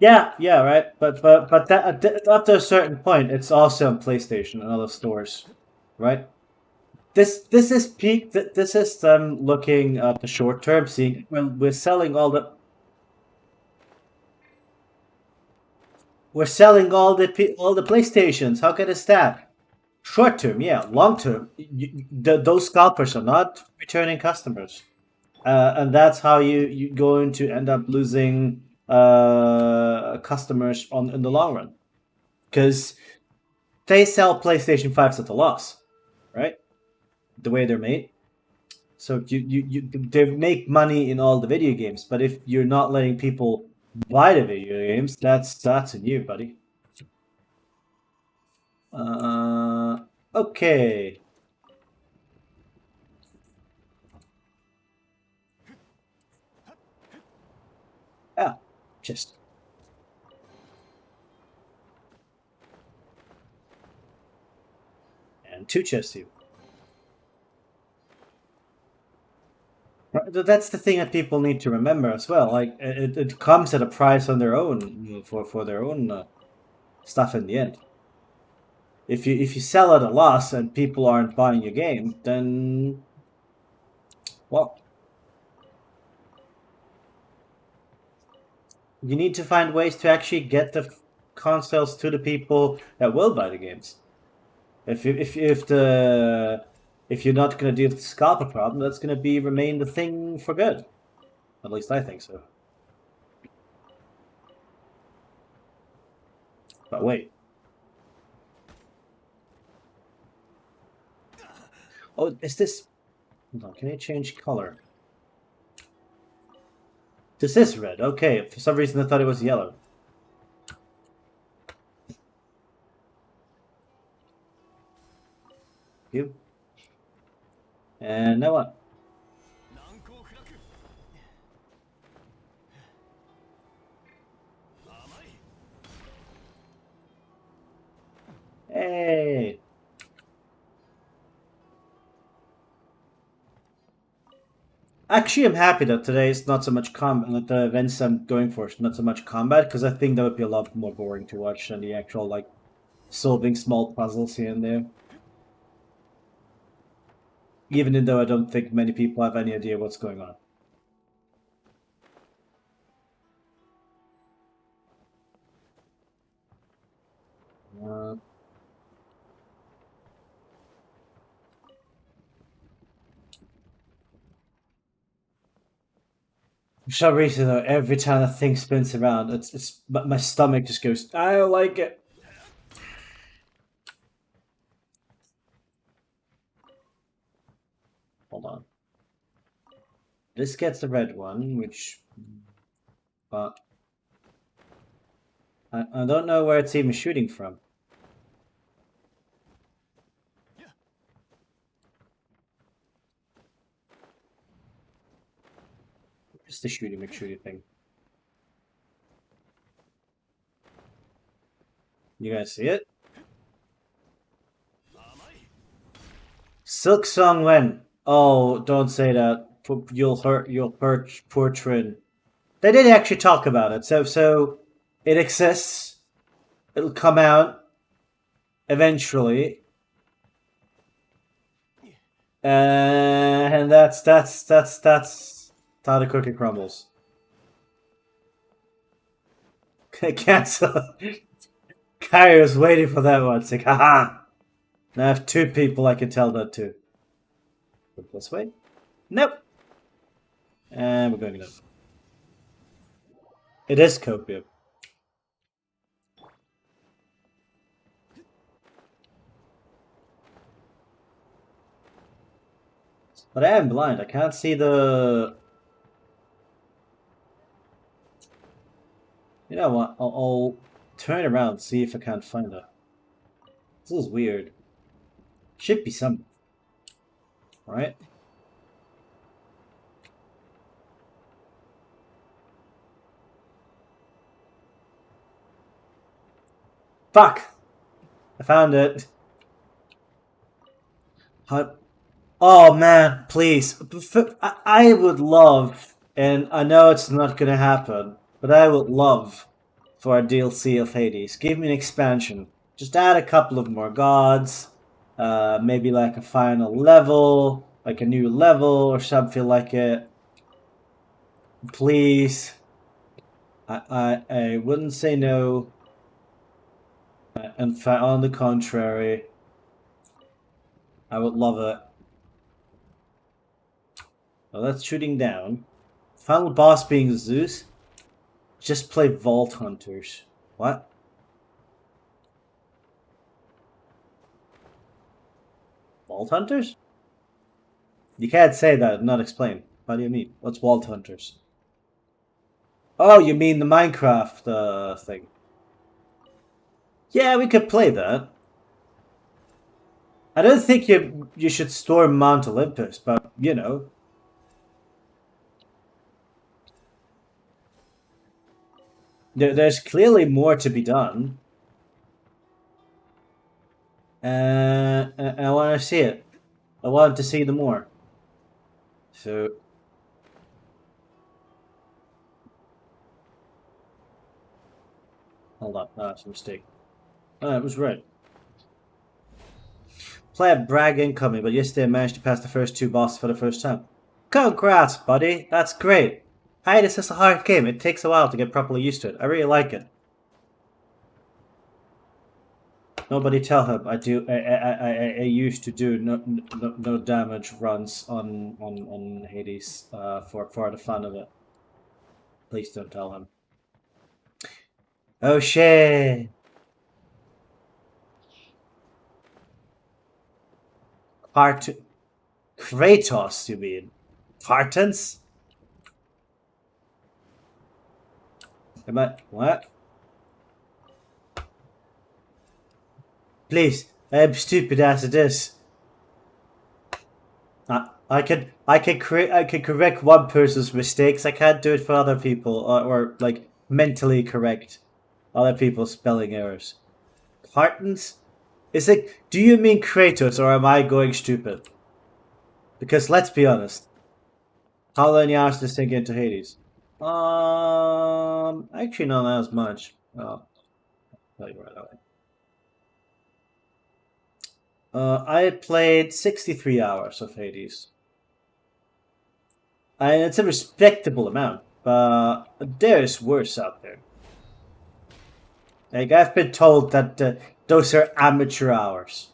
Yeah, right. But that, after a certain point, it's also on PlayStation and other stores, right? This is peak. This is them looking at the short term, seeing well, we're selling all the PlayStations. How good is that? Short term, yeah. Long term, those scalpers are not returning customers, and that's how you're going to end up losing customers in the long run, because they sell PlayStation 5s at a loss, right? The way they're made. So they make money in all the video games, but if you're not letting people buy the video games, that's on you, buddy. Okay. Ah, chest. And 2 chests here. That's the thing that people need to remember as well. Like it comes at a price on their own for their own stuff in the end. If you sell at a loss and people aren't buying your game, then well, you need to find ways to actually get the consoles to the people that will buy the games. If you're not going to deal with the scalper problem, that's going to remain the thing for good. At least I think so. But wait. Oh, is this... Hold on, can I change color? This is red. Okay, for some reason I thought it was yellow. You. And now what? Hey! Actually, I'm happy that today is not so much combat, that the events I'm going for is not so much combat, because I think that would be a lot more boring to watch than the actual, like, solving small puzzles here and there. Even though I don't think many people have any idea what's going on. For some reason, though, every time the thing spins around, my stomach just goes, I don't like it. Hold on. This gets the red one, which but I don't know where it's even shooting from. Where's the shooty thing? You guys see it? Silk Song Wen. Oh, don't say that. You'll hurt poor Trin. They did actually talk about it. So it exists. It'll come out eventually. And that's how the cookie crumbles. Cancel. Kyrie was waiting for that one. It's like, haha. Now I have two people I can tell that to. Look this way. Nope. And we're going up. It is copium. But I am blind. I can't see the... You know what? I'll turn around and see if I can't find her. This is weird. Should be some... Right? Fuck! I found it. Oh man, please. I would love, and I know it's not gonna happen, but I would love for a DLC of Hades. Give me an expansion. Just add a couple of more gods. Maybe like a final level, like a new level or something like it. Please. I wouldn't say no. In fact, on the contrary, I would love it. Well, that's shooting down. Final boss being Zeus. Just play Vault Hunters. What? Vault Hunters? You can't say that and not explain. What do you mean? What's Vault Hunters? Oh, you mean the Minecraft thing. Yeah, we could play that. I don't think you should storm Mount Olympus, but, you know. There's clearly more to be done. And I want to see it. I want to see the more. So... Hold on, that's a mistake. Oh, it was right. Player brag incoming, but yesterday I managed to pass the first two bosses for the first time. Congrats, buddy! That's great! Hey, this is a hard game. It takes a while to get properly used to it. I really like it. Nobody tell him I do. I used to do no damage runs on Hades for the fun of it. Please don't tell him. Oh shit! Kratos, you mean? Spartans? Am I... What? Please, I am stupid as it is. I can correct one person's mistakes. I can't do it for other people, or like mentally correct other people's spelling errors. Spartans? Is it? Do you mean Kratos, or am I going stupid? Because let's be honest. How many hours does this thing get into Hades? Actually not as much. Oh, I'll tell you right away. I played 63 hours of Hades. And it's a respectable amount, but there's worse out there. Like, I've been told that those are amateur hours.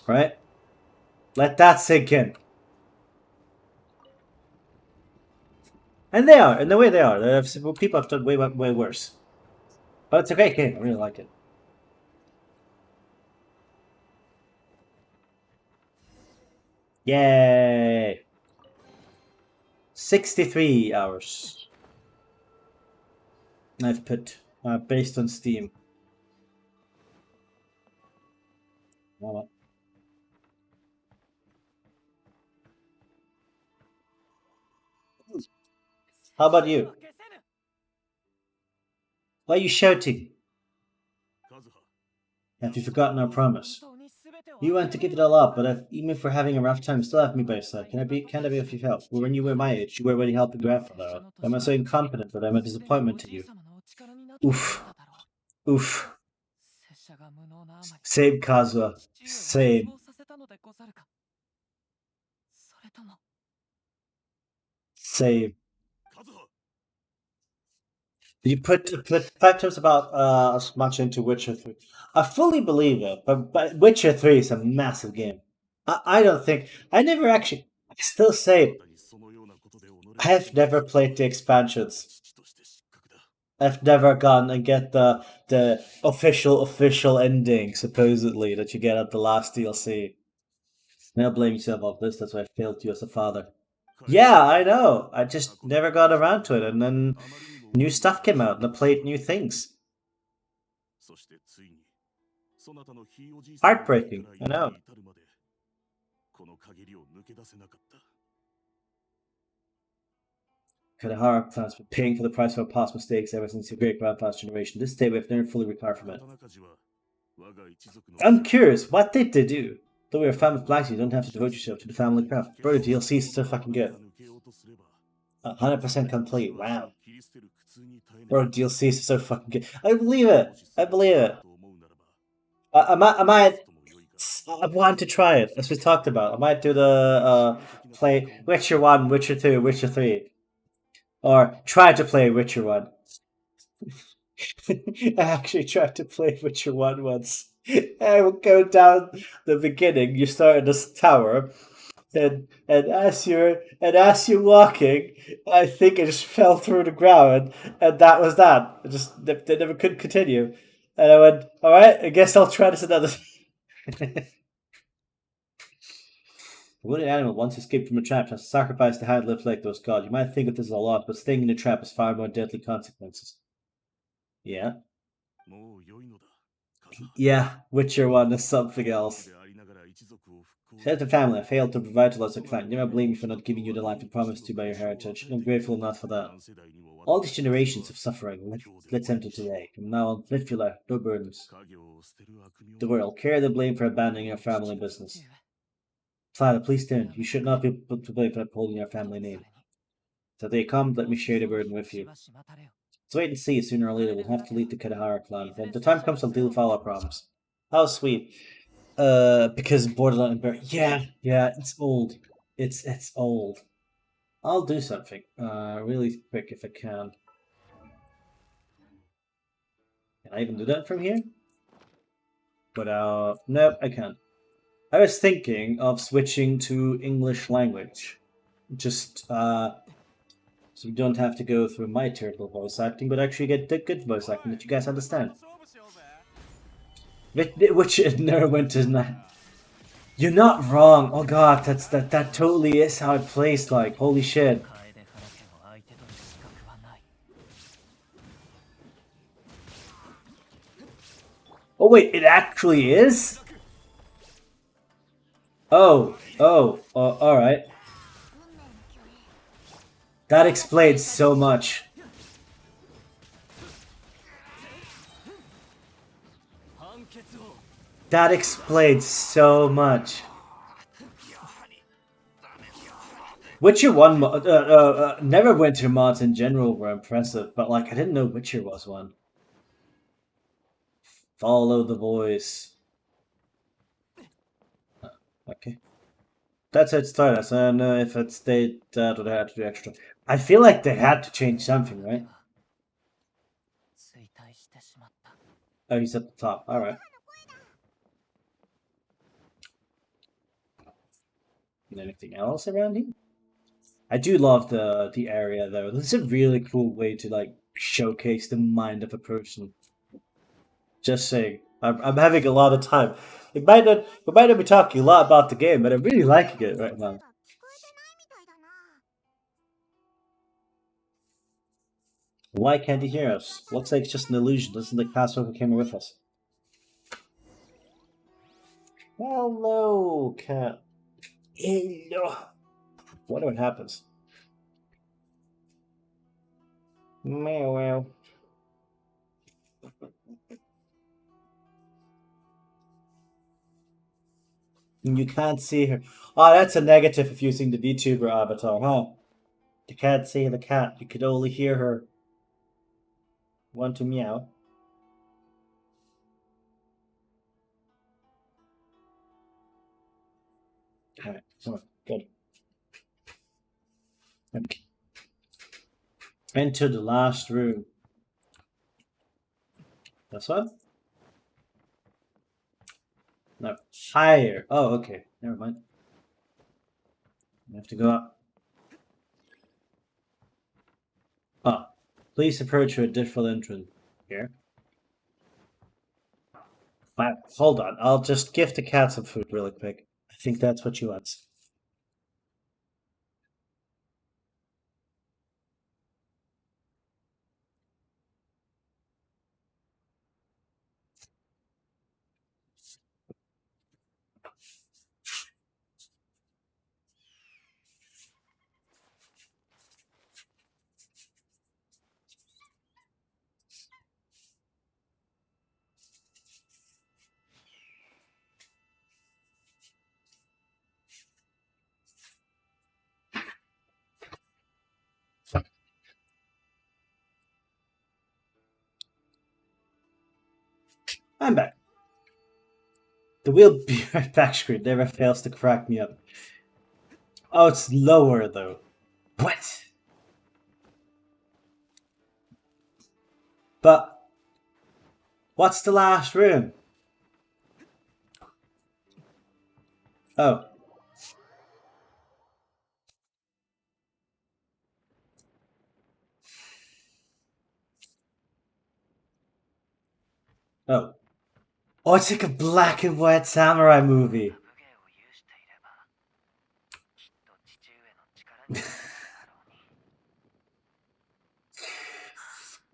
Right? Let that sink in. And they are, in the way they are. People have done way worse. But it's a great game. I really like it. Yay! 63 hours. I've put based on Steam. Well, how about you? Why are you shouting? Have you forgotten our promise? You want to give it all up, but even if we're having a rough time, still have me by your side. Can't I be of your help? When you were my age, you were already helping grandfather out. Am I so incompetent that I'm a disappointment to you? Oof. Oof. Same, Kazuha. Same. Same. You put factors about as much into Witcher 3. I fully believe it, but Witcher 3 is a massive game. I don't think I never actually I still say I have never played the expansions. I've never gone and get the official ending, supposedly, that you get at the last DLC. Now blame yourself off this, that's why I failed you as a father. Yeah, I know. I just never got around to it, and then new stuff came out, and I played new things. Heartbreaking, I know. Kadahara plans for paying for the price of our past mistakes ever since your great-grandfather's generation. This day we have never fully recovered from it. I'm curious, what did they do? Though we're a family of blacks, you don't have to devote yourself to the family craft. Bro, the DLC is so fucking good. 100% complete, wow. Bro, DLC is so fucking good. I believe it. I believe it. I want to try it, as we talked about. I might do the play Witcher 1, Witcher 2, Witcher 3. Or try to play Witcher 1. I actually tried to play Witcher 1 once. I would go down the beginning, you start in this tower, and as you're walking, I think I just fell through the ground, and that was that. They never could continue. And I went, alright, I guess I'll try this another A wounded animal once escaped from a trap has to sacrifice to hand live like those gods. You might think of this as a lot, but staying in the trap has far more deadly consequences. Yeah. Yeah, Witcher 1 is something else. Said the family, I failed to revitalize the clan. You never blame me for not giving you the life you promised to by your heritage. I'm grateful enough for that. All these generations of suffering, let's end it today. From now on, live your life, no burdens. The world, carry the blame for abandoning our family business. Clara, please don't. You should not be put to blame for upholding our family name. So they come, let me share the burden with you. Let's wait and see. Sooner or later, we'll have to lead the Kadahara clan. When the time comes, I'll deal with all our problems. How sweet. Because Borderline and yeah, it's old. It's old. I'll do something. Really quick if I can. Can I even do that from here? But nope, I can't. I was thinking of switching to English language. Just so we don't have to go through my terrible voice acting, but actually get the good voice acting that you guys understand. Which never went to night. You're not wrong. Oh god, that totally is how it plays like. Holy shit. Oh wait, it actually is? Oh, alright. That explains so much. That explains so much. Witcher 1 Neverwinter mods in general were impressive, but like I didn't know Witcher was one. Follow the voice. Okay. That's how it started. So I don't know if it stayed that or they had to do extra. I feel like they had to change something, right? Oh, he's at the top. Alright. Anything else around here? I do love the area though. This is a really cool way to like showcase the mind of a person. Just saying. I'm having a lot of time. We might not be talking a lot about the game, but I'm really liking it right now. Why can't he hear us? Looks like it's just an illusion. Doesn't the castle who came with us? Hello, cat. Hello. Wonder what happens. Meow meow. You can't see her. Oh, that's a negative if using the VTuber avatar, huh? You can't see the cat. You could only hear her. Want to meow? Alright, come on, good. Okay. Enter the last room. This one? No, higher. Oh, okay. Never mind. I have to go up. Oh, please approach your default entrance. Here. Wow, hold on. I'll just give the cat some food really quick. I think that's what she wants. I'm back. The wheel be right back screen never fails to crack me up. Oh, it's lower though. What? But what's the last room? Oh. Oh. Oh, it's like a black and white samurai movie.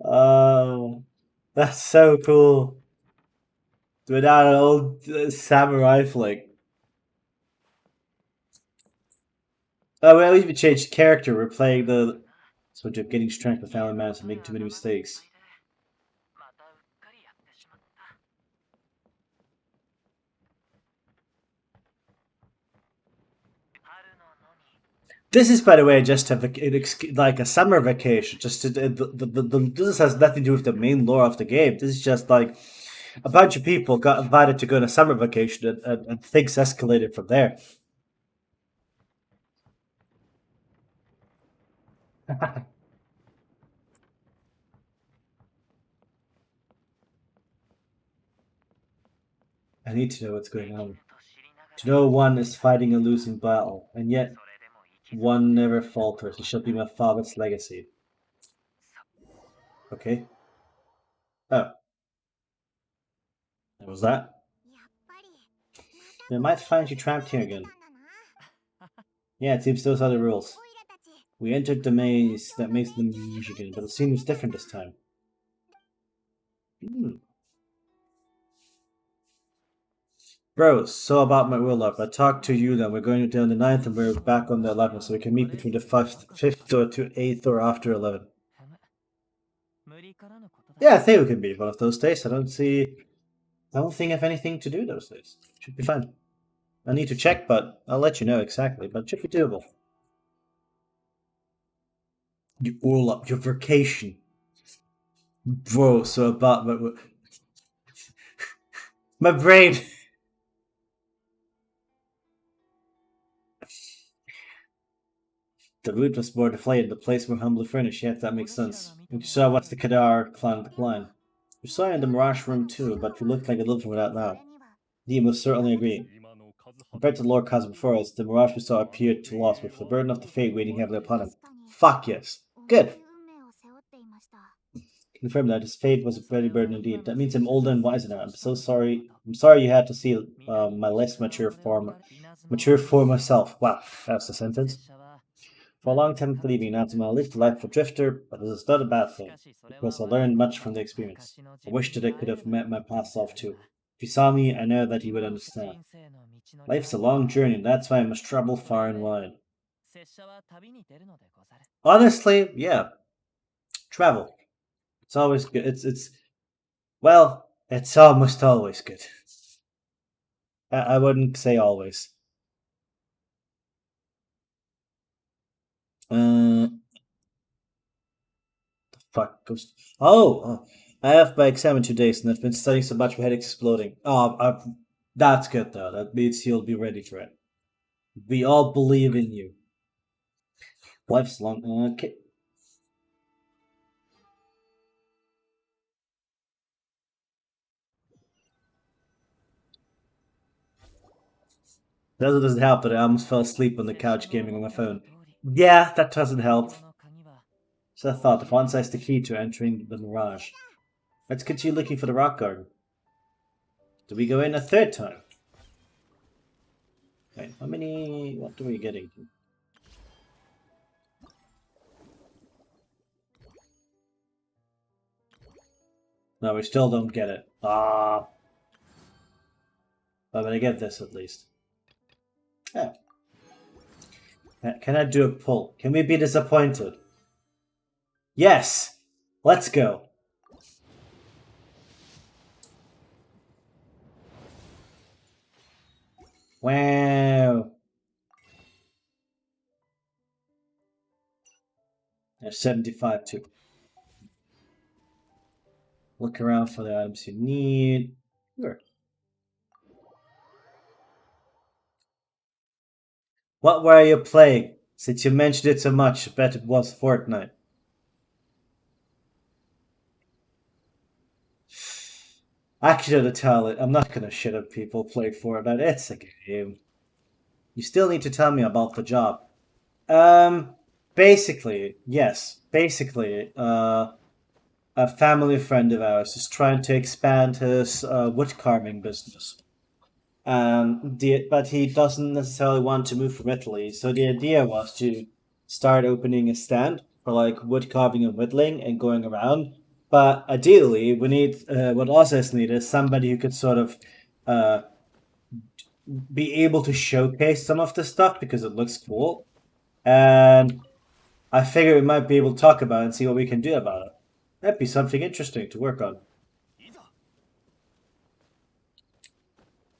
Oh, that's so cool. Without an old samurai flick. Oh, well, we even changed character. We're playing the sort of getting strength with family matters and making too many mistakes. This is, by the way, just like a summer vacation. Just this has nothing to do with the main lore of the game. This is just like a bunch of people got invited to go on a summer vacation, and things escalated from there. I need to know what's going on. To know one is fighting a losing battle, and yet one never falters. It shall be my father's legacy. Okay. Oh. What was that? They might find you trapped here again. Yeah, it seems those are the rules. We entered the maze that makes the Michigan, but the scene was different this time. Bro, so about my roll up. I talked to you then. We're going down the 9th and we're back on the 11th, so we can meet between the 5th or to 8th or after 11. Yeah, I think we can meet one of those days. I don't think I have anything to do those days. Should be fine. I need to check, but I'll let you know exactly, but it should be doable. You all up your vacation. Bro, so about my brain. The route was more deflated, the place more humbly furnished, yet that makes sense. We saw what's the Kadar climb decline. We saw you in the Mirage room too, but you looked like a little from without now. Dean must certainly agree. Compared to the Lord Cosm before us, the Mirage we saw appeared to lost, with the burden of the fate waiting heavily upon him. Fuck yes. Good. Confirm that his fate was a very burden indeed. That means I'm older and wiser now. I'm so sorry. I'm sorry you had to see my less mature form myself. Wow, that's the sentence. For a long time believing not to live the life of a drifter, but this is not a bad thing, because I learned much from the experience. I wish that I could have met my past self too. If he saw me, I know that he would understand. Life's a long journey, and that's why I must travel far and wide. Honestly, yeah, travel. It's always good. Well, it's almost always good. I wouldn't say always. The fuck goes. I have my exam in 2 days, and I've been studying so much my headache's exploding. That's good though. That means you'll be ready for it. We all believe in you. Life's long. Okay. That doesn't help that I almost fell asleep on the couch gaming on my phone. Yeah, that doesn't help. So I thought, if one side's the key to entering the mirage. Let's continue looking for the rock garden. Do we go in a third time? Wait, how many... What are we getting? No, we still don't get it. I'm gonna get this at least. Yeah. Can I do a pull? Can we be disappointed? Yes! Let's go! Wow! There's 75 too. Look around for the items you need. Sure. What were you playing? Since you mentioned it so much, I bet it was Fortnite. Actually, to tell it, I'm not gonna shit on people play Fortnite. It's a game. You still need to tell me about the job. Basically, yes. Basically, a family friend of ours is trying to expand his wood carving business. But he doesn't necessarily want to move from Italy. So the idea was to start opening a stand for like wood carving and whittling and going around. But ideally, we need what also is needed is somebody who could sort of be able to showcase some of the stuff because it looks cool. And I figure we might be able to talk about it and see what we can do about it. That'd be something interesting to work on.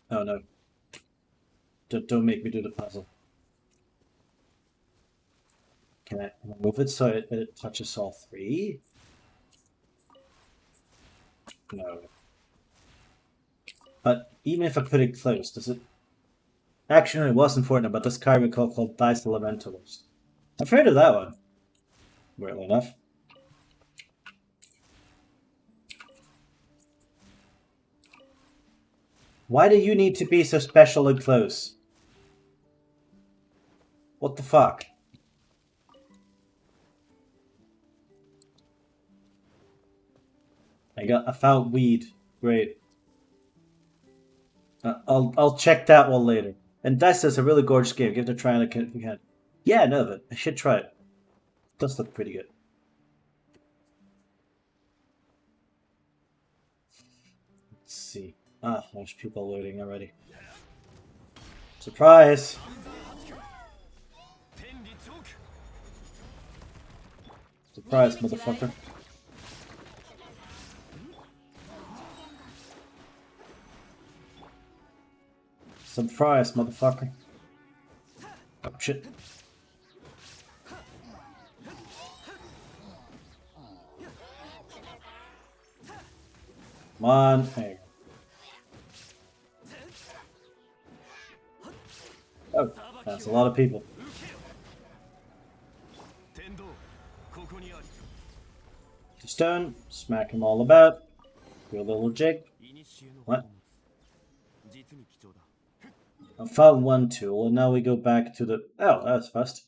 Oh no. Don't make me do the puzzle. Can I move it so it touches all three? No. But even if I put it close, does it... Actually, it wasn't Fortnite, but this card we called Dice Elementalist. I've heard of that one. Weirdly enough. Why do you need to be so special and close? What the fuck? I found weed. Great. I'll check that one later. And Dice is a really gorgeous game. Give it a try if you can. Yeah, no, but I should try it. It does look pretty good. Let's see. There's people loading already. Surprise! Surprise, motherfucker. Surprise, motherfucker. Oh, shit. Come on. There you go. Oh, that's a lot of people. To stone, smack him all about. Do a little jig. What? I found one tool, and now we go back to the... Oh, that was fast.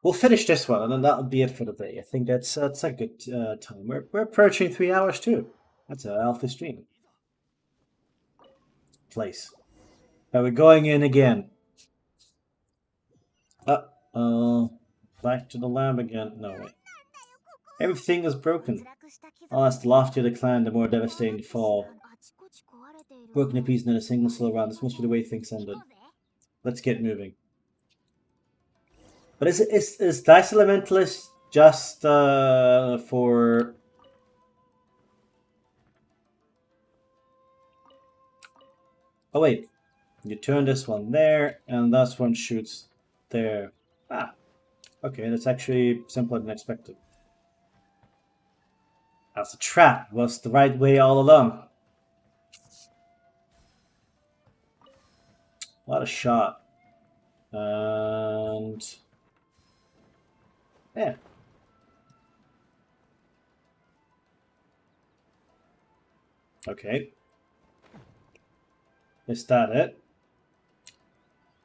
We'll finish this one, and then that'll be it for the day. I think that's a good time. We're approaching 3 hours too. That's a healthy stream. Place. Are we going in again? Back to the lab again. No, wait. Everything is broken. Oh, that's the loftier the climb, the more devastating the fall. Broken to pieces, not a single soul around. This must be the way things ended. Let's get moving. But is Dice Elementalist just for... Oh wait, you turn this one there, and this one shoots there. Ah, okay, that's actually simpler than expected. That's a trap. It was the right way all along. What a shot. And... yeah. Okay. Is that it?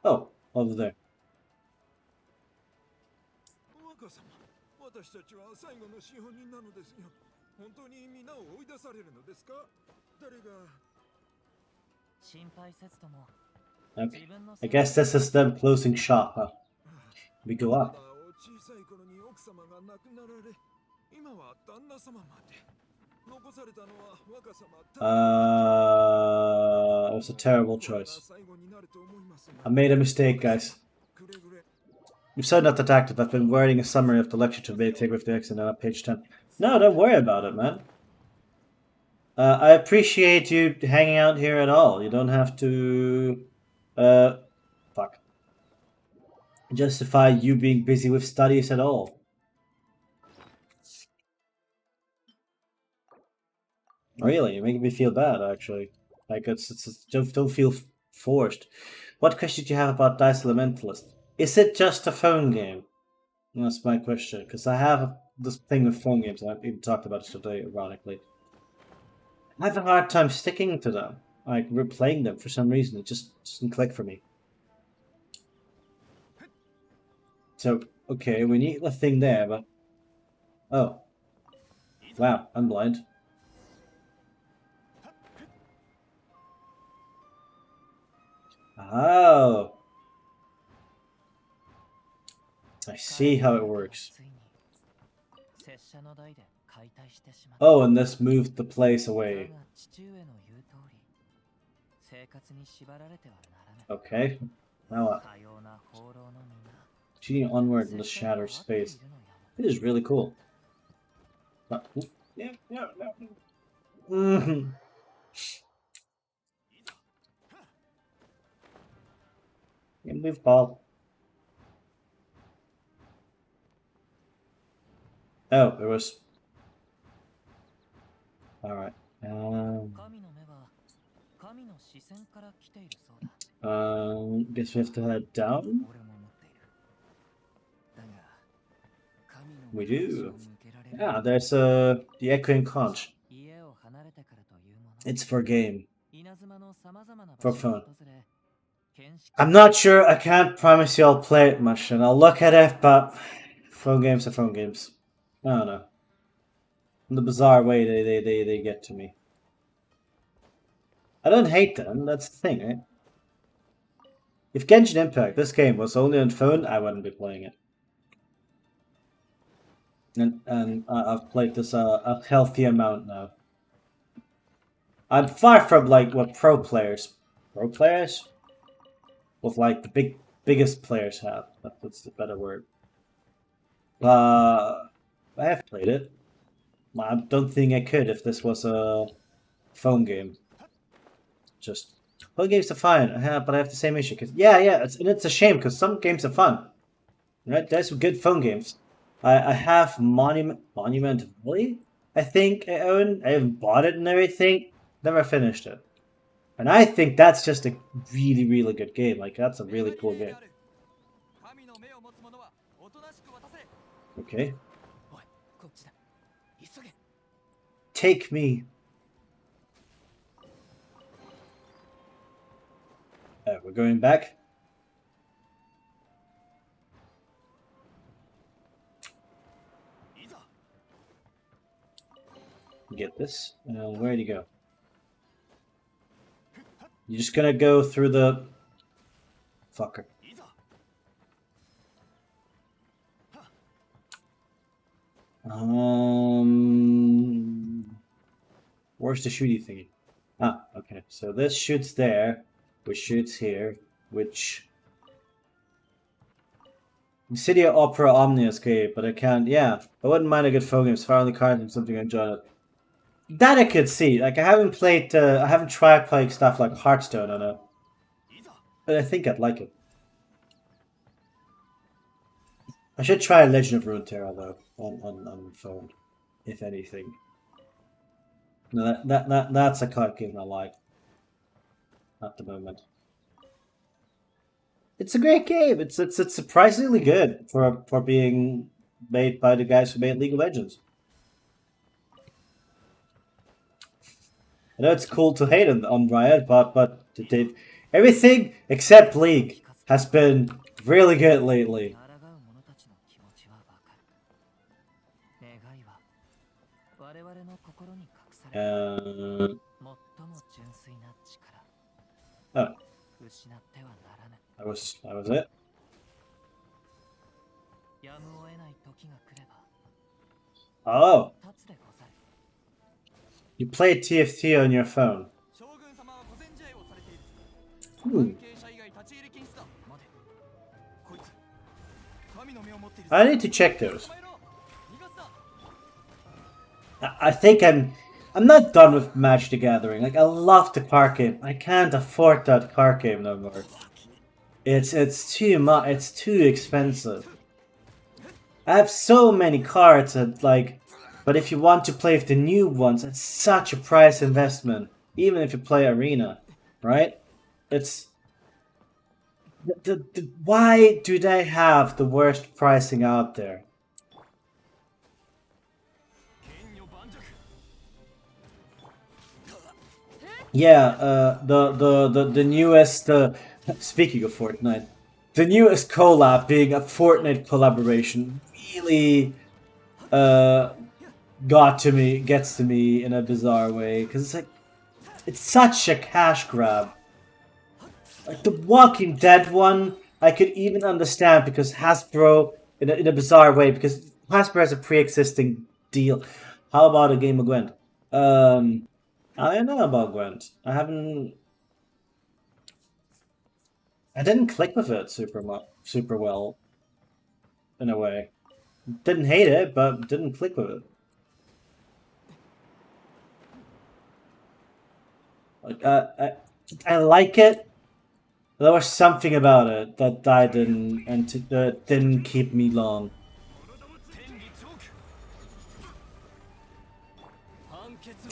Oh, over there. 若様、私たちは最後の資本人なのですよ。本当に皆を追い出されるのですか？誰が？心配せずとも Okay. I guess this is them closing shop, huh? We go up. 小さい頃に奥様が亡くなられ、今は旦那様まで。残されたのは若様。It was a terrible choice. I made a mistake, guys. You've said not that active. I've been writing a summary of the lecture to take with the exit on page 10. No, don't worry about it, man. I appreciate you hanging out here at all. You don't have to... fuck. Justify you being busy with studies at all. Really, you're making me feel bad, actually. Like, don't feel forced. What question do you have about Dice Elementalist? Is it just a phone game? That's my question, because I have this thing with phone games, and I've even talked about it today, ironically. I have a hard time sticking to them. Like, replaying them for some reason. It just doesn't click for me. So, okay, we need the thing there, but... oh. Wow, I'm blind. Oh. I see how it works. Oh, and this moved the place away. Okay. Now what? Cheating onward in the shattered space. It is really cool. But, yeah. Mm-hmm. Yeah, move ball. Oh, there was... alright. Guess we have to head down? We do. Yeah, there's the echoing conch. It's for game. For fun. I'm not sure, I can't promise you I'll play it much, and I'll look at it, but phone games are phone games. I don't know. In the bizarre way they get to me. I don't hate them, that's the thing, right? If Genshin Impact, this game, was only on phone, I wouldn't be playing it. And I've played this a healthy amount now. I'm far from like what pro players? With like the biggest players have. That's the better word. I have played it. I don't think I could if this was a phone game. Just phone games are fine, but I have the same issue. Cause yeah, it's a shame because some games are fun. Right, there's some good phone games. I have Monument Valley. I think I own. I haven't bought it and everything. Never finished it. And I think that's just a really, really good game. Like, that's a really cool game. Okay. Take me. We're going back. Get this. Where'd he go? You're just gonna go through the... fucker. Where's the shooty thingy? Ah, okay. So this shoots there, which shoots here, which City Opera Omnia is great, but I can't. Yeah, I wouldn't mind a good phone game. It's far only card and something I enjoy. That I could see. Like I haven't played. I haven't tried playing stuff like Hearthstone on it, but I think I'd like it. I should try Legend of Runeterra though on phone, if anything. No, that's a card game I like at the moment. It's a great game. It's surprisingly good for being made by the guys who made League of Legends. I know it's cool to hate on Riot, but they, everything except League has been really good lately. 抗う者たちの気持ちはわかる。願いは我々の心に隠された最も純粋な力。Oh, 失ってはならぬ。that was it. やむを得ない時が来れば Oh, 立つでござる。 you played TFT on your phone. 将軍様は御前試合をされている。 Hmm. 関係者以外立ち入り禁止だ。待て。こいつ神の目を持っている。 I need to check those. 捕まえろ。逃がすな。 I think I'm not done with Magic the Gathering. Like I love the card game. I can't afford that card game no more. It's too much. It's too expensive. I have so many cards and like, but if you want to play with the new ones, it's such a price investment. Even if you play Arena, right? It's why do they have the worst pricing out there? Yeah, the newest. Speaking of Fortnite, the newest collab being a Fortnite collaboration really gets to me in a bizarre way because it's like it's such a cash grab. Like the Walking Dead one, I could even understand because Hasbro in a bizarre way because Hasbro has a pre-existing deal. How about a game of Gwent? I don't know about Gwent. I didn't click with it super well, in a way. Didn't hate it, but didn't click with it. Like I like it. There was something about it that I didn't and didn't keep me long.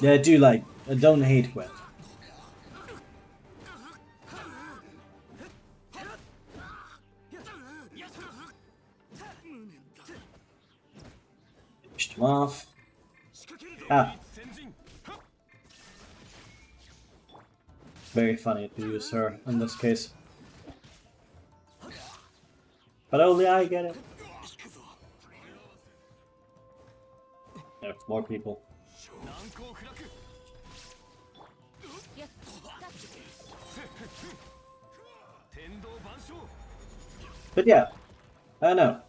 Yeah, I don't hate Gwent. Pushed him off. Ah. Very funny to use her in this case. But only I get it. There's more people. But yeah, I don't know.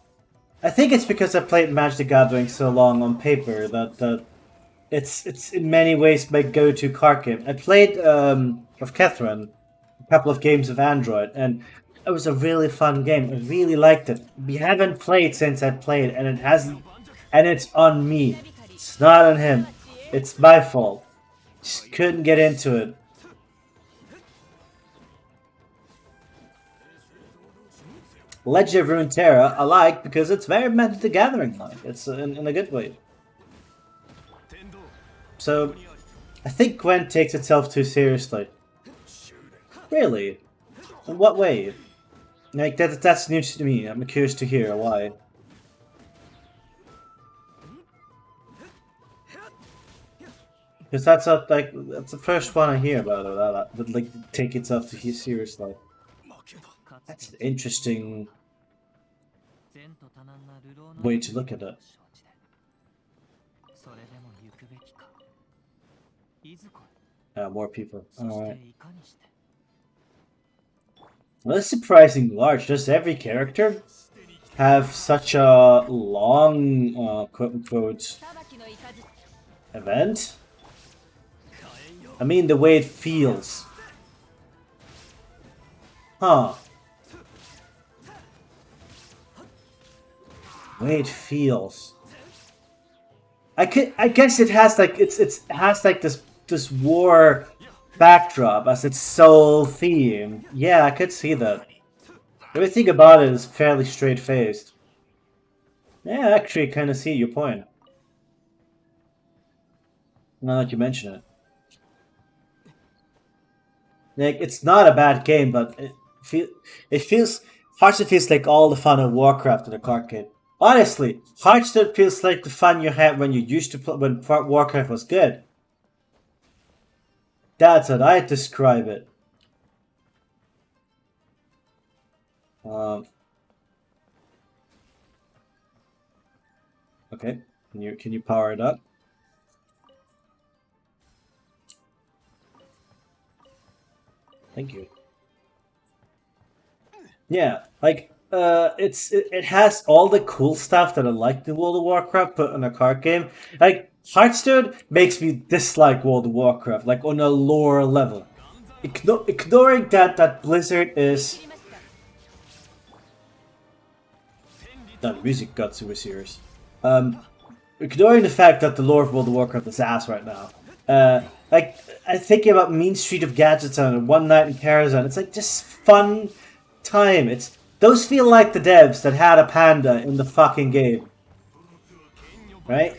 I think it's because I played Magic the Gathering so long on paper that it's in many ways my go-to card game. I played with Catherine a couple of games of Android, and it was a really fun game. I really liked it. We haven't played since I played, and it hasn't, and it's on me. It's not on him. It's my fault. Just couldn't get into it. Legend of Runeterra I like because it's very Magic the Gathering like. It's in a good way. So, I think Gwent takes itself too seriously. Really? In what way? Like that's news to me. I'm curious to hear why. Because that's that's the first one I hear about it that would like take itself too seriously. That's an interesting way to look at it. More people. Alright. Well, that's surprisingly large. Does every character have such a long, quote-unquote, event. I mean, the way it feels. Huh. The way it feels. I guess it has like it has like this war backdrop as its sole theme. Yeah, I could see that. Everything about it is fairly straight-faced. Yeah, I actually kind of see your point. Now that you mention it. Like, it's not a bad game, but it feels Hearthstone feels like all the fun of Warcraft in a card game. Honestly, Hearthstone feels like the fun you had when you used to play when Warcraft was good. That's how I describe it. Okay, can you power it up? Thank you. Yeah, like it has all the cool stuff that I like in World of Warcraft, but in a card game. Like Hearthstone makes me dislike World of Warcraft, like on a lore level. Ignoring that Blizzard is. That music got super serious. Ignoring the fact that the lore of World of Warcraft is ass right now. Like I'm thinking about Mean Street of Gadgets and One Night in Karazhan. It's like just fun time. Those feel like the devs that had a panda in the fucking game, right?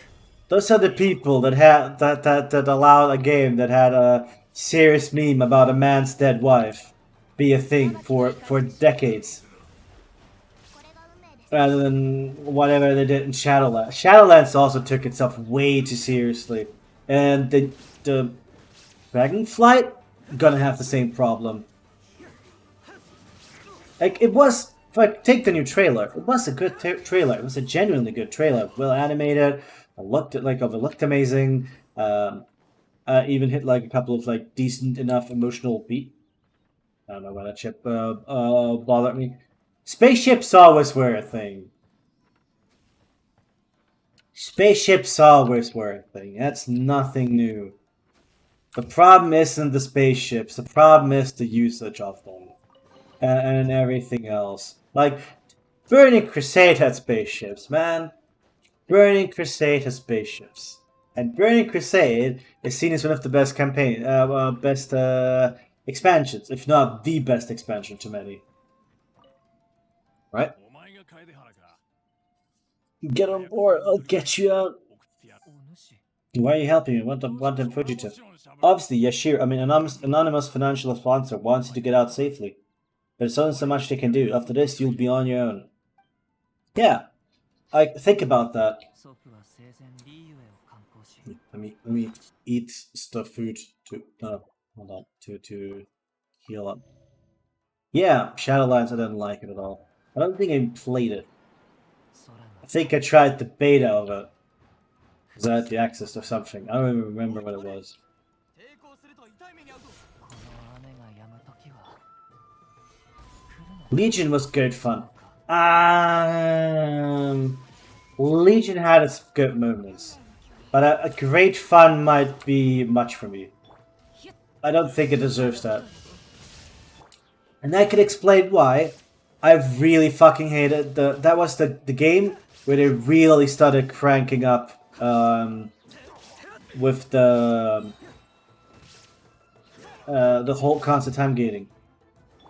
Those are the people that had that allowed a game that had a serious meme about a man's dead wife be a thing for decades, rather than whatever they did in Shadowlands. Shadowlands also took itself way too seriously, and the Dragonflight gonna have the same problem. Like, it was, if I take the new trailer, it was a good trailer. It was a genuinely good trailer. Well animated. It looked amazing. Even hit like a couple of like decent enough emotional beat. I don't know why that ship bothered me. Spaceships always were a thing. Spaceships always were a thing. That's nothing new. The problem isn't the spaceships. The problem is the usage of them. And everything else. Like, Burning Crusade had spaceships, man. Burning Crusade has spaceships. And Burning Crusade is seen as one of the best expansions, if not the best expansion to many. Right? Get on board, I'll get you out. Why are you helping me? Want them fugitive? Obviously, Yashir, I mean, anonymous financial sponsor wants you to get out safely. But there's only so much they can do. After this, you'll be on your own. Yeah, I think about that. Let me eat stuff food to hold on to heal up. Yeah, Shadowlands, I didn't like it at all. I don't think I played it. I think I tried the beta of it. Was that the access or something? I don't even remember what it was. Legion was good fun. Legion had its good moments. But a great fun might be much for me. I don't think it deserves that. And that could explain why I really fucking hated that was the game where they really started cranking up with the whole concept time gating.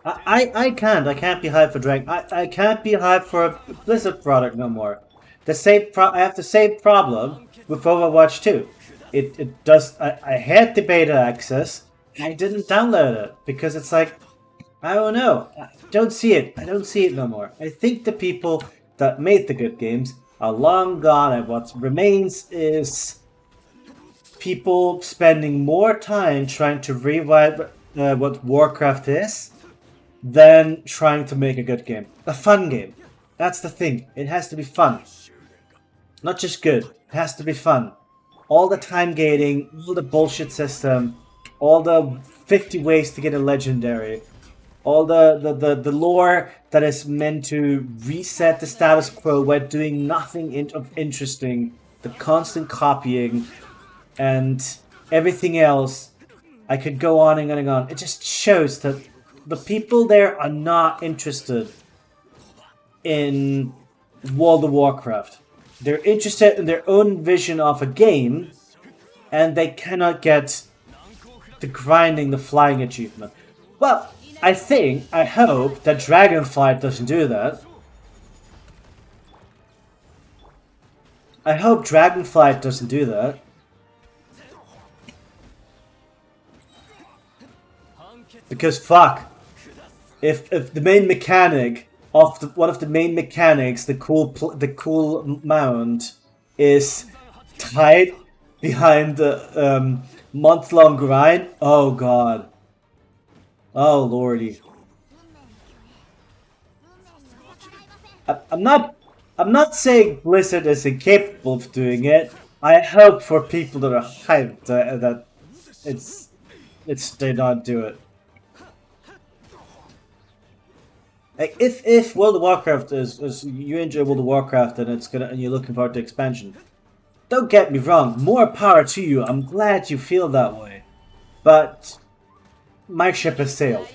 I can't be hyped for Dragon. I can't be hyped for a Blizzard product no more. I have the same problem with Overwatch 2. It does. I had the beta access. I didn't download it because it's like, I don't know. I don't see it. I don't see it no more. I think the people that made the good games are long gone, and what remains is people spending more time trying to revive what Warcraft is than trying to make a good game. A fun game. That's the thing. It has to be fun. Not just good. It has to be fun. All the time gating, all the bullshit system, all the 50 ways to get a legendary. all the lore that is meant to reset the status quo while doing nothing of interesting, the constant copying, and everything else. I could go on and on and on. It just shows that the people there are not interested in World of Warcraft. They're interested in their own vision of a game, and they cannot get the grinding, the flying achievement. Well, I hope that Dragonflight doesn't do that. I hope Dragonflight doesn't do that. Because fuck, if the main mechanic of one of the main mechanics, the cool mount, is tied behind the month-long grind, oh god, oh lordy. I'm not saying Blizzard is incapable of doing it. I hope for people that are hyped that they not do it. Like if World of Warcraft is you enjoy World of Warcraft and you're looking forward to expansion, don't get me wrong, more power to you. I'm glad you feel that way, but my ship has sailed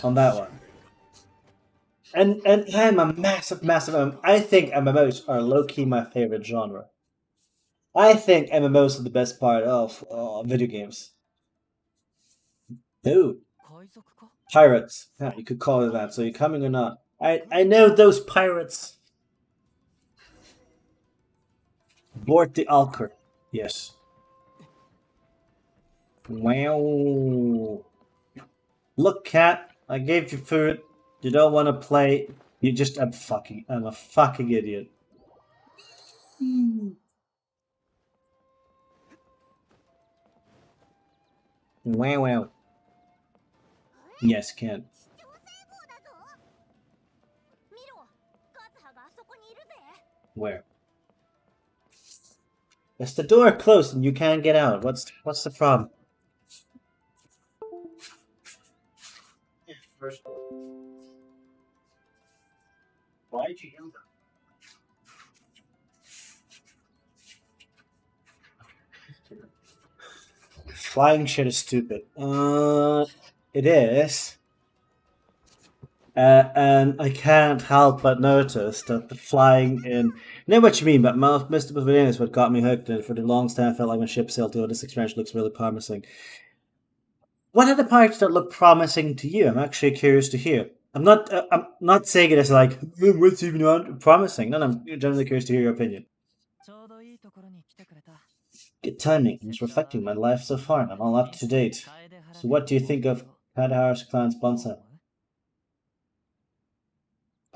on that one. And I'm a massive. I think MMOs are low key my favorite genre. I think MMOs are the best part of video games. Ooh. Pirates. Yeah, you could call it that. So you're coming or not? I know those pirates. Board the Alker. Yes. Wow. Look, cat. I gave you food. You don't want to play. You just. I'm a fucking idiot. Wow. Yes, can. Where? It's the door closed and you can't get out. What's the problem? First of all, why'd you yell that? Flying shit is stupid. It is. And I can't help but notice that the flying in... I know what you mean, but most of the is what got me hooked in. For the longest time, I felt like my ship sailed to this expansion looks really promising. What are the parts that look promising to you? I'm actually curious to hear. I'm not saying it as like, what's even promising? No, I'm generally curious to hear your opinion. Good timing. I'm just reflecting my life so far, and I'm all up to date. So what do you think of Kadahar's clan's bonsai?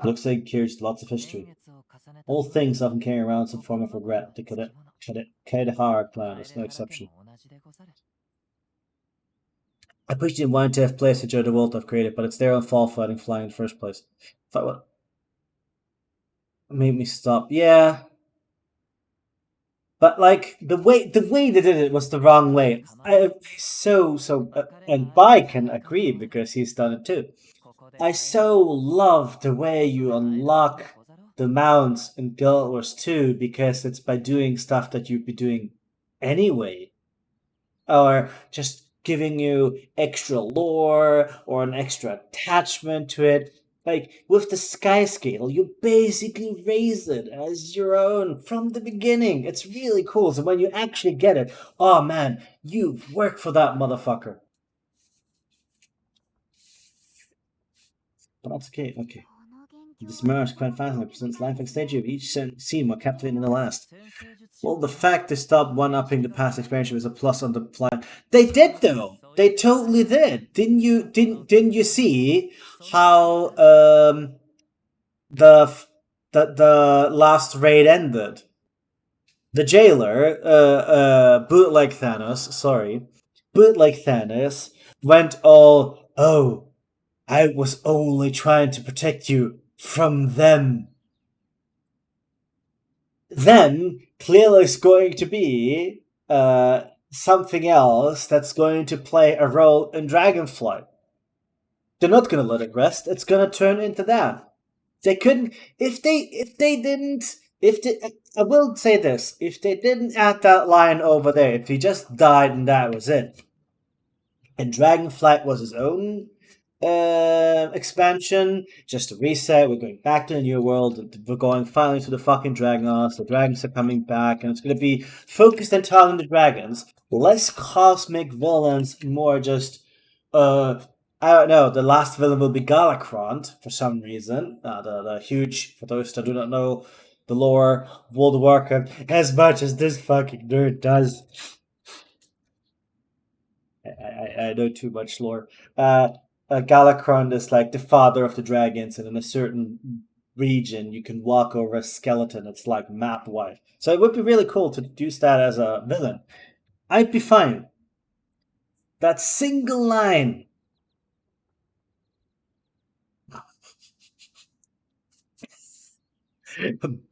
Looks like it carries lots of history. All things often carry around some form of regret. The Kadahar clan is no exception. I appreciate wanting to have place to enjoy the world I've created, but it's their own fault fighting flying in the first place. What made me stop? Yeah. But like the way they did it was the wrong way. And Bai can agree because he's done it too. I so love the way you unlock the mounts in Guild Wars 2 because it's by doing stuff that you'd be doing anyway. Or just giving you extra lore or an extra attachment to it. Like, with the Sky Scale, you basically raise it as your own from the beginning. It's really cool. So when you actually get it, oh man, you've worked for that motherfucker. But that's okay, okay. This mirror is quite fascinating, presents life and stage of each scene more captivating than the last. Well, the fact they stopped one-upping the past experience was a plus on the plan. They did though. They totally did. Didn't you see how the last raid ended? The jailer, bootleg Thanos, went all, oh, I was only trying to protect you from them. Then clearly is going to be something else that's going to play a role in Dragonflight. They're not gonna let it rest. It's gonna turn into that. They couldn't. If they didn't. If they, I will say this: if they didn't add that line over there, if he just died and that was it, and Dragonflight was his own expansion, just a reset. We're going back to the new world. We're going finally to the fucking Dragons. The dragons are coming back, and it's going to be focused entirely on the dragons. Less cosmic villains, more just I don't know. The last villain will be Galakrond for some reason. The huge, for those that do not know the lore of World of Warcraft as much as this fucking nerd does. I know too much lore. Galakrond is like the father of the dragons, and in a certain region, you can walk over a skeleton. It's like map wide. So it would be really cool to use that as a villain. I'd be fine. That single line.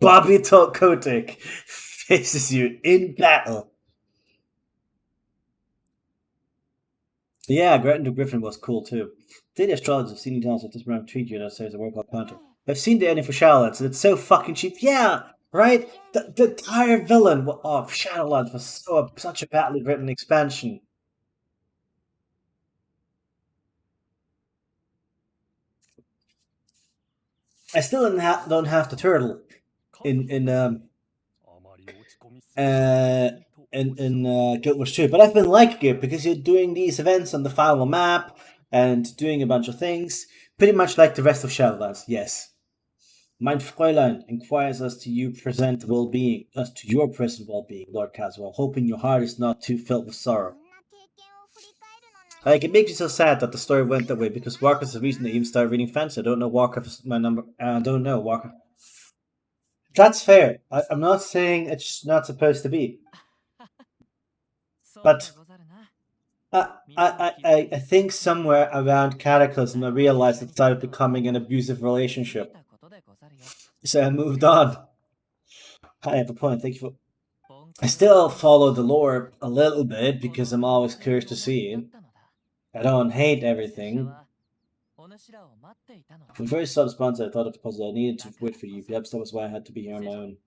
Bobby Kotick faces you in battle. Yeah, Gretchen the Griffin was cool too. Daily astrologers have seen dance with this round treat you that says a workout counter. I've seen the ending for Shadowlands and it's so fucking cheap. Yeah, right? The entire villain of Shadowlands was such a badly written expansion. I still don't have the turtle in Guild Wars 2, but I've been liking it because you're doing these events on the final map and doing a bunch of things, pretty much like the rest of Shadowlands. Yes. Mein Fräulein inquires as to your present well-being, Lord Caswell, hoping your heart is not too filled with sorrow. Like, it makes me so sad that the story went that way, because Warcraft is the reason I even started reading fantasy. I don't know Warcraft is my number. I don't know Warcraft. That's fair. I'm not saying it's not supposed to be. But I think somewhere around Cataclysm I realized it started becoming an abusive relationship. So I moved on. I have a point. Thank you for... I still follow the lore a little bit because I'm always curious to see. I don't hate everything. When I first saw the sponsor, I thought of the puzzle. I needed to wait for you. Perhaps that was why I had to be here on my own.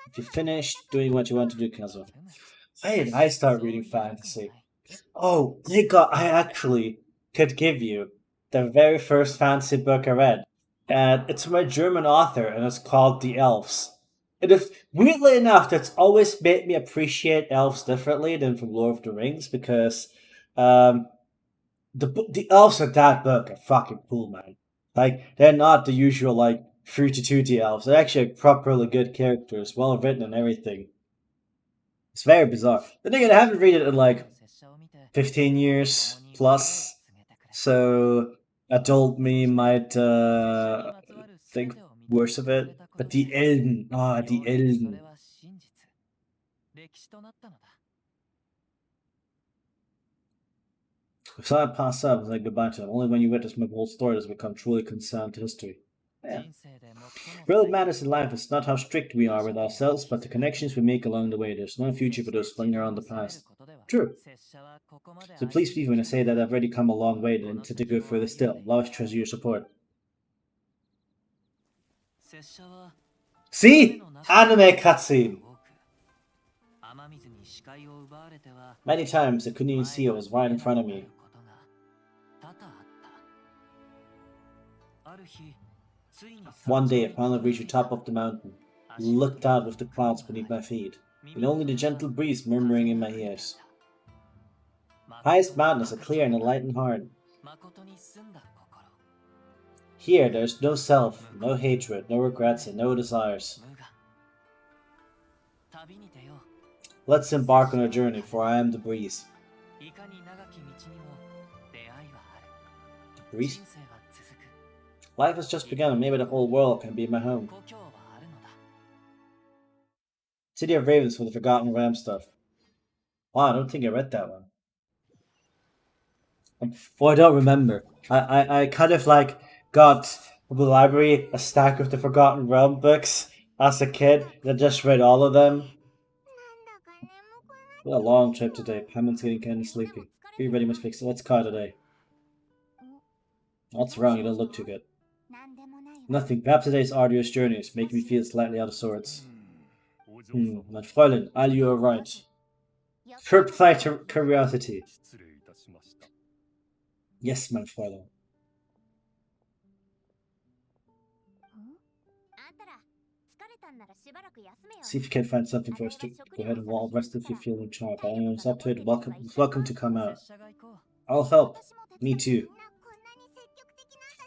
If you finished doing what you want to do, Caswell. Why did I start reading fantasy? Oh, I actually could give you the very first fantasy book I read. And it's from a German author, and it's called The Elves. And if, weirdly enough, that's always made me appreciate elves differently than from Lord of the Rings, because the elves in that book are fucking cool, man. Like, they're not the usual, like, fruity tooty elves. They're actually properly good characters, well written and everything. It's very bizarre. But again, I haven't read it in like 15 years plus, so adult me might think worse of it. But the Elden. If I pass up, it's like goodbye to them. Only when you witness my whole story does it become truly concerned to history. Yeah. What matters in life is not how strict we are with ourselves, but the connections we make along the way. There's no future for those flinging around the past. True. So please believe when I say that I've already come a long way and to go further still. Always treasure your support. See? Anime cutscene! Many times I couldn't even see it was right in front of me. One day I finally reached the top of the mountain, looked out with the clouds beneath my feet, and only the gentle breeze murmuring in my ears. Highest mountains are clear and a light and heart. Here there is no self, no hatred, no regrets, and no desires. Let's embark on a journey, for I am the breeze. The breeze? Life has just begun, and maybe the whole world can be my home. City of Ravens for the Forgotten Ram stuff. Wow, I don't think I read that one. I don't remember. I kind of like got from the library a stack of the Forgotten Realm books as a kid, and I just read all of them. What a long trip today. Pamela's getting kind of sleepy. Be ready, must fix it. Let's call it a day. What's wrong? You don't look too good. Nothing. Perhaps today's arduous journey is making me feel slightly out of sorts. お嬢様 Mein Fräulein, are you alright? Curb thy curiosity. 失礼いたしました Yes, mein Fräulein. あんたら疲れたんならしばらく休めよ See if you can find something for us to go ahead and while rest if you feel in charge. But anyone's up to it, welcome to come out. 拙者が行こう I'll help. Me too.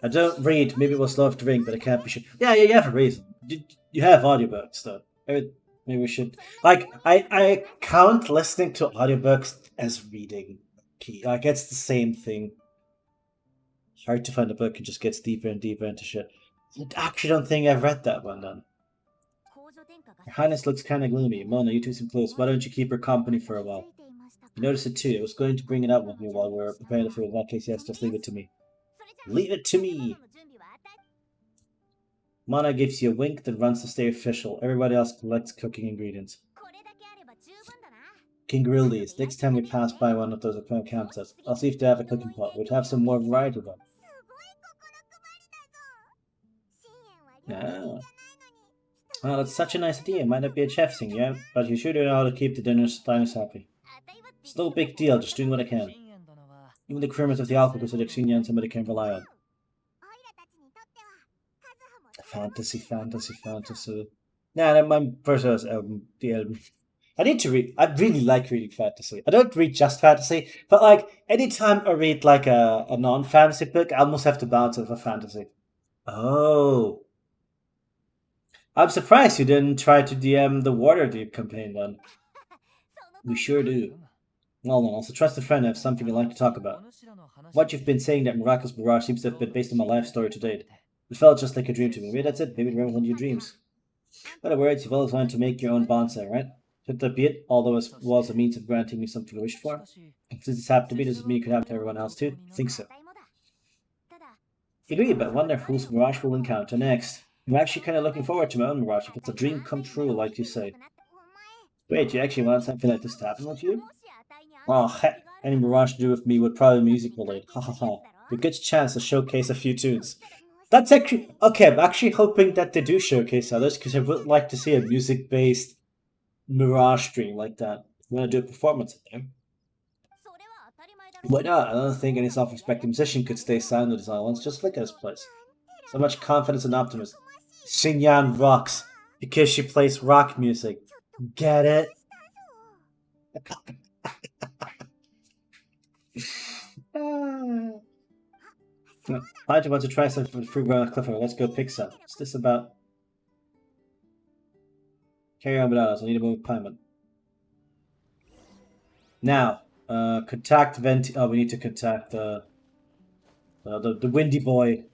I don't read. Maybe it was slow to ring, but I can't be sure. Yeah, you have a reason. You have audiobooks, though. Maybe we should. Like, I count listening to audiobooks as reading. Like, it's the same thing. Hard to find a book and just gets deeper and deeper into shit. I actually don't think I've read that one, then. Your Highness looks kind of gloomy. Mona, you two seem close. Why don't you keep her company for a while? You noticed it too. I was going to bring it up with me while we were preparing the food. In that case, yes, just leave it to me. Leave it to me! Mana gives you a wink, then runs to stay official. Everybody else collects cooking ingredients. Can grill these. Next time we pass by one of those apparent campsites, I'll see if they have a cooking pot. We'd have some more variety of them. Ah. Well, that's such a nice idea. Might not be a chef thing, yeah? But you sure do know how to keep the diners happy. It's no big deal, just doing what I can. Even the crewmates of the Alpha consider Xinyan and somebody can rely on. Fantasy. Nah, my first was the album. I need to read. I really like reading fantasy. I don't read just fantasy, but like anytime I read like a non-fantasy book, I almost have to balance it with a fantasy. Oh. I'm surprised you didn't try to DM the Waterdeep campaign then. We sure do. Well then, also trust a friend and have something you'd like to talk about. What you've been saying that Miraculous Mirage seems to have been based on my life story to date. It felt just like a dream to me. Maybe that's it. Maybe remember one of your dreams. In other words, you've always wanted to make your own bonsai, right? Could that be it? Although it was a means of granting me something I wished for? Since it's happened to me, does it mean you could have it to everyone else too? I think so. Agree, but I wonder whose Mirage we'll encounter next. I'm actually kind of looking forward to my own Mirage, if it's a dream come true, like you say. Wait, you actually want something like this to happen with you? Oh, heck, any Mirage to do with me would probably be music related. Ha ha ha. A good chance to showcase a few tunes. That's actually... Okay, I'm actually hoping that they do showcase others, because I would like to see a music-based Mirage stream like that. I'm gonna do a performance in there. Why not? I don't think any self-respecting musician could stay silent at silence. Just look at this place. So much confidence and optimism. Xinyan rocks because she plays rock music. Get it? I just want to try something from the fruit ground cliff. Let's go pick some. What's this about? Carry on without us. I need to move payment. Now, contact Venti. Oh, we need to contact the windy boy.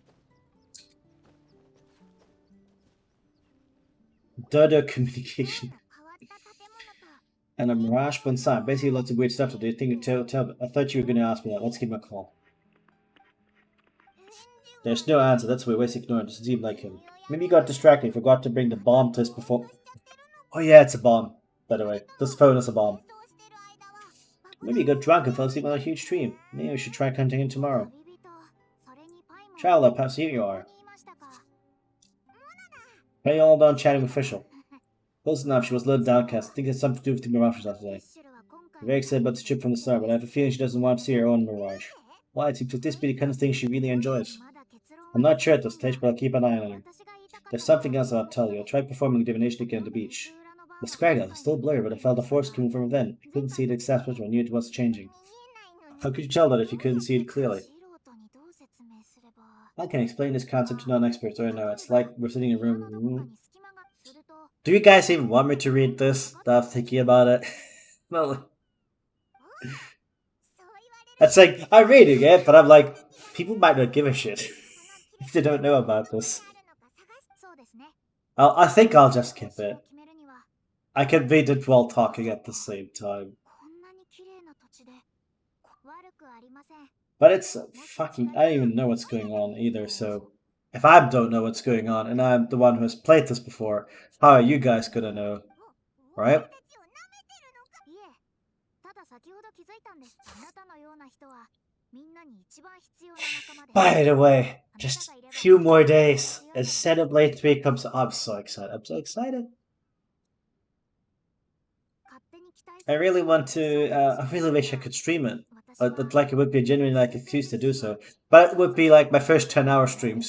Dodo communication. And a Mirage Bonsai. Basically, lots of weird stuff to do. Think tell. I thought you were going to ask me that. Let's give him a call. There's no answer. That's why we're ignoring. Doesn't seem like him. Maybe he got distracted. He forgot to bring the bomb to us before. Oh yeah, it's a bomb. By the way, this phone is a bomb. Maybe he got drunk and fell asleep on a huge tree. Maybe we should try contacting him tomorrow. Traveler, perhaps here you are. Are you all done chatting with Official? Close enough. She was a little downcast. I think it's something to do with the Mirage today. I'm very excited about the trip from the start, but I have a feeling she doesn't want to see her own Mirage. Why? It seems to this be the kind of thing she really enjoys. I'm not sure at this stage, but I'll keep an eye on her. There's something else I'll tell you. I tried performing divination again on the beach. The skyline was still blurry, but I felt a force coming from within. I couldn't see it exact but I knew it was changing. How could you tell that if you couldn't see it clearly? I can explain this concept to non-experts right now. It's like we're sitting in a room. Do you guys even want me to read this? I'm thinking about it. No. It's like, I'm reading it, but I'm like, people might not give a shit if they don't know about this. I think I'll just skip it. I can read it while talking at the same time. But it's fucking... I don't even know what's going on either, so... If I don't know what's going on, and I'm the one who has played this before, how are you guys gonna know? Right? By the way, just a few more days and Xenoblade 3 comes. I'm so excited. I'm so excited. I really want to. I really wish I could stream it. Like it would be a genuine like excuse to do so. But it would be like my first 10-hour stream.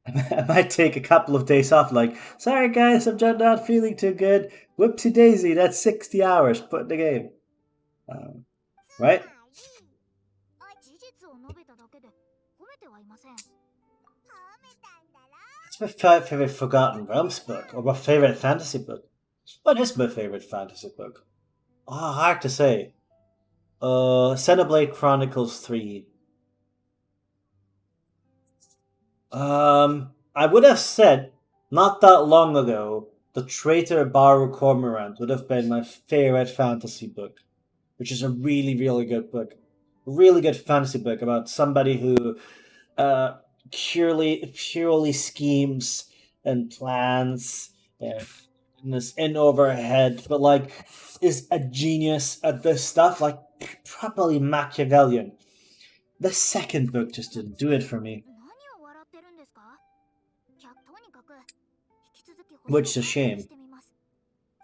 I might take a couple of days off. Like, sorry guys, I'm just not feeling too good. Whoopsie daisy, that's 60 hours put in the game. Right? That's my favorite Forgotten Realms book, or my favorite fantasy book. What is my favorite fantasy book? Oh, hard to say. Xenoblade Chronicles 3. I would have said, not that long ago, The Traitor Baru Cormorant would have been my favorite fantasy book, which is a really, really good book. A really good fantasy book about somebody who purely schemes and plans and is in over her head, but like is a genius at this stuff, like properly Machiavellian. The second book just didn't do it for me, which is a shame.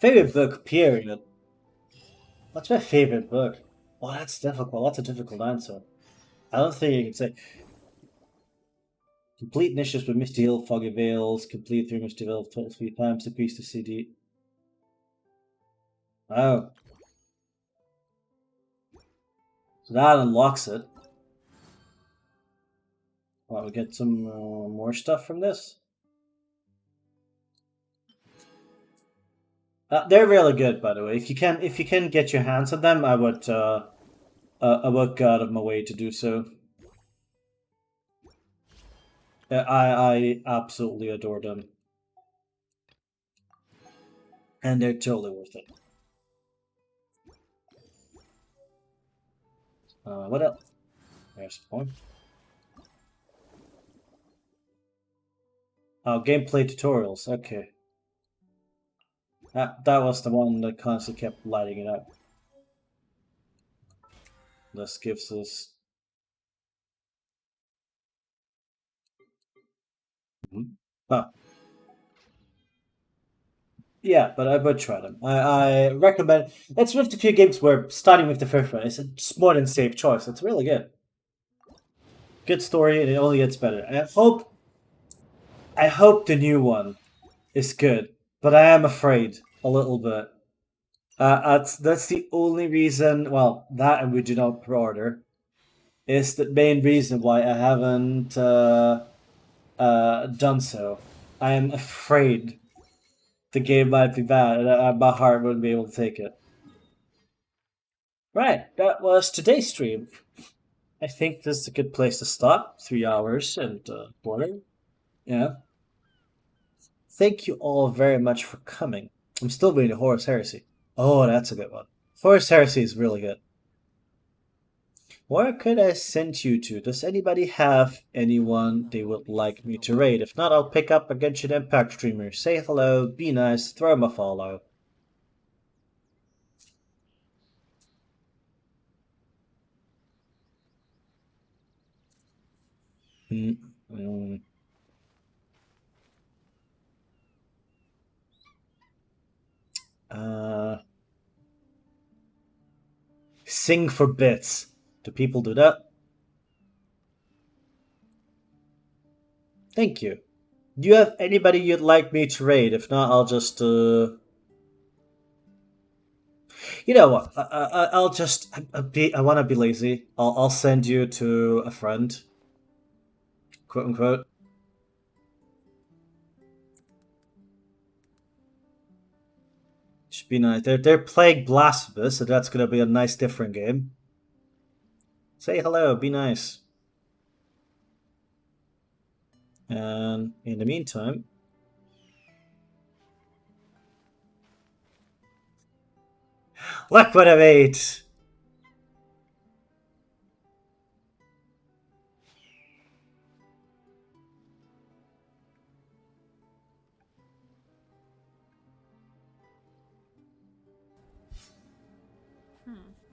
Favorite book, period. What's my favorite book? Oh, that's difficult. That's a difficult answer. I don't think you can say. Complete Niches with Misty Hill, Foggy Vales, complete through Misty Hill 3 times, the piece to CD. Oh. So that unlocks it. Well, we get some more stuff from this. They're really good, by the way. If you can get your hands on them, I would go out of my way to do so. I absolutely adore them, and they're totally worth it. What else? There's a point. Oh, gameplay tutorials. Okay. That was the one that constantly kept lighting it up. This gives us. Oh. Yeah, but I would try them. I recommend. It's one of the few games where starting with the first one is a more than safe choice. It's really good. Good story, and it only gets better. And I hope the new one is good, but I am afraid a little bit. That's the only reason. Well, that and we do not pre-order is the main reason why I haven't done so. I am afraid the game might be bad, and my heart wouldn't be able to take it. Right, that was today's stream. I think this is a good place to stop. 3 hours and quarter. Yeah. Thank you all very much for coming. I'm still reading Horus Heresy. Oh, that's a good one. Horus Heresy is really good. Where could I send you to? Does anybody have anyone they would like me to raid? If not, I'll pick up a Genshin Impact streamer. Say hello, be nice, throw him a follow. Sing for bits. Do people do that? Thank you. Do you have anybody you'd like me to raid? If not, I'll just You know what? I'll just I want to be lazy. I'll send you to a friend, quote unquote. Should be nice. They're playing Blasphemous, so that's gonna be a nice different game. Say hello. Be nice. And in the meantime, look what I made. Hmm.